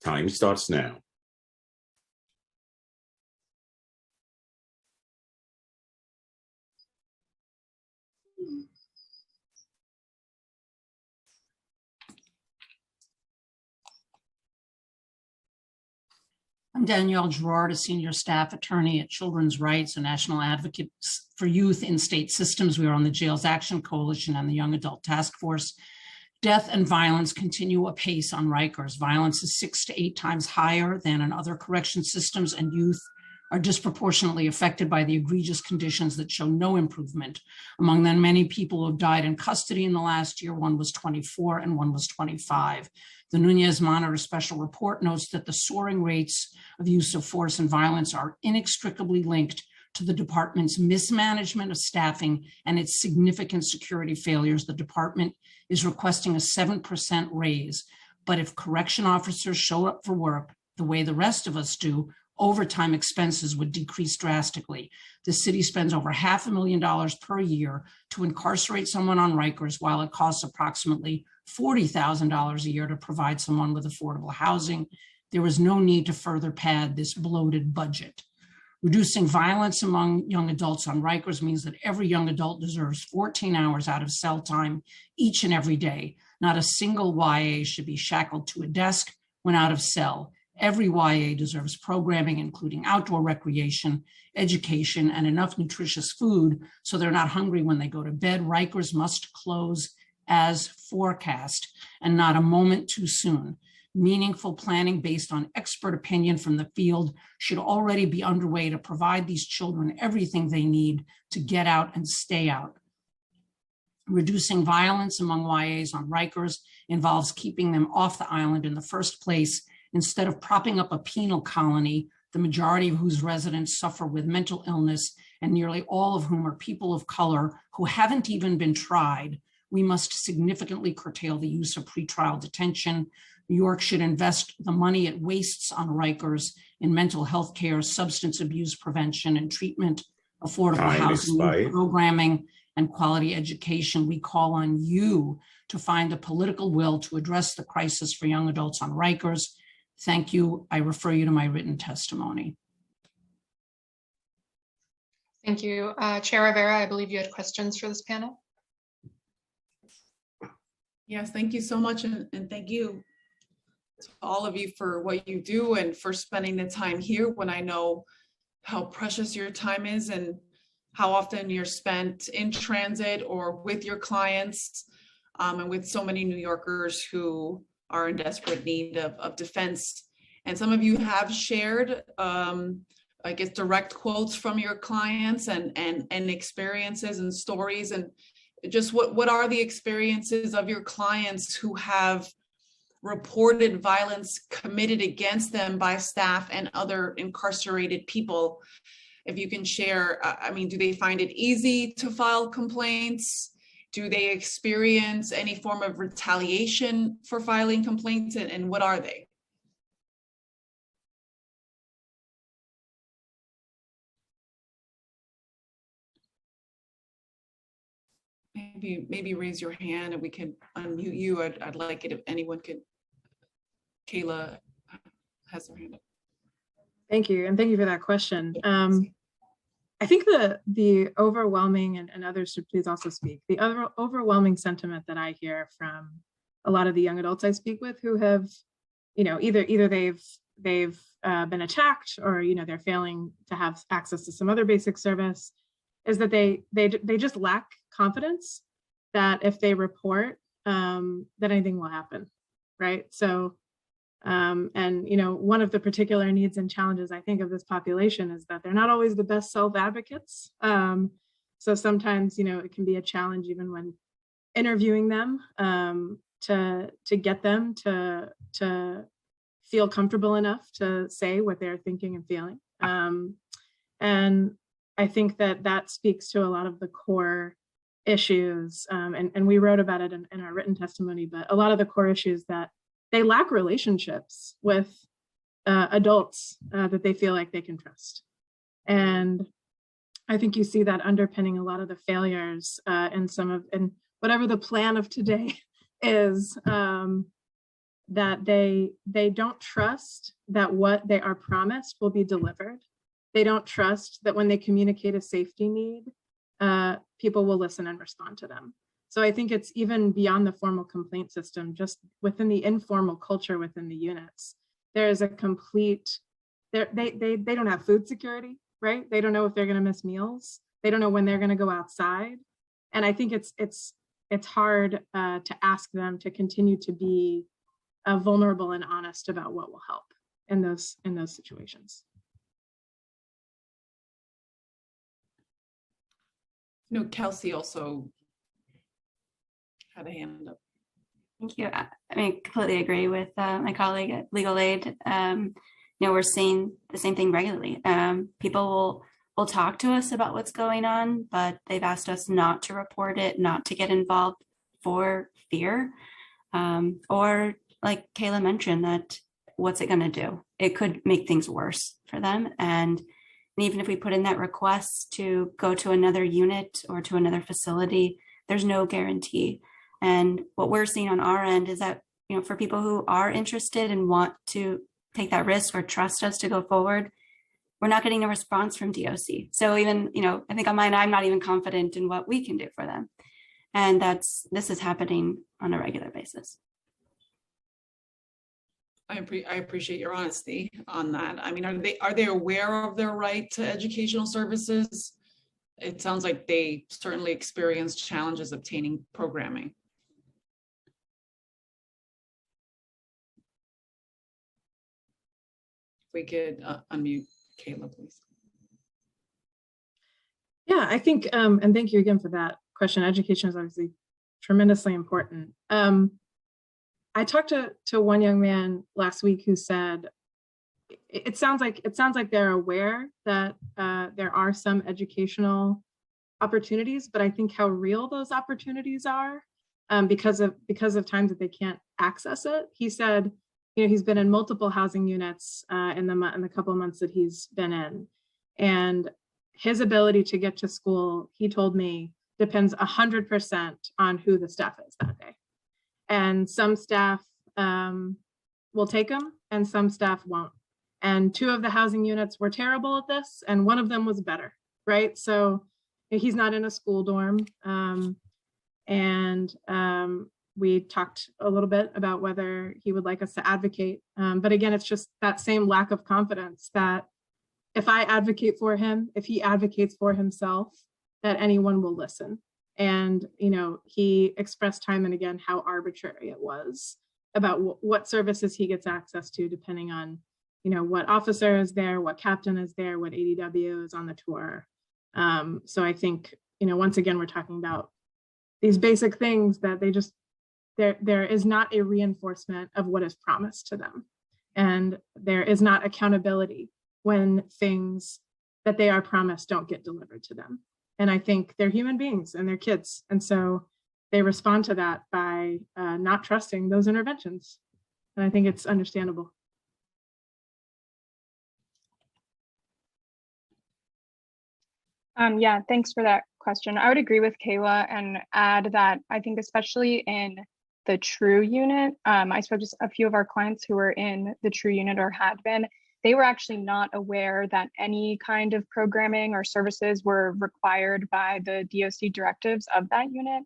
Time starts now. I'm Danielle Gerard, a senior staff attorney at Children's Rights and National Advocates for Youth in State Systems. We are on the Jails Action Coalition and the Young Adult Task Force. Death and violence continue apace on Rikers. Violence is 6 to 8 times higher than in other correction systems, and youth are disproportionately affected by the egregious conditions that show no improvement. Among them, many people who have died in custody in the last year. One was 24 and one was 25. The Nunez Monitor Special Report notes that the soaring rates of use of force and violence are inextricably linked to the department's mismanagement of staffing and its significant security failures. The department is requesting a 7% raise, but if correction officers show up for work the way the rest of us do, overtime expenses would decrease drastically. The city spends over $500,000 per year to incarcerate someone on Rikers, while it costs approximately $40,000 a year to provide someone with affordable housing. There is no need to further pad this bloated budget. Reducing violence among young adults on Rikers means that every young adult deserves 14 hours out of cell time each and every day. Not a single YA should be shackled to a desk when out of cell. Every YA deserves programming, including outdoor recreation, education, and enough nutritious food so they're not hungry when they go to bed. Rikers must close as forecast, and not a moment too soon. Meaningful planning based on expert opinion from the field should already be underway to provide these children everything they need to get out and stay out. Reducing violence among YAs on Rikers involves keeping them off the island in the first place, instead of propping up a penal colony, the majority of whose residents suffer with mental illness, and nearly all of whom are people of color who haven't even been tried. We must significantly curtail the use of pretrial detention. New York should invest the money it wastes on Rikers in mental health care, substance abuse prevention and treatment, affordable housing, programming, and quality education. We call on you to find the political will to address the crisis for young adults on Rikers. Thank you. I refer you to my written testimony. Thank you. Chair Rivera, I believe you had questions for this panel. Yes, thank you so much. And thank you to all of you for what you do and for spending the time here when I know how precious your time is and how often you're spent in transit or with your clients and with so many New Yorkers who are in desperate need of defense. And some of you have shared, I guess, direct quotes from your clients and experiences and stories. And just what are the experiences of your clients who have reported violence committed against them by staff and other incarcerated people? If you can share, I mean, do they find it easy to file complaints? Do they experience any form of retaliation for filing complaints, and what are they? maybe raise your hand and we can unmute you. I'd like it if anyone could. Kayla has her hand up. Thank you, and thank you for that question. I think the overwhelming, and others should please also speak, the overwhelming sentiment that I hear from a lot of the young adults I speak with who have, either they've been attacked or, they're failing to have access to some other basic service, is that they just lack confidence that if they report, that anything will happen, right? So, one of the particular needs and challenges I think of this population is that they're not always the best self-advocates. So sometimes, it can be a challenge even when interviewing them to get them to feel comfortable enough to say what they're thinking and feeling. And I think that speaks to a lot of the core issues, and we wrote about it in our written testimony, but a lot of the core issues that they lack relationships with adults that they feel like they can trust. And I think you see that underpinning a lot of the failures in whatever the plan of today is, that they don't trust that what they are promised will be delivered. They don't trust that when they communicate a safety need, people will listen and respond to them. So I think it's even beyond the formal complaint system, just within the informal culture within the units, there is a complete, they don't have food security, right? They don't know if they're going to miss meals. They don't know when they're going to go outside. And I think it's hard to ask them to continue to be vulnerable and honest about what will help in those situations. Kelsey also had a hand up. Thank you. I completely agree with my colleague at Legal Aid. We're seeing the same thing regularly. People will talk to us about what's going on, but they've asked us not to report it, not to get involved for fear. Or like Kayla mentioned, that what's it going to do? It could make things worse for them. And even if we put in that request to go to another unit or to another facility, there's no guarantee. And what we're seeing on our end is that, for people who are interested and want to take that risk or trust us to go forward, we're not getting a response from DOC. So even, I think on mine, I'm not even confident in what we can do for them. And this is happening on a regular basis. I appreciate your honesty on that. Are they aware of their right to educational services? It sounds like they certainly experienced challenges obtaining programming. If we could unmute Kayla, please. Yeah, I think, and thank you again for that question. Education is obviously tremendously important. I talked to one young man last week who said, it sounds like they're aware that there are some educational opportunities, but I think how real those opportunities are, because of times that they can't access it. He said, he's been in multiple housing units in the couple of months that he's been in, and his ability to get to school, he told me, depends 100% on who the staff is that day. And some staff will take him and some staff won't. And 2 of the housing units were terrible at this, and one of them was better, right? So he's not in a school dorm. We talked a little bit about whether he would like us to advocate. But again, it's just that same lack of confidence that if I advocate for him, if he advocates for himself, that anyone will listen. And, he expressed time and again how arbitrary it was about what services he gets access to, depending on, what officer is there, what captain is there, what ADW is on the tour. So I think, once again, we're talking about these basic things that they just, there is not a reinforcement of what is promised to them. And there is not accountability when things that they are promised don't get delivered to them. And I think they're human beings and they're kids. And so they respond to that by not trusting those interventions. And I think it's understandable. Yeah, thanks for that question. I would agree with Kayla and add that I think especially in the True unit, I spoke to a few of our clients who were in the True unit or had been. They were actually not aware that any kind of programming or services were required by the DOC directives of that unit.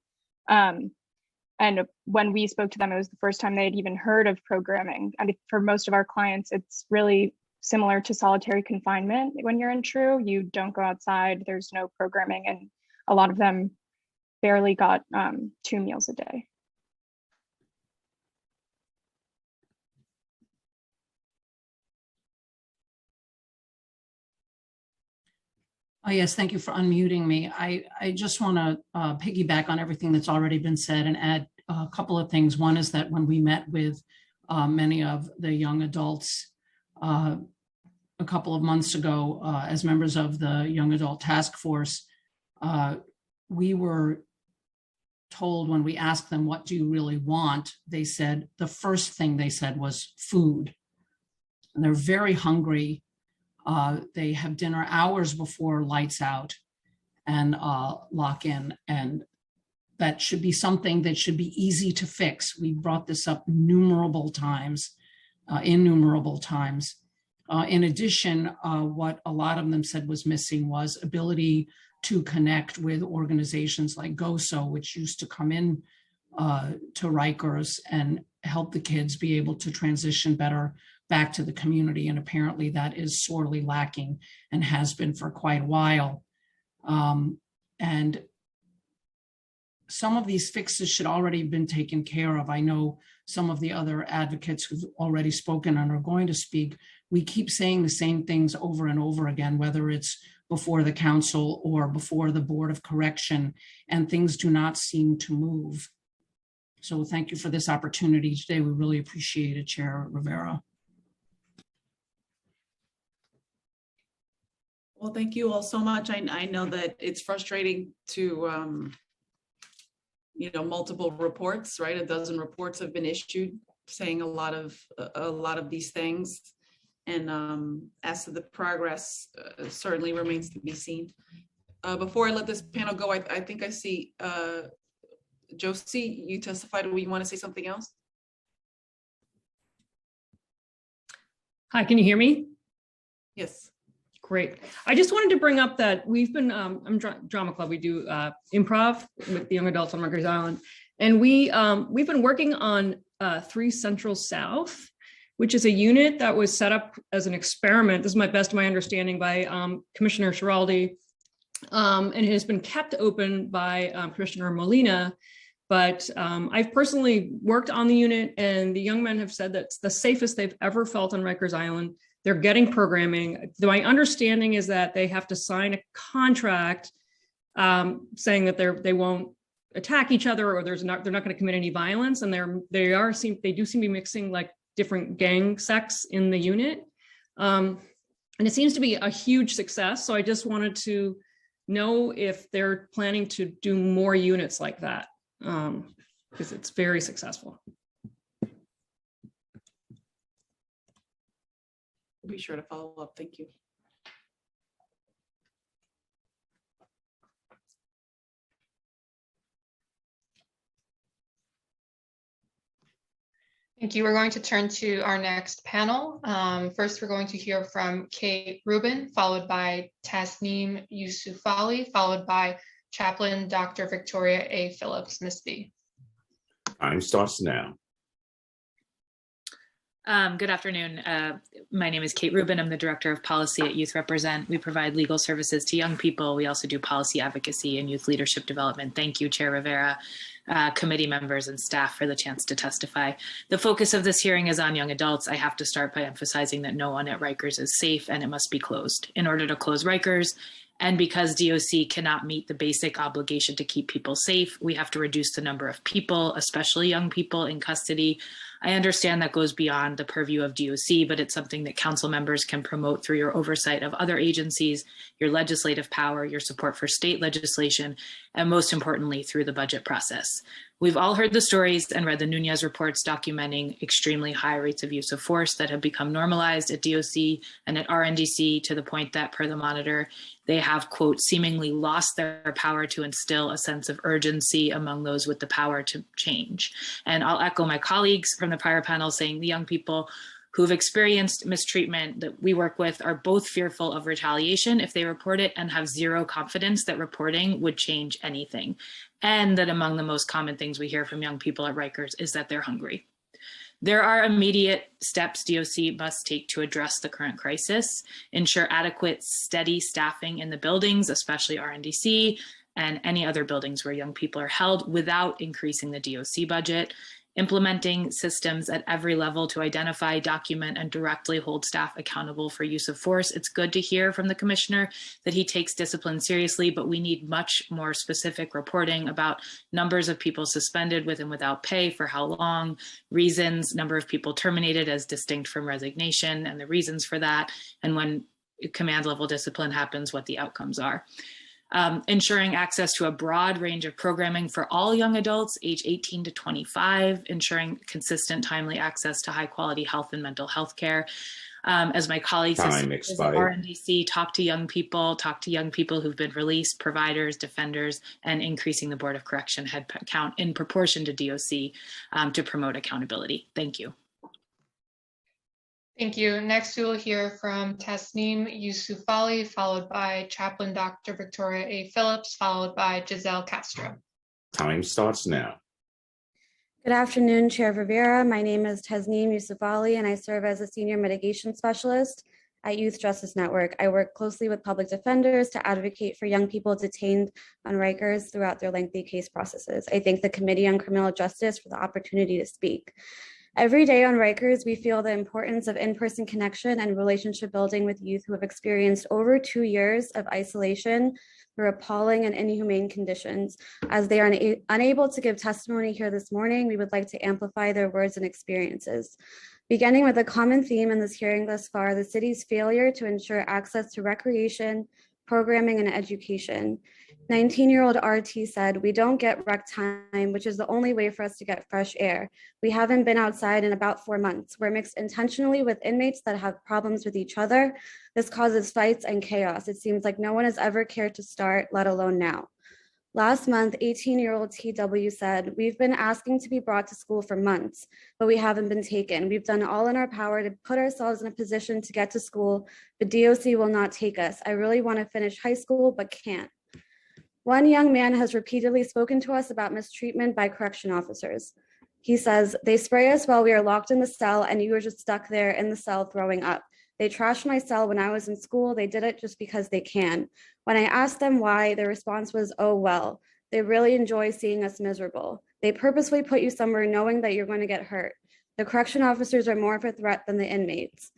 And when we spoke to them, it was the first time they had even heard of programming. And for most of our clients, it's really similar to solitary confinement. When you're in True, you don't go outside, there's no programming, and a lot of them barely got 2 meals a day. Oh, yes, thank you for unmuting me. I just want to piggyback on everything that's already been said and add a couple of things. One is that when we met with many of the young adults a couple of months ago as members of the Young Adult Task Force, we were told when we asked them, what do you really want? They said, the first thing they said was food. And they're very hungry. They have dinner hours before lights out and lock in. And that should be something that should be easy to fix. We brought this up innumerable times. In addition, what a lot of them said was missing was ability to connect with organizations like GOSO, which used to come in to Rikers and help the kids be able to transition better back to the community. And apparently that is sorely lacking and has been for quite a while. And some of these fixes should already have been taken care of. I know some of the other advocates who've already spoken and are going to speak. We keep saying the same things over and over again, whether it's before the council or before the Board of Correction, and things do not seem to move. So thank you for this opportunity today. We really appreciate it, Chair Rivera. Well, thank you all so much. I know that it's frustrating to, multiple reports, right? A dozen reports have been issued saying a lot of these things. And as to the progress, certainly remains to be seen. Before I let this panel go, I think I see Josie, you testified. Do you want to say something else? Hi, can you hear me? Yes. Great. I just wanted to bring up that we've been, I'm drama club, we do improv with the young adults on Rikers Island. And we've been working on 3 Central South, which is a unit that was set up as an experiment. This is my best of my understanding by Commissioner Schiraldi, and it has been kept open by Commissioner Molina. But I've personally worked on the unit, and the young men have said that's the safest they've ever felt on Rikers Island. They're getting programming. My understanding is that they have to sign a contract saying that they won't attack each other, or they're not going to commit any violence. And they do seem to be mixing like different gang sects in the unit, and it seems to be a huge success. So I just wanted to know if they're planning to do more units like that, because it's very successful. We'll be sure to follow up. Thank you. Thank you. We're going to turn to our next panel. First, we're going to hear from Kate Rubin, followed by Tasneem Yusufali, followed by Chaplain Dr. Victoria A. Phillips. Ms. B. Time starts now. Good afternoon. My name is Kate Rubin. I'm the Director of Policy at Youth Represent. We provide legal services to young people. We also do policy advocacy and youth leadership development. Thank you, Chair Rivera, committee members and staff for the chance to testify. The focus of this hearing is on young adults. I have to start by emphasizing that no one at Rikers is safe and it must be closed. In order to close Rikers, and because DOC cannot meet the basic obligation to keep people safe, we have to reduce the number of people, especially young people, in custody. I understand that goes beyond the purview of DOC, but it's something that council members can promote through your oversight of other agencies, your legislative power, your support for state legislation, and most importantly, through the budget process. We've all heard the stories and read the Nunez reports documenting extremely high rates of use of force that have become normalized at DOC and at RNDC to the point that, per the monitor, they have, quote, seemingly lost their power to instill a sense of urgency among those with the power to change. And I'll echo my colleagues from the prior panel saying the young people who've experienced mistreatment that we work with are both fearful of retaliation if they report it and have zero confidence that reporting would change anything. And that among the most common things we hear from young people at Rikers is that they're hungry. There are immediate steps DOC must take to address the current crisis, ensure adequate, steady staffing in the buildings, especially RNDC, and any other buildings where young people are held without increasing the DOC budget, implementing systems at every level to identify, document, and directly hold staff accountable for use of force. It's good to hear from the commissioner that he takes discipline seriously, but we need much more specific reporting about numbers of people suspended with and without pay, for how long, reasons, number of people terminated as distinct from resignation, and the reasons for that, and when command level discipline happens, what the outcomes are. Ensuring access to a broad range of programming for all young adults age 18 to 25, ensuring consistent, timely access to high quality health and mental health care. As my colleagues have said, RNDC, talk to young people who've been released, providers, defenders, and increasing the Board of Correction head count in proportion to DOC to promote accountability. Thank you. Thank you. Next, we will hear from Tasneem Yousufali, followed by Chaplain Dr. Victoria A. Phillips, followed by Giselle Castro. Time starts now. Good afternoon, Chair Rivera. My name is Tasneem Yousufali, and I serve as a Senior Mitigation Specialist at Youth Justice Network. I work closely with public defenders to advocate for young people detained on Rikers throughout their lengthy case processes. I thank the Committee on Criminal Justice for the opportunity to speak. Every day on Rikers, we feel the importance of in-person connection and relationship building with youth who have experienced over 2 years of isolation through appalling and inhumane conditions. As they are unable to give testimony here this morning, we would like to amplify their words and experiences. Beginning with a common theme in this hearing thus far, the city's failure to ensure access to recreation, programming, and education. 19-year-old RT said, "We don't get rec time, which is the only way for us to get fresh air. We haven't been outside in about 4 months. We're mixed intentionally with inmates that have problems with each other. This causes fights and chaos. It seems like no one has ever cared to start, let alone now." Last month, 18-year-old TW said, "We've been asking to be brought to school for months, but we haven't been taken. We've done all in our power to put ourselves in a position to get to school, but DOC will not take us. I really want to finish high school, but can't." One young man has repeatedly spoken to us about mistreatment by correction officers. He says, "They spray us while we are locked in the cell and you are just stuck there in the cell throwing up. They trashed my cell when I was in school. They did it just because they can. When I asked them why, their response was, oh, well, they really enjoy seeing us miserable. They purposely put you somewhere knowing that you're going to get hurt. The correction officers are more of a threat than the inmates."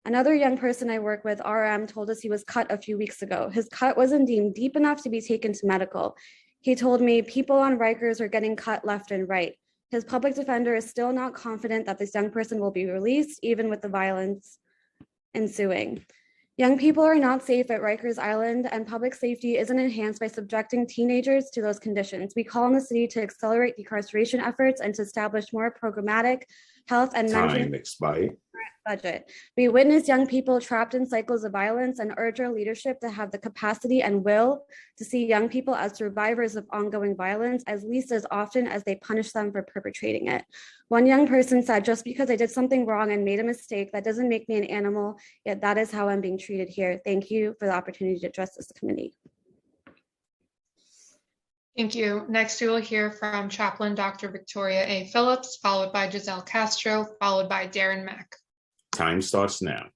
Another young person I work with, RM, told us he was cut a few weeks ago. His cut wasn't deemed deep enough to be taken to medical. He told me people on Rikers are getting cut left and right. His public defender is still not confident that this young person will be released, even with the violence ensuing. Young people are not safe at Rikers Island, and public safety isn't enhanced by subjecting teenagers to those conditions. We call on the city to accelerate decarceration efforts and to establish more programmatic health and mental budget. We witness young people trapped in cycles of violence and urge our leadership to have the capacity and will to see young people as survivors of ongoing violence at least as often as they punish them for perpetrating it. One young person said, "Just because I did something wrong and made a mistake, that doesn't make me an animal, yet that is how I'm being treated here." Thank you for the opportunity to address this committee. Thank you. Next, we will hear from Chaplain Dr. Victoria A. Phillips, followed by Giselle Castro, followed by Darren Mack. Time starts now.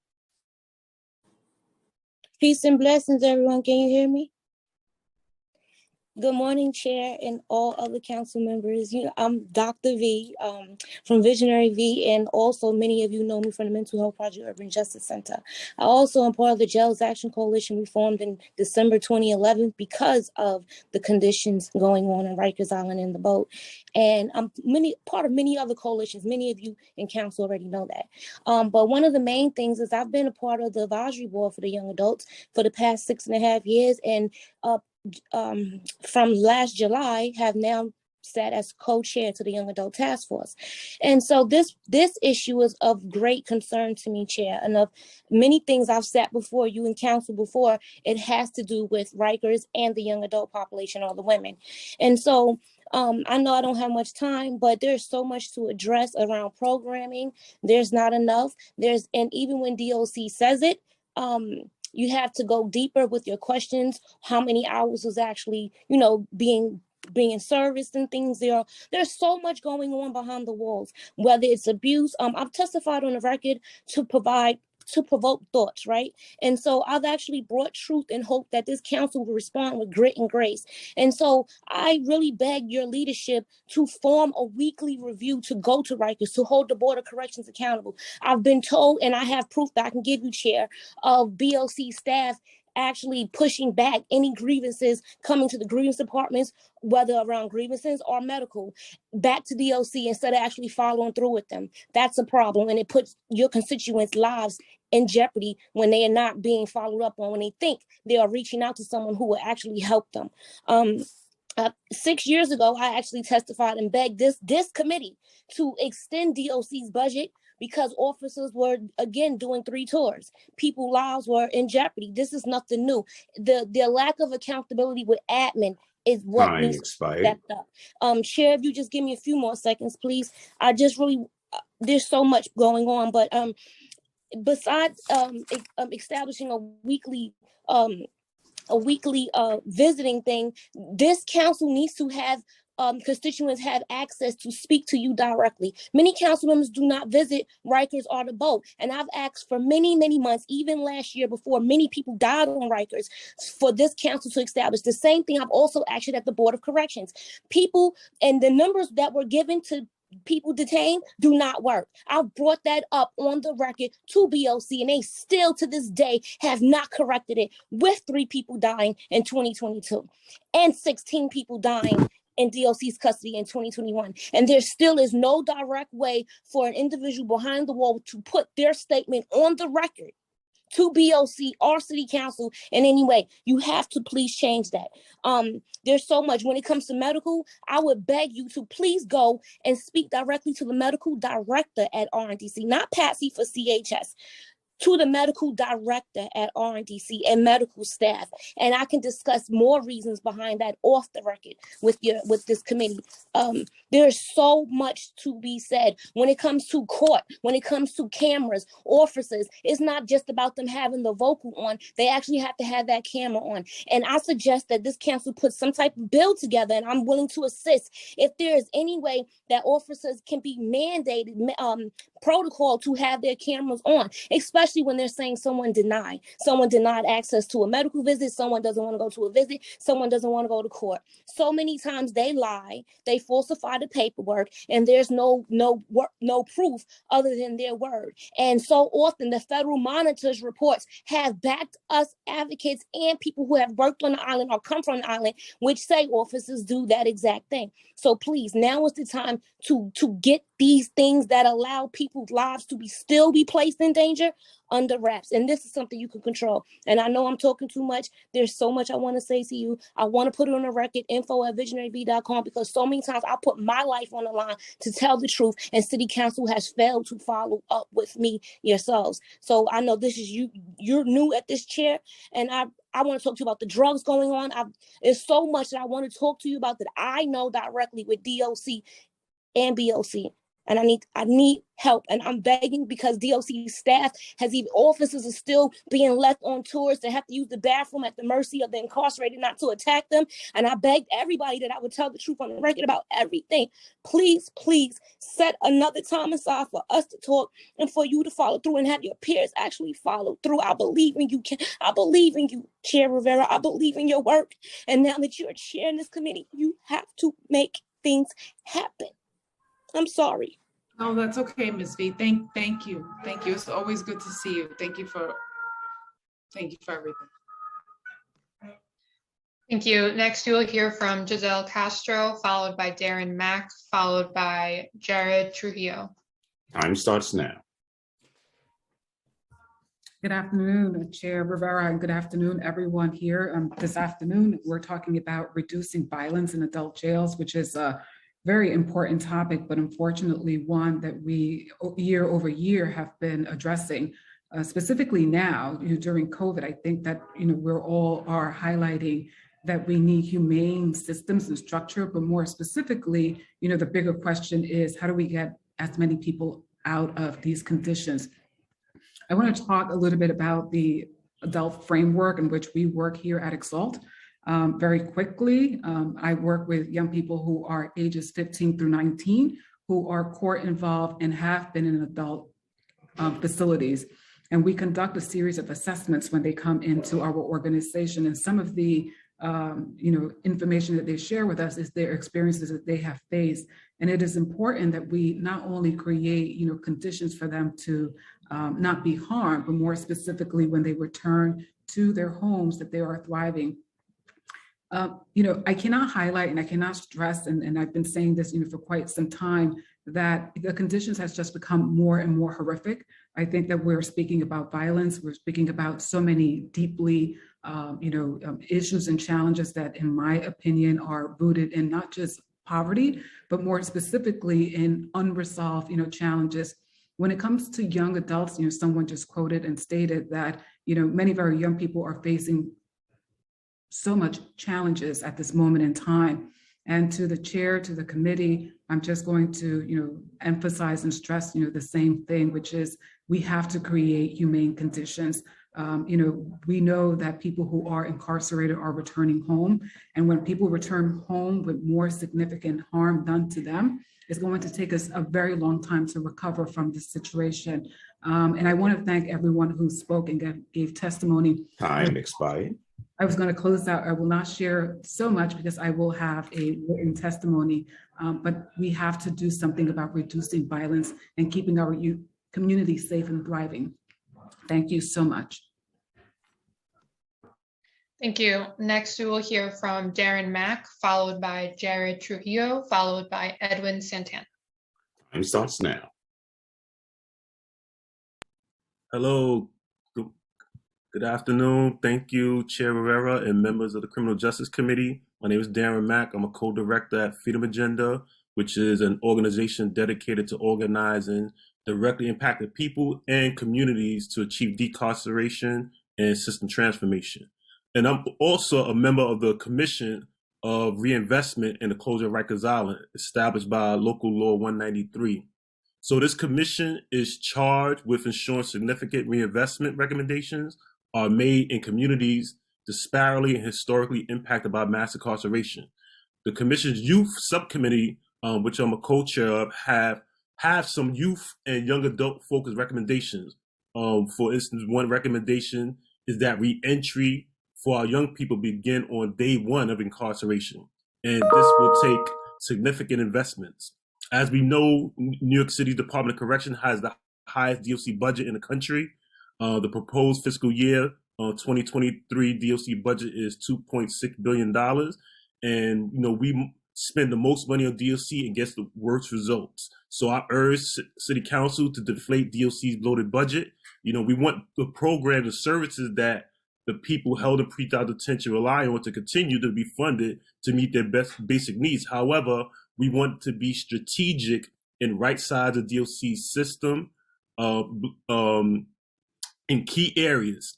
Peace and blessings, everyone. Can you hear me? Good morning, Chair and all other council members. I'm Dr. V from Visionary V, and also many of you know me from the Mental Health Project Urban Justice Center. I also am part of the Jails Action Coalition we formed in December 2011 because of the conditions going on in Rikers Island in the boat. And I'm part of many other coalitions. Many of you in council already know that. But one of the main things is I've been a part of the advisory board for the young adults for the past 6.5 years, and from last July have now sat as co-chair to the Young Adult Task Force. And so this issue is of great concern to me, Chair, and of many things I've sat before you in council before. It has to do with Rikers and the young adult population, or the women. And so I know I don't have much time, but there's so much to address around programming. There's not enough. And even when DOC says it, you have to go deeper with your questions. How many hours was actually, being serviced and things there. There's so much going on behind the walls, whether it's abuse. I've testified on the record to provoke thoughts, right? And so I've actually brought truth and hope that this council will respond with grit and grace. And so I really beg your leadership to form a weekly review to go to Rikers, to hold the Board of Corrections accountable. I've been told, and I have proof that I can give you, Chair, of BOC staff actually pushing back any grievances coming to the grievance departments, whether around grievances or medical, back to DOC instead of actually following through with them. That's a problem, and it puts your constituents' lives in jeopardy when they are not being followed up on, when they think they are reaching out to someone who will actually help them. 6 years ago, I actually testified and begged this committee to extend DOC's budget because officers were, again, doing 3 tours. People's lives were in jeopardy. This is nothing new. The lack of accountability with admin is what Time needs to expired. be stepped up. Chair, if you just give me a few more seconds, please. I just really, there's so much going on, but besides establishing a weekly visiting thing, this council needs to have constituents have access to speak to you directly. Many council members do not visit Rikers or the boat, and I've asked for many months, even last year before many people died on Rikers, for this council to establish. The same thing I've also asked at the Board of Corrections. People and the numbers that were given to people detained do not work. I've brought that up on the record to BOC, and they still to this day have not corrected it, with 3 people dying in 2022 and 16 people dying in DOC's custody in 2021. And there still is no direct way for an individual behind the wall to put their statement on the record to BOC or City Council in any way. You have to please change that. There's so much. When it comes to medical, I would beg you to please go and speak directly to the medical director at RNDC, not Patsy for CHS, to the medical director at RNDC and medical staff. And I can discuss more reasons behind that off the record with this committee. There's so much to be said when it comes to court, when it comes to cameras, officers. It's not just about them having the vocal on. They actually have to have that camera on. And I suggest that this council put some type of bill together, and I'm willing to assist if there is any way that officers can be mandated protocol to have their cameras on, especially when they're saying someone denied access to a medical visit, someone doesn't want to go to a visit, someone doesn't want to go to court. So many times they lie, they falsify the paperwork, and there's no proof other than their word. And so often the federal monitor's reports have backed us advocates and people who have worked on the island or come from the island, which say officers do that exact thing. So please, now is the time to get these things that allow people's lives to still be placed in danger under wraps. And this is something you can control. And I know I'm talking too much. There's so much I want to say to you. I want to put it on the record, info@visionaryv.com, because so many times I put my life on the line to tell the truth, and City Council has failed to follow up with me yourselves. So I know this is you're new at this chair, and I want to talk to you about the drugs going on. There's so much that I want to talk to you about that I know directly with DOC and BOC. And I need help, and I'm begging, because DOC staff officers are still being left on tours to have to use the bathroom at the mercy of the incarcerated, not to attack them. And I begged everybody that I would tell the truth on the record about everything. Please set another time aside for us to talk and for you to follow through and have your peers actually follow through. I believe in you, I believe in you, Chair Rivera. I believe in your work. And now that you're chairing this committee, you have to make things happen. I'm sorry. Oh, that's okay, Ms. V. Thank you. Thank you. It's always good to see you. Thank you for everything. Thank you. Next, you will hear from Giselle Castro, followed by Darren Mack, followed by Jared Trujillo. Time starts now. Good afternoon, Chair Rivera, and good afternoon, everyone here. This afternoon, we're talking about reducing violence in adult jails, which is very important topic, but unfortunately one that we year over year have been addressing. Specifically now, during COVID, I think that we're all are highlighting that we need humane systems and structure, but more specifically, the bigger question is how do we get as many people out of these conditions? I want to talk a little bit about the adult framework in which we work here at Exalt. Very quickly, I work with young people who are ages 15 through 19, who are court involved and have been in adult facilities. And we conduct a series of assessments when they come into our organization. And some of the information that they share with us is their experiences that they have faced. And it is important that we not only create, conditions for them to not be harmed, but more specifically when they return to their homes, that they are thriving. I cannot highlight and I cannot stress, and I've been saying this, for quite some time, that the conditions has just become more and more horrific. I think that we're speaking about violence. We're speaking about so many deeply, issues and challenges that, in my opinion, are rooted in not just poverty, but more specifically in unresolved, challenges. When it comes to young adults, someone just quoted and stated that, many of our young people are facing so much challenges at this moment in time. And to the chair, to the committee, I'm just going to, emphasize and stress, the same thing, which is we have to create humane conditions. We know that people who are incarcerated are returning home. And when people return home with more significant harm done to them, it's going to take us a very long time to recover from this situation. And I want to thank everyone who spoke and gave testimony. Time expired. I was going to close out. I will not share so much because I will have a written testimony, but we have to do something about reducing violence and keeping our youth community safe and thriving. Thank you so much. Thank you. Next, we will hear from Darren Mack, followed by Jared Trujillo, followed by Edwin Santana. Time starts now. Hello. Good afternoon. Thank you, Chair Rivera and members of the Criminal Justice Committee. My name is Darren Mack. I'm a co-director at Freedom Agenda, which is an organization dedicated to organizing directly impacted people and communities to achieve decarceration and system transformation. And I'm also a member of the Commission of Reinvestment in the Closure of Rikers Island, established by Local Law 193. So this commission is charged with ensuring significant reinvestment recommendations are made in communities disparately and historically impacted by mass incarceration. The commission's youth subcommittee, which I'm a co-chair of, have some youth and young adult focused recommendations. For instance, one recommendation is that re-entry for our young people begin on day one of incarceration. And this will take significant investments. As we know, New York City Department of Correction has the highest DOC budget in the country. The proposed fiscal year 2023 DOC budget is $2.6 billion. And, we spend the most money on DOC and gets the worst results. So I urge City Council to deflate DOC's bloated budget. We want the programs and services that the people held in pretrial detention rely on to continue to be funded to meet their basic needs. However, we want to be strategic and right size the DOC system in key areas,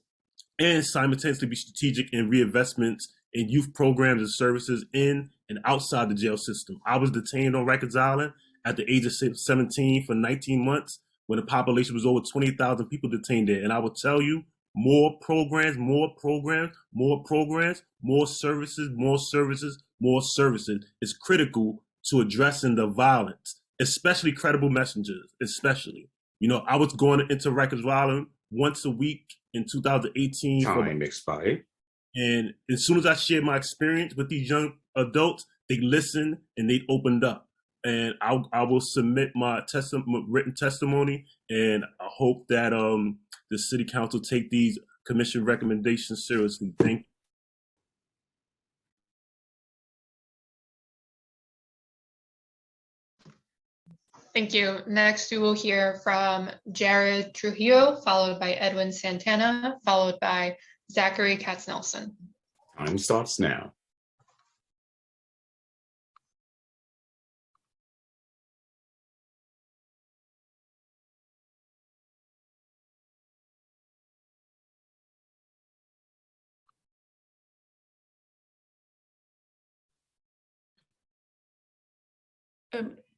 and simultaneously be strategic in reinvestments in youth programs and services in and outside the jail system. I was detained on Rikers Island at the age of 17 for 19 months when the population was over 20,000 people detained there. And I will tell you, more programs, more programs, more programs, more services, more services, more services is critical to addressing the violence, especially credible messengers, especially. I was going into Rikers Island once a week in 2018. Time expired. And as soon as I shared my experience with these young adults, they listened and they opened up. And I will submit my written testimony, and I hope that the City Council take these commission recommendations seriously. Thank you. Thank you. Next, we will hear from Jared Trujillo, followed by Edwin Santana, followed by Zachary Katz-Nelson. Time starts now.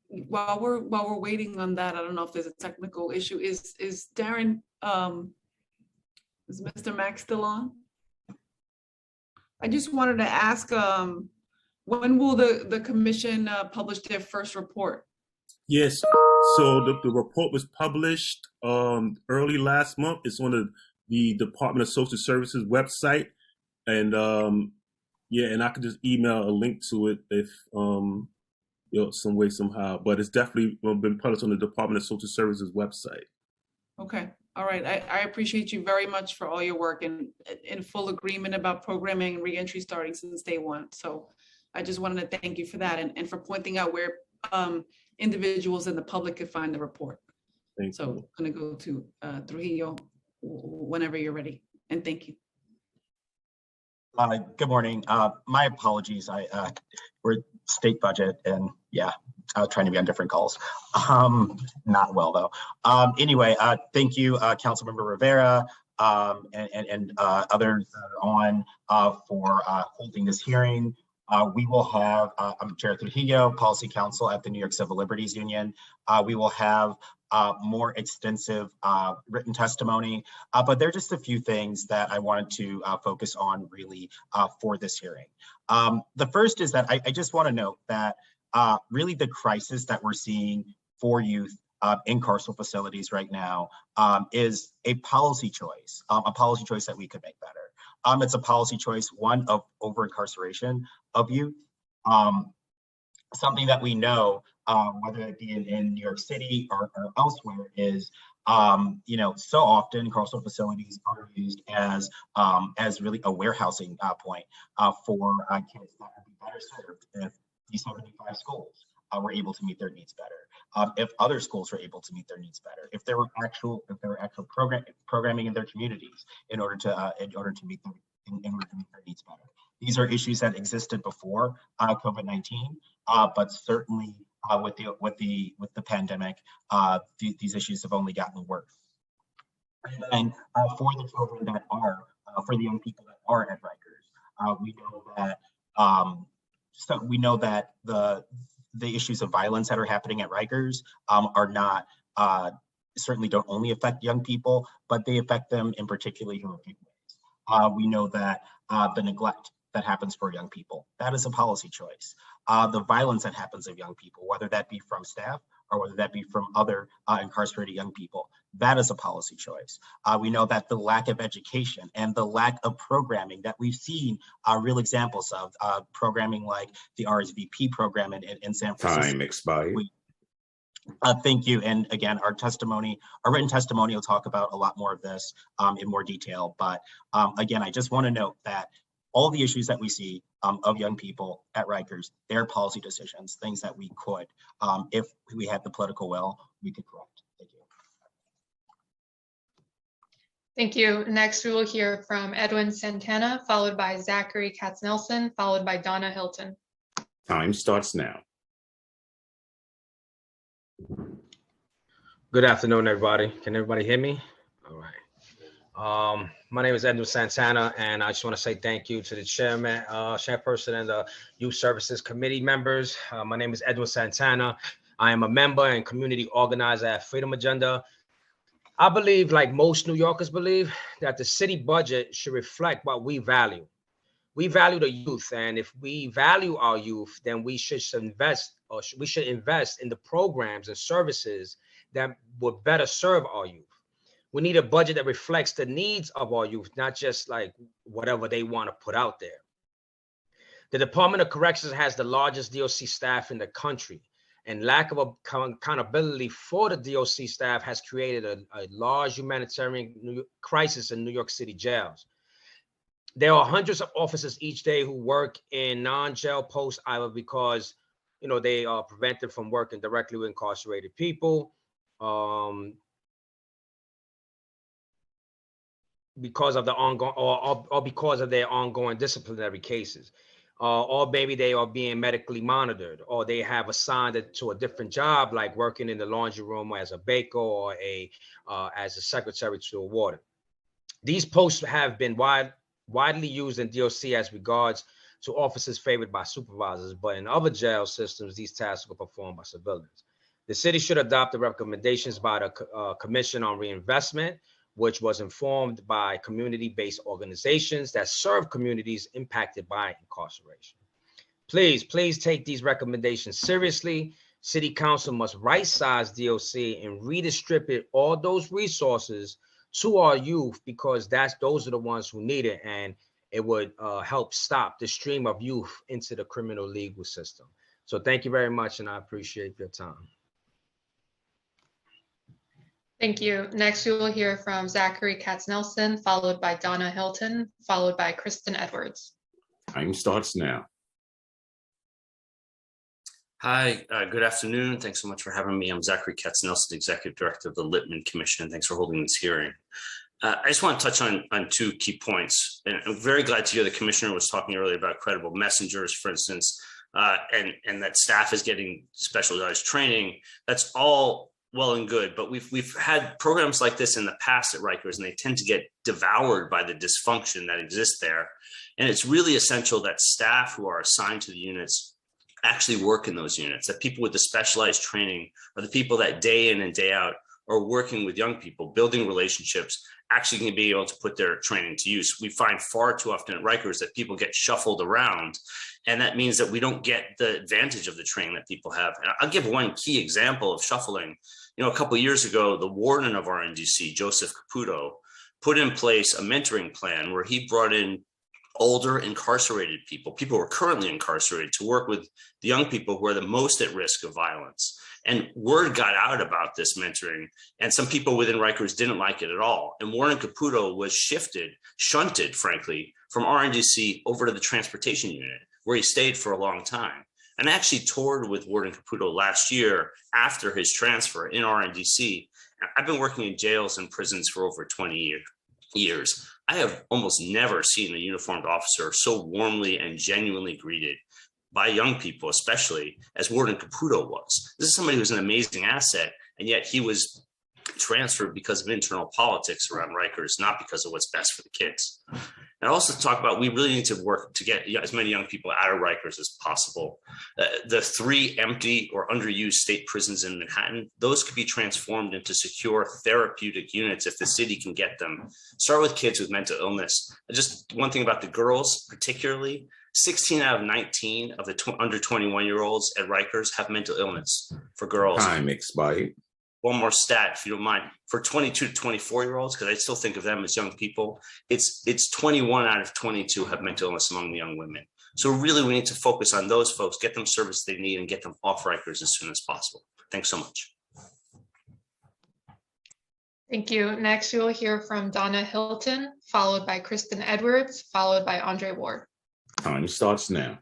While we're waiting on that, I don't know if there's a technical issue. Is Darren, is Mr. Mack still on? I just wanted to ask, when will the commission publish their first report? Yes. So the report was published early last month. It's on the Department of Social Services website, and yeah, and I could just email a link to it if some way somehow. But it's definitely been published on the Department of Social Services website. Okay. All right. I appreciate you very much for all your work and in full agreement about programming and reentry starting since day one. So I just wanted to thank you for that and for pointing out where individuals in the public could find the report. Thanks. So I'm going to go to Trujillo whenever you're ready. And thank you. Good morning. My apologies. We're state budget and yeah, I was trying to be on different calls. Not well though. Anyway, thank you, Councilmember Rivera and others on for holding this hearing. We will have, I'm Chair Trujillo, Policy Council at the New York Civil Liberties Union. We will have more extensive written testimony, but there are just a few things that I wanted to focus on really for this hearing. The first is that I just want to note that really the crisis that we're seeing for youth in carceral facilities right now is a policy choice that we could make better. It's a policy choice, one of over-incarceration of youth, something that we know, whether it be in New York City or elsewhere, is so often carceral facilities are used as really a warehousing point for kids that would be better served if these 75 schools were able to meet their needs better, if other schools were able to meet their needs better, if there were actual programming in their communities in order to meet their needs better. These are issues that existed before COVID-19, but certainly with the pandemic, these issues have only gotten worse. And for the children that are, for the young people that are at Rikers, we know that the issues of violence that are happening at Rikers are not certainly don't only affect young people, but they affect them in particularly horrific ways. We know that the neglect that happens for young people, that is a policy choice. The violence that happens of young people, whether that be from staff or whether that be from other incarcerated young people, that is a policy choice. We know that the lack of education and the lack of programming that we've seen real examples of, programming like the RSVP program in San Francisco. Time expired. Thank you. And again, our written testimony will talk about a lot more of this in more detail. But again, I just want to note that all the issues that we see of young people at Rikers, they're policy decisions, things that we could, if we had the political will, we could correct. Thank you. Thank you. Next, we will hear from Edwin Santana, followed by Zachary Katz-Nelson, followed by Donna Hilton. Time starts now. Good afternoon, everybody. Can everybody hear me? All right. My name is Edwin Santana, and I just want to say thank you to the chairperson and the Youth Services Committee members. My name is Edwin Santana. I am a member and community organizer at Freedom Agenda. I believe, like most New Yorkers believe, that the city budget should reflect what we value. We value the youth, and if we value our youth, then we should invest in the programs and services that would better serve our youth. We need a budget that reflects the needs of our youth, not just like whatever they want to put out there. The Department of Corrections has the largest DOC staff in the country, and lack of accountability for the DOC staff has created a large humanitarian crisis in New York City jails. There are hundreds of officers each day who work in non-jail posts, either because they are prevented from working directly with incarcerated people, because of the ongoing or because of their ongoing disciplinary cases, or maybe they are being medically monitored, or they have assigned to a different job, like working in the laundry room as a baker or as a secretary to a warden. These posts have been widely used in DOC as regards to officers favored by supervisors, but in other jail systems, these tasks are performed by civilians. The city should adopt the recommendations by the Commission on Reinvestment, which was informed by community-based organizations that serve communities impacted by incarceration. Please take these recommendations seriously. City Council must right-size DOC and redistribute all those resources to our youth, because those are the ones who need it, and it would help stop the stream of youth into the criminal legal system. So thank you very much, and I appreciate your time. Thank you. Next, we will hear from Zachary Katz-Nelson, followed by Donna Hilton, followed by Kristen Edwards. Time starts now. Hi, good afternoon. Thanks so much for having me. I'm Zachary Katz-Nelson, Executive Director of the Littman Commission. Thanks for holding this hearing. I just want to touch on two key points. And I'm very glad to hear the Commissioner was talking earlier about credible messengers, for instance, and that staff is getting specialized training. That's all well and good, but we've had programs like this in the past at Rikers, and they tend to get devoured by the dysfunction that exists there. And it's really essential that staff who are assigned to the units actually work in those units, that people with the specialized training are the people that day in and day out are working with young people, building relationships, actually can be able to put their training to use. We find far too often at Rikers that people get shuffled around, and that means that we don't get the advantage of the training that people have. And I'll give one key example of shuffling. You know, a couple of years ago, the warden of our NYCC, Joseph Caputo, put in place a mentoring plan where he brought in older incarcerated people who are currently incarcerated, to work with the young people who are the most at risk of violence. And word got out about this mentoring, and some people within Rikers didn't like it at all. And Warden Caputo was shunted, frankly, from RNDC over to the transportation unit, where he stayed for a long time. And I actually toured with Warden Caputo last year after his transfer in RNDC. I've been working in jails and prisons for over 20 years. I have almost never seen a uniformed officer so warmly and genuinely greeted by young people, especially as Warden Caputo was. This is somebody who's an amazing asset, and yet he was transferred because of internal politics around Rikers, not because of what's best for the kids. And also talk about, we really need to work to get as many young people out of Rikers as possible. The 3 empty or underused state prisons in Manhattan, those could be transformed into secure therapeutic units if the city can get them. Start with kids with mental illness. Just one thing about the girls, particularly, 16 out of 19 of the under 21-year-olds at Rikers have mental illness for girls. Time expired. One more stat, if you don't mind. For 22 to 24-year-olds, because I still think of them as young people, it's 21 out of 22 have mental illness among the young women. So really, we need to focus on those folks, get them service they need, and get them off Rikers as soon as possible. Thanks so much. Thank you. Next, we will hear from Donna Hilton, followed by Kristen Edwards, followed by Andre Ward. Time starts now.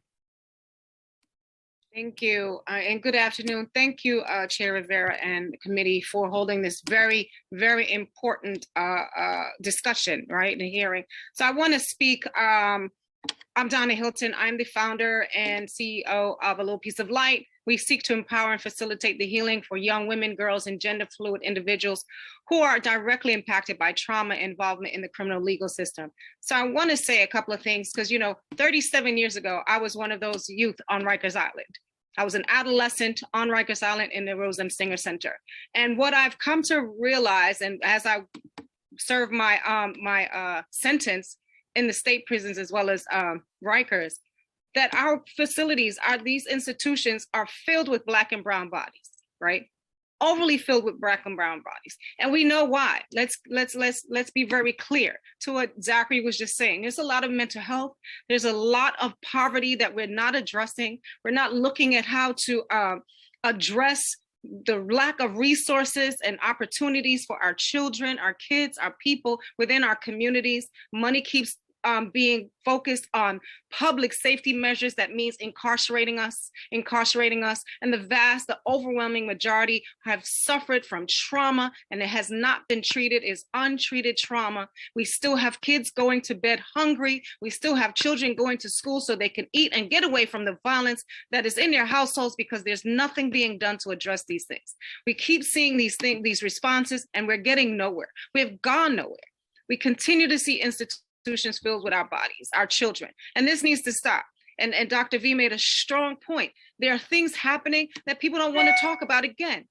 Thank you, and good afternoon. Thank you, Chair Rivera and the committee, for holding this very, very important discussion, right, in the hearing. So I want to speak. I'm Donna Hilton. I'm the founder and CEO of A Little Piece of Light. We seek to empower and facilitate the healing for young women, girls, and gender fluid individuals who are directly impacted by trauma involvement in the criminal legal system. So I want to say a couple of things, because, 37 years ago, I was one of those youth on Rikers Island. I was an adolescent on Rikers Island in the Rose M. Singer Center. And what I've come to realize, and as I serve my sentence in the state prisons as well as Rikers, that our facilities, these institutions are filled with Black and brown bodies, right? Overly filled with Black and brown bodies. And we know why. Let's be very clear to what Zachary was just saying. There's a lot of mental health. There's a lot of poverty that we're not addressing. We're not looking at how to address the lack of resources and opportunities for our children, our kids, our people within our communities. Money keeps being focused on public safety measures. That means incarcerating us. And the overwhelming majority have suffered from trauma, and it has not been treated as untreated trauma. We still have kids going to bed hungry. We still have children going to school so they can eat and get away from the violence that is in their households, because there's nothing being done to address these things. We keep seeing these responses, and we're getting nowhere. We have gone nowhere. We continue to see institutions filled with our bodies, our children. And this needs to stop. And Dr. V made a strong point. There are things happening that people don't want to talk about again,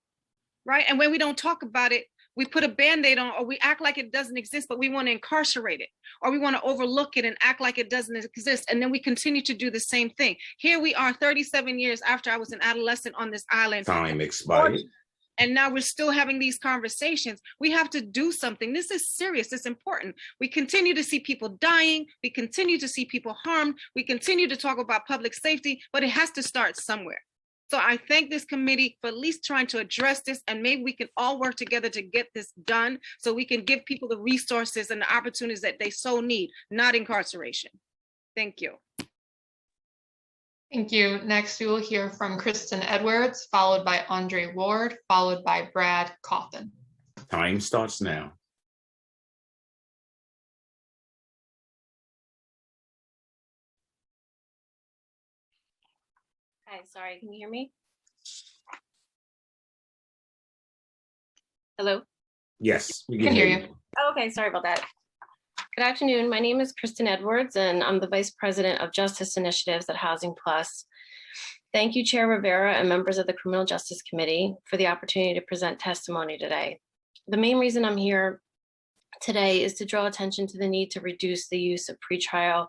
right? And when we don't talk about it, we put a Band-Aid on, or we act like it doesn't exist, but we want to incarcerate it, or we want to overlook it and act like it doesn't exist. And then we continue to do the same thing. Here we are 37 years after I was an adolescent on this island. Time expired. And now we're still having these conversations. We have to do something. This is serious. It's important. We continue to see people dying. We continue to see people harmed. We continue to talk about public safety, but it has to start somewhere. So I thank this committee for at least trying to address this, and maybe we can all work together to get this done so we can give people the resources and the opportunities that they so need, not incarceration. Thank you. Thank you. Next, we will hear from Kristen Edwards, followed by Andre Ward, followed by Brad Coffin. Time starts now. Hi, sorry, can you hear me? Hello? Yes, we Can hear you. Oh, okay, sorry about that. Good afternoon. My name is Kristen Edwards, and I'm the Vice President of Justice Initiatives at Housing Plus. Thank you, Chair Rivera and members of the Criminal Justice Committee for the opportunity to present testimony today. The main reason I'm here today is to draw attention to the need to reduce the use of pretrial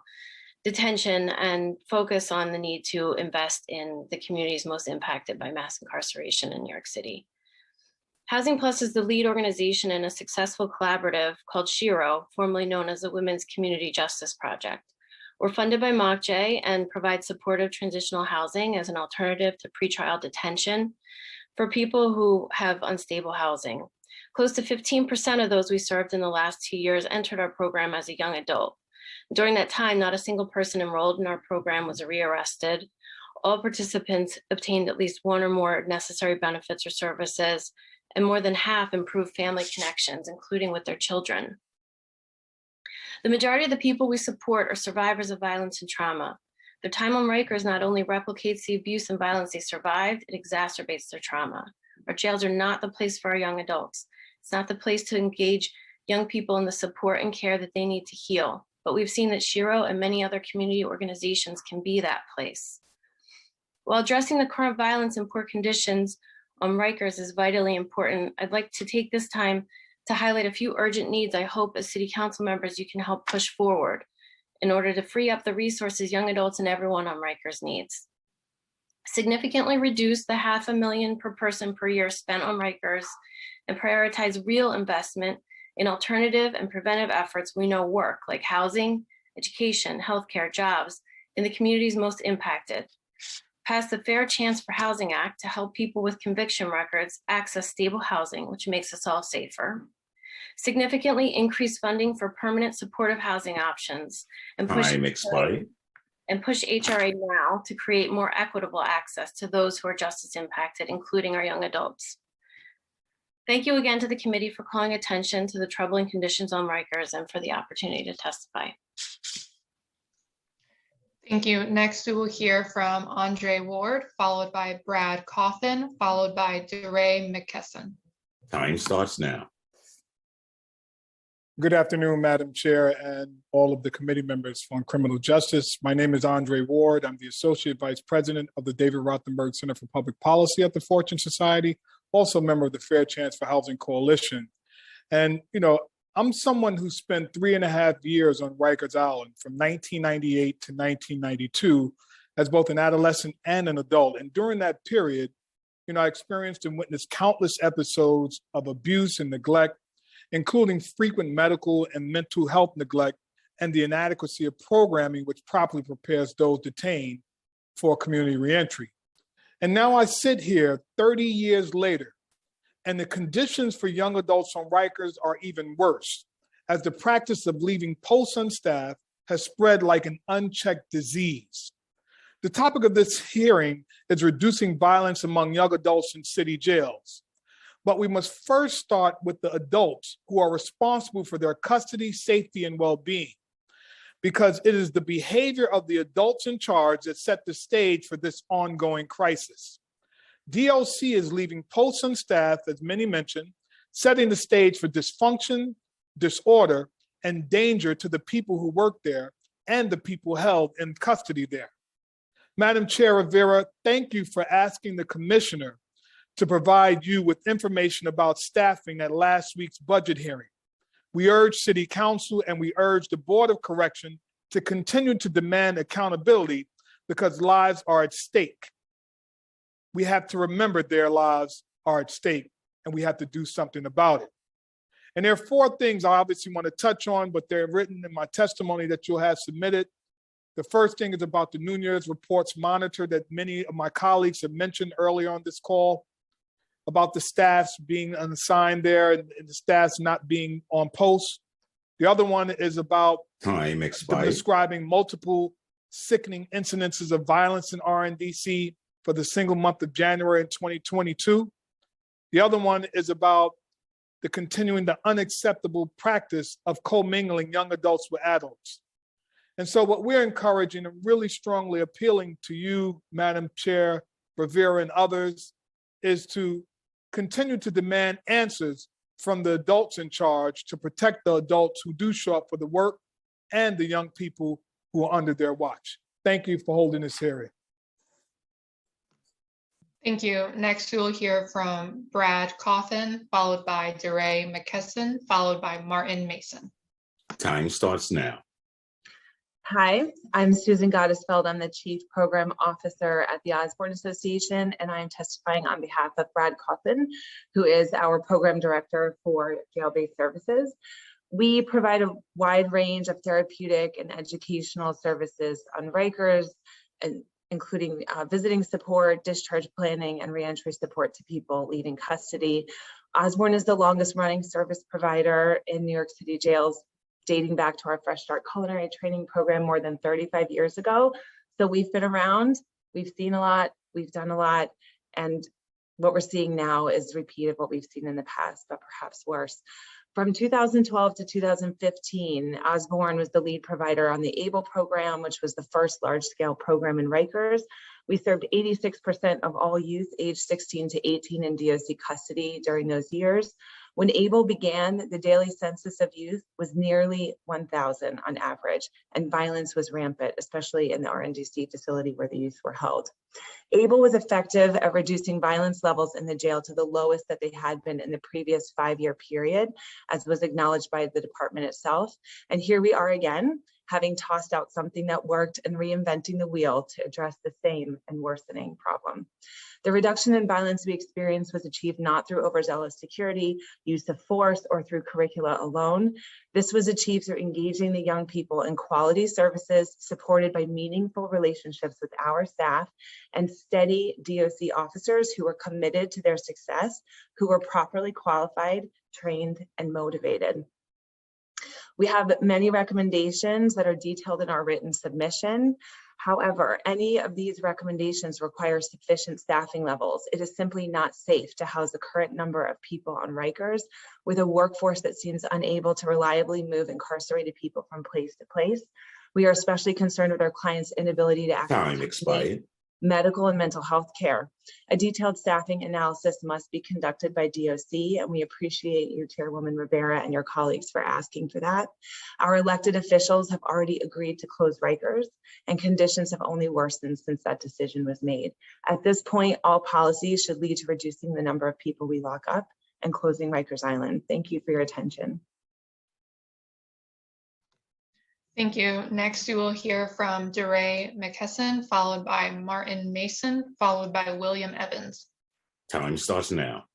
detention and focus on the need to invest in the communities most impacted by mass incarceration in New York City. Housing Plus is the lead organization in a successful collaborative called SHIRO, formerly known as the Women's Community Justice Project. We're funded by MOCJ and provide supportive transitional housing as an alternative to pretrial detention for people who have unstable housing. Close to 15% of those we served in the last 2 years entered our program as a young adult. During that time, not a single person enrolled in our program was rearrested. All participants obtained at least one or more necessary benefits or services, and more than half improved family connections, including with their children. The majority of the people we support are survivors of violence and trauma. Their time on Rikers not only replicates the abuse and violence they survived, it exacerbates their trauma. Our jails are not the place for our young adults. It's not the place to engage young people in the support and care that they need to heal. But we've seen that SHIRO and many other community organizations can be that place. While addressing the current violence and poor conditions on Rikers is vitally important, I'd like to take this time to highlight a few urgent needs I hope as City Council members you can help push forward in order to free up the resources young adults and everyone on Rikers needs. Significantly reduce the $500,000 per person per year spent on Rikers and prioritize real investment in alternative and preventive efforts we know work, like housing, education, healthcare, jobs in the communities most impacted. Pass the Fair Chance for Housing Act to help people with conviction records access stable housing, which makes us all safer. Significantly increase funding for permanent supportive housing options and push HRA now to create more equitable access to those who are justice impacted, including our young adults. Thank you again to the committee for calling attention to the troubling conditions on Rikers and for the opportunity to testify. Thank you. Next, we will hear from Andre Ward, followed by Brad Coffin, followed by DeRay McKesson. Time starts now. Good afternoon, Madam Chair and all of the committee members on criminal justice. My name is Andre Ward. I'm the Associate Vice President of the David Rothenberg Center for Public Policy at the Fortune Society, also a member of the Fair Chance for Housing Coalition. And, you know, I'm someone who spent 3.5 years on Rikers Island from 1998 to 1992 as both an adolescent and an adult. And during that period, you know, I experienced and witnessed countless episodes of abuse and neglect, including frequent medical and mental health neglect and the inadequacy of programming which properly prepares those detained for community reentry. And now I sit here 30 years later, and the conditions for young adults on Rikers are even worse, as the practice of leaving posts unstaffed has spread like an unchecked disease. The topic of this hearing is reducing violence among young adults in city jails. But we must first start with the adults who are responsible for their custody, safety, and well-being, because it is the behavior of the adults in charge that set the stage for this ongoing crisis. DLC is leaving posts unstaffed, as many mentioned, setting the stage for dysfunction, disorder, and danger to the people who work there and the people held in custody there. Madam Chair Rivera, thank you for asking the commissioner to provide you with information about staffing at last week's budget hearing. We urge City Council and we urge the Board of Correction to continue to demand accountability because lives are at stake. We have to remember their lives are at stake and we have to do something about it. And there are 4 things I obviously want to touch on, but they're written in my testimony that you'll have submitted. The first thing is about the Nunez Reports Monitor that many of my colleagues have mentioned earlier on this call, about the staffs being unassigned there and the staffs not being on post. The other one is about Time expired. describing multiple sickening incidences of violence in RNDC for the single month of January in 2022. The other one is about the continuing the unacceptable practice of commingling young adults with adults. And so what we're encouraging and really strongly appealing to you, Madam Chair Rivera and others, is to continue to demand answers from the adults in charge to protect the adults who do show up for the work and the young people who are under their watch. Thank you for holding this hearing. Thank you. Next, we will hear from Brad Coffin, followed by DeRay McKesson, followed by Martin Mason. Time starts now. Hi, I'm Susan Gottesfeld. I'm the Chief Program Officer at the Osborne Association, and I'm testifying on behalf of Brad Coffin, who is our Program Director for Jail-Based Services. We provide a wide range of therapeutic and educational services on Rikers, and including visiting support, discharge planning, and reentry support to people leaving custody. Osborne is the longest running service provider in New York City jails, dating back to our Fresh Start culinary training program more than 35 years ago. So we've been around, we've seen a lot, we've done a lot, and what we're seeing now is a repeat of what we've seen in the past, but perhaps worse. From 2012 to 2015, Osborne was the lead provider on the ABLE program, which was the first large-scale program in Rikers. We served 86% of all youth aged 16 to 18 in DOC custody during those years. When ABLE began, the daily census of youth was nearly 1,000 on average, and violence was rampant, especially in the RNDC facility where the youth were held. ABLE was effective at reducing violence levels in the jail to the lowest that they had been in the previous 5-year period, as was acknowledged by the department itself. And here we are again, having tossed out something that worked and reinventing the wheel to address the same and worsening problem. The reduction in violence we experienced was achieved not through overzealous security, use of force, or through curricula alone. This was achieved through engaging the young people in quality services supported by meaningful relationships with our staff and steady DOC officers who were committed to their success, who were properly qualified, trained, and motivated. We have many recommendations that are detailed in our written submission. However, any of these recommendations require sufficient staffing levels. It is simply not safe to house the current number of people on Rikers with a workforce that seems unable to reliably move incarcerated people from place to place. We are especially concerned with our clients' inability to access medical and mental health care. A detailed staffing analysis must be conducted by DOC, and we appreciate you, Chairwoman Rivera, and your colleagues for asking for that. Our elected officials have already agreed to close Rikers, and conditions have only worsened since that decision was made. At this point, all policies should lead to reducing the number of people we lock up and closing Rikers Island. Thank you for your attention. Thank you. Next, we will hear from DeRay McKesson, followed by Martin Mason, followed by William Evans. Time starts now.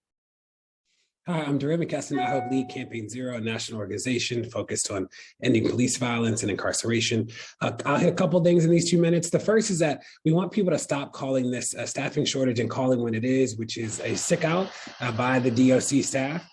Hi, I'm DeRay McKesson. I help lead Campaign Zero, a national organization focused on ending police violence and incarceration. I'll hit a couple of things in these 2 minutes. The first is that we want people to stop calling this a staffing shortage and calling what it is, which is a sick out by the DOC staff.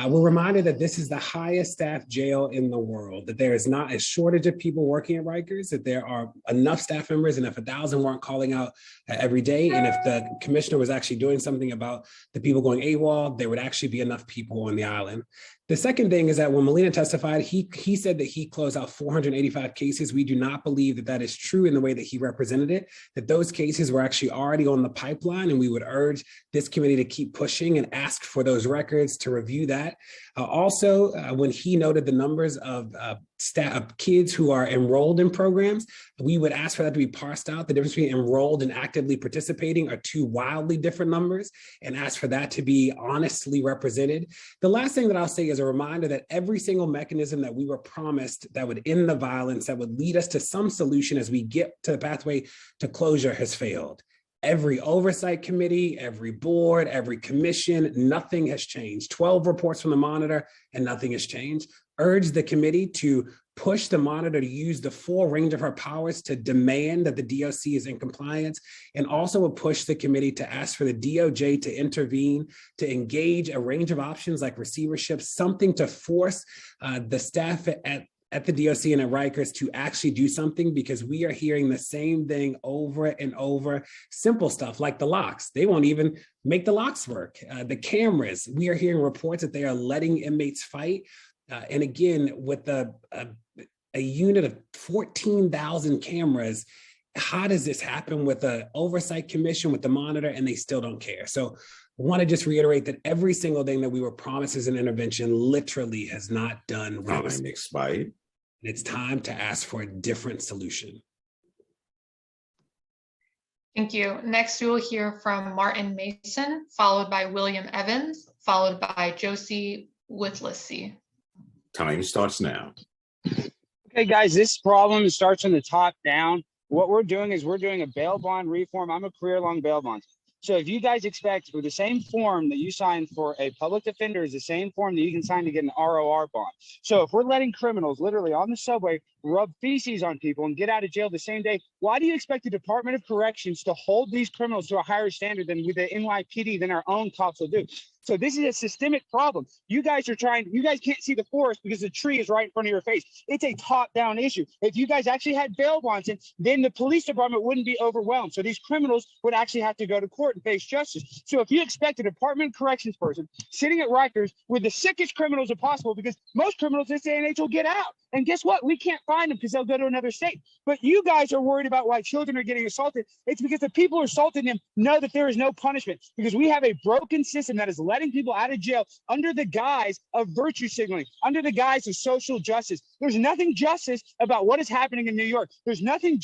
We're reminded that this is the highest staffed jail in the world, that there is not a shortage of people working at Rikers, that there are enough staff members, and if 1,000 weren't calling out every day, and if the commissioner was actually doing something about the people going AWOL, there would actually be enough people on the island. The second thing is that when Melina testified, he said that he closed out 485 cases. We do not believe that that is true in the way that he represented it, that those cases were actually already on the pipeline, and we would urge this committee to keep pushing and ask for those records to review that. Also, when he noted the numbers of kids who are enrolled in programs, we would ask for that to be parsed out. The difference between enrolled and actively participating are two wildly different numbers, and ask for that to be honestly represented. The last thing that I'll say is a reminder that every single mechanism that we were promised that would end the violence, that would lead us to some solution as we get to the pathway to closure, has failed. Every oversight committee, every board, every commission, nothing has changed. 12 reports from the monitor and nothing has changed. Urge the committee to push the monitor to use the full range of her powers to demand that the DOC is in compliance, and also would push the committee to ask for the DOJ to intervene, to engage a range of options like receivership, something to force the staff at the DOC and at Rikers to actually do something, because we are hearing the same thing over and over. Simple stuff like the locks. They won't even make the locks work. The cameras, we are hearing reports that they are letting inmates fight. And again, with a unit of 14,000 cameras, how does this happen with the oversight commission, with the monitor, and they still don't care? So I want to just reiterate that every single thing that we were promised as an intervention literally has not done. Time expired. It's time to ask for a different solution. Thank you. Next, we will hear from Martin Mason, followed by William Evans, followed by Josie Whittlesey. Time starts now. Okay, guys, this problem starts from the top down. What we're doing is we're doing a bail bond reform. I'm a career-long bail bond. So if you guys expect for the same form that you sign for a public defender is the same form that you can sign to get an ROR bond. So if we're letting criminals literally on the subway rub feces on people and get out of jail the same day, why do you expect the Department of Corrections to hold these criminals to a higher standard than with the NYPD than our own cops will do? So this is a systemic problem. You guys can't see the forest because the tree is right in front of your face. It's a top-down issue. If you guys actually had bail bonds, then the police department wouldn't be overwhelmed. So these criminals would actually have to go to court and face justice. So if you expect a Department of Corrections person sitting at Rikers with the sickest criminals as possible, because most criminals this day and age will get out. And guess what? We can't find them because they'll go to another state. But you guys are worried about why children are getting assaulted. It's because the people who are assaulting them know that there is no punishment, because we have a broken system that is letting people out of jail under the guise of virtue signaling, under the guise of social justice. There's nothing justice about what is happening in New York. There's nothing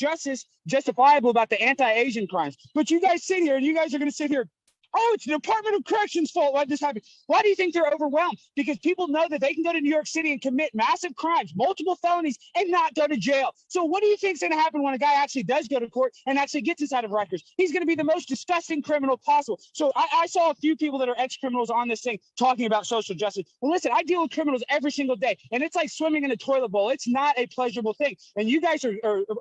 justifiable about the anti-Asian crimes. But you guys sit here and you guys are going to sit here, oh, it's the Department of Corrections' fault. Why this happened? Why do you think they're overwhelmed? Because people know that they can go to New York City and commit massive crimes, multiple felonies, and not go to jail. So what do you think is going to happen when a guy actually does go to court and actually gets inside of Rikers? He's going to be the most disgusting criminal possible. So I saw a few people that are ex-criminals on this thing talking about social justice. Well, listen, I deal with criminals every single day, and it's like swimming in a toilet bowl. It's not a pleasurable thing. And you guys are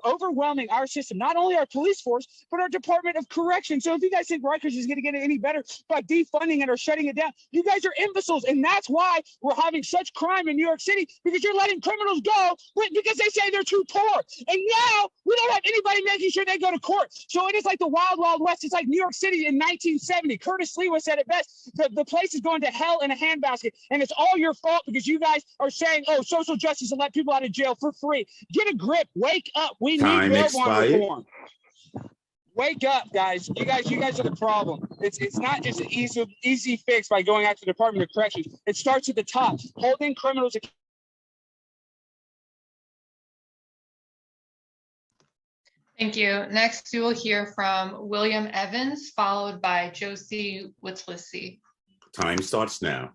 overwhelming our system, not only our police force, but our Department of Corrections. So if you guys think Rikers is going to get any better by defunding it or shutting it down, you guys are imbeciles. And that's why we're having such crime in New York City, because you're letting criminals go because they say they're too poor. And now we don't have anybody making sure they go to court. So it is like the wild, wild west. It's like New York City in 1970. Curtis Lewis said it best. The place is going to hell in a handbasket. And it's all your fault because you guys are saying, oh, social justice and let people out of jail for free. Get a grip. Wake up. We need bail bond reform. Wake up, guys. You guys are the problem. It's not just an easy fix by going out to the Department of Corrections. It starts at the top, holding criminals accountable. Thank you. Next, we will hear from William Evans, followed by Josie Whittlesey. Time starts now.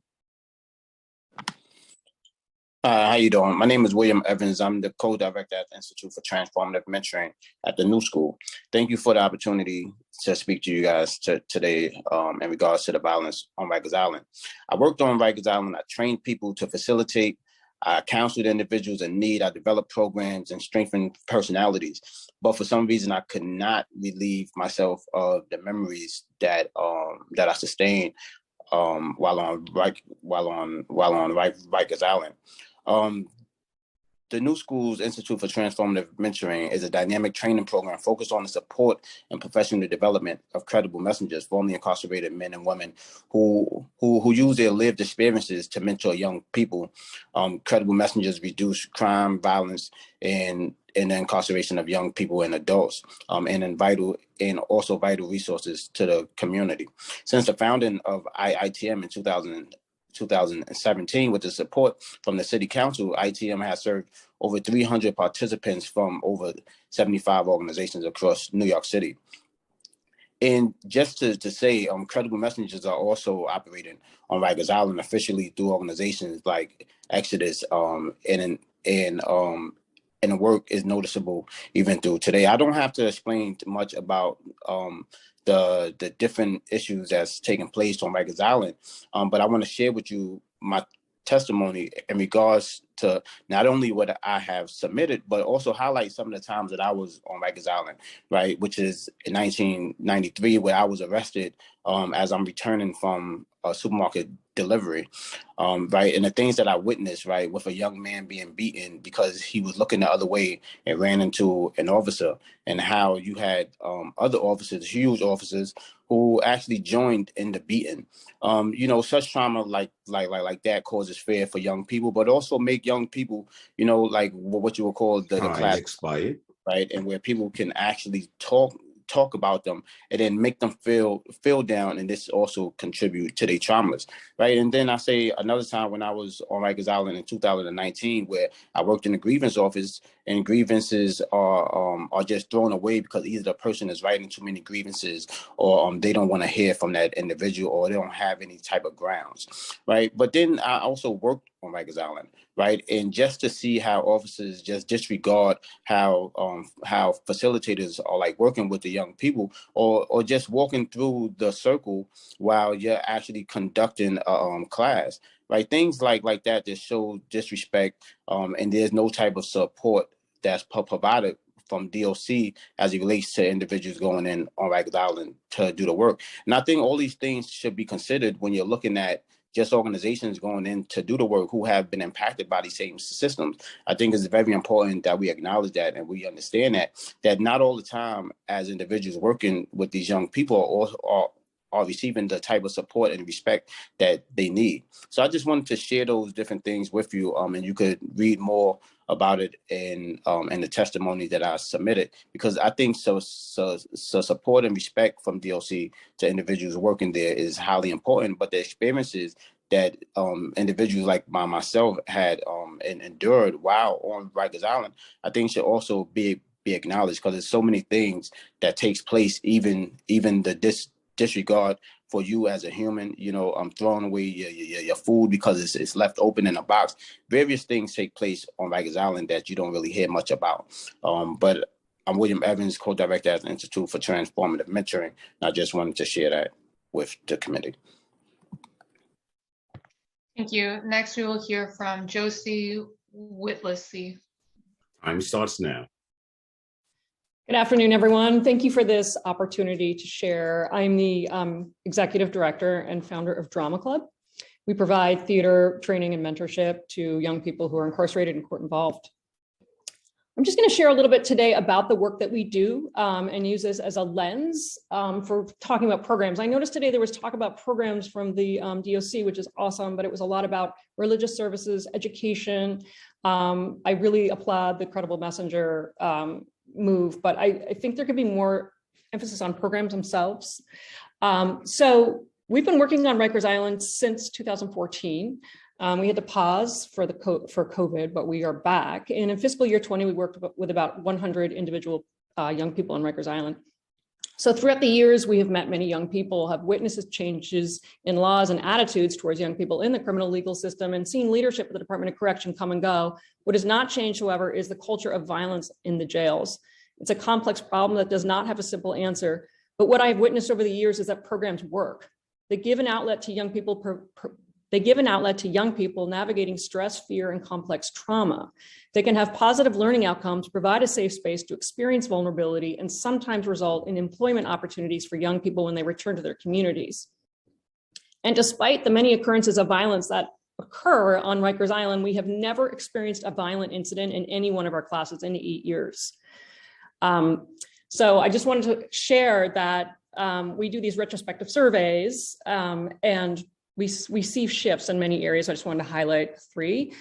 How you doing? My name is William Evans. I'm the co-director at the Institute for Transformative Mentoring at the New School. Thank you for the opportunity to speak to you guys today in regards to the violence on Rikers Island. I worked on Rikers Island. I trained people to facilitate. I counseled individuals in need. I developed programs and strengthened personalities. But for some reason, I could not relieve myself of the memories that I sustained while on Rikers Island. The New School's Institute for Transformative Mentoring is a dynamic training program focused on the support and professional development of credible messengers, formerly incarcerated men and women who use their lived experiences to mentor young people. Credible messengers reduce crime, violence, and the incarceration of young people and adults, and also vital resources to the community. Since the founding of IITM in 2017, with the support from the City Council, ITM has served over 300 participants from over 75 organizations across New York City. And just to say, credible messengers are also operating on Rikers Island officially through organizations like Exodus, and the work is noticeable even through today. I don't have to explain much about the different issues that's taking place on Rikers Island, but I want to share with you my testimony in regards to not only what I have submitted, but also highlight some of the times that I was on Rikers Island, right? Which is in 1993, where I was arrested as I'm returning from a supermarket delivery, right? And the things that I witnessed, right, with a young man being beaten because he was looking the other way and ran into an officer, and how you had other officers, huge officers, who actually joined in the beating. You know, such trauma like that causes fear for young people, but also make young people, you know, like what you would call the class expired, right? And where people can actually talk about them and then make them feel down, and this also contribute to their traumas, right? And then I say another time when I was on Rikers Island in 2019, where I worked in the grievance office, and grievances are just thrown away because either the person is writing too many grievances, or they don't want to hear from that individual, or they don't have any type of grounds, right? But then I also worked on Rikers Island, right? And just to see how officers just disregard how facilitators are like working with the young people, or just walking through the circle while you're actually conducting a class, right? Things like that just show disrespect, and there's no type of support that's provided from DOC as it relates to individuals going in on Rikers Island to do the work. And I think all these things should be considered when you're looking at just organizations going in to do the work who have been impacted by these same systems. I think it's very important that we acknowledge that, and we understand that not all the time as individuals working with these young people are receiving the type of support and respect that they need. So I just wanted to share those different things with you, and you could read more about it in the testimony that I submitted, because I think so support and respect from DOC to individuals working there is highly important. But the experiences that individuals like myself had and endured while on Rikers Island, I think should also be acknowledged, because there's so many things that takes place, even the disregard for you as a human, you know, throwing away your food because it's left open in a box. Various things take place on Rikers Island that you don't really hear much about. But I'm William Evans, co-director at the Institute for Transformative Mentoring. And I just wanted to share that with the committee. Thank you. Next, we will hear from Josie Whitlassy. Time starts now. Good afternoon, everyone. Thank you for this opportunity to share. I'm the executive director and founder of Drama Club. We provide theater training and mentorship to young people who are incarcerated and court involved. I'm just going to share a little bit today about the work that we do and use this as a lens for talking about programs. I noticed today there was talk about programs from the DOC, which is awesome, but it was a lot about religious services, education. I really applaud the Credible Messenger move, but I think there could be more emphasis on programs themselves. So we've been working on Rikers Island since 2014. We had to pause for COVID, but we are back. And in fiscal year 20, we worked with about 100 individual young people on Rikers Island. So throughout the years, we have met many young people, have witnessed changes in laws and attitudes towards young people in the criminal legal system, and seen leadership of the Department of Correction come and go. What has not changed, however, is the culture of violence in the jails. It's a complex problem that does not have a simple answer. But what I've witnessed over the years is that programs work. They give an outlet to young people. They give an outlet to young people navigating stress, fear, and complex trauma. They can have positive learning outcomes, provide a safe space to experience vulnerability, and sometimes result in employment opportunities for young people when they return to their communities. And despite the many occurrences of violence that occur on Rikers Island, we have never experienced a violent incident in any one of our classes in 8 years. So I just wanted to share that we do these retrospective surveys, and we see shifts in many areas. I just wanted to highlight 3.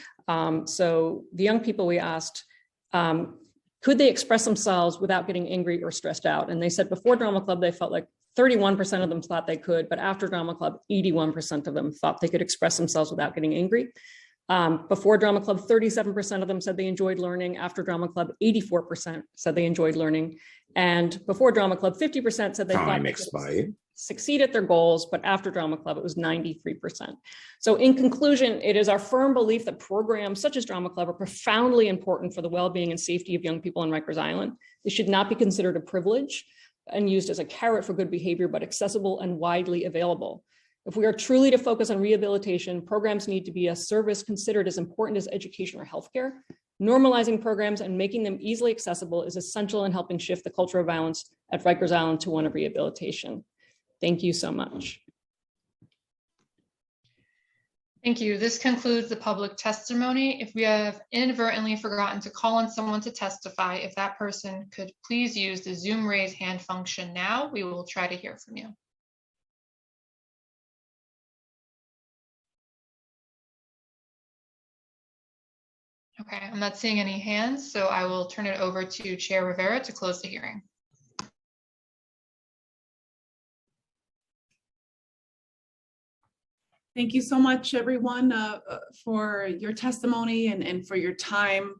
So the young people we asked, could they express themselves without getting angry or stressed out? And they said before Drama Club, they felt like 31% of them thought they could, but after drama club, 81% of them thought they could express themselves without getting angry. Before drama club, 37% of them said they enjoyed learning. After drama club, 84% said they enjoyed learning. And before drama club, 50% said they thought they could succeed at their goals, but after drama club, it was 93%. So in conclusion, it is our firm belief that programs such as drama club are profoundly important for the well-being and safety of young people on Rikers Island. They should not be considered a privilege and used as a carrot for good behavior, but accessible and widely available. If we are truly to focus on rehabilitation, programs need to be a service considered as important as education or healthcare. Normalizing programs and making them easily accessible is essential in helping shift the culture of violence at Rikers Island to one of rehabilitation. Thank you so much. Thank you. This concludes the public testimony. If we have inadvertently forgotten to call on someone to testify, if that person could please use the Zoom raise hand function now, we will try to hear from you. Okay, I'm not seeing any hands, so I will turn it over to Chair Rivera to close the hearing. Thank you so much, everyone, for your testimony and for your time.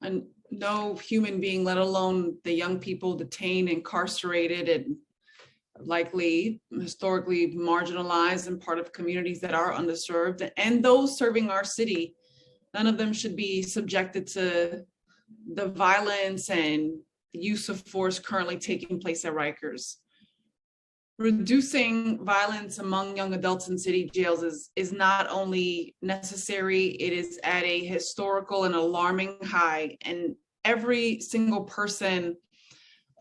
And no human being, let alone the young people detained, incarcerated, and likely historically marginalized and part of communities that are underserved, and those serving our city, none of them should be subjected to the violence and the use of force currently taking place at Rikers. Reducing violence among young adults in city jails is not only necessary, it is at a historical and alarming high. And every single person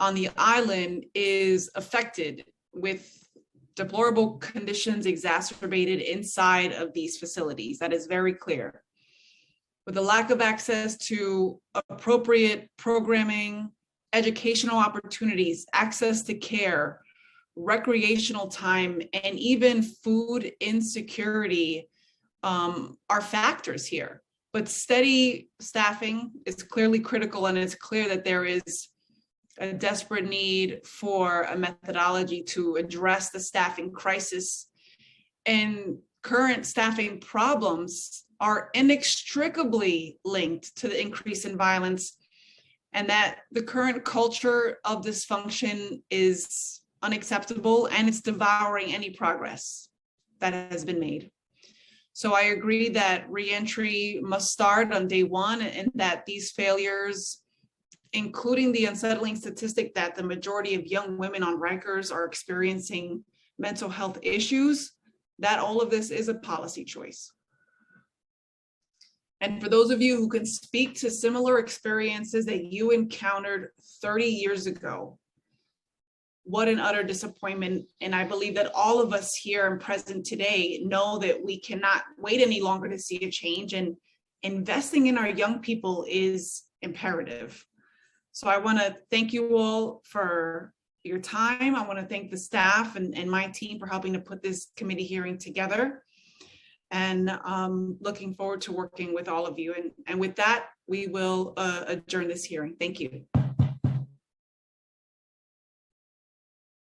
on the island is affected with deplorable conditions exacerbated inside of these facilities. That is very clear. With the lack of access to appropriate programming, educational opportunities, access to care, recreational time, and even food insecurity are factors here. But steady staffing is clearly critical, and it's clear that there is a desperate need for a methodology to address the staffing crisis. And current staffing problems are inextricably linked to the increase in violence, and that the current culture of dysfunction is unacceptable, and it's devouring any progress that has been made. So I agree that reentry must start on day one, and that these failures, including the unsettling statistic that the majority of young women on Rikers are experiencing mental health issues, that all of this is a policy choice. And for those of you who can speak to similar experiences that you encountered 30 years ago, what an utter disappointment. And I believe that all of us here and present today know that we cannot wait any longer to see a change, and investing in our young people is imperative. So I want to thank you all for your time. I want to thank the staff and my team for helping to put this committee hearing together. And looking forward to working with all of you. And with that, we will adjourn this hearing. Thank you.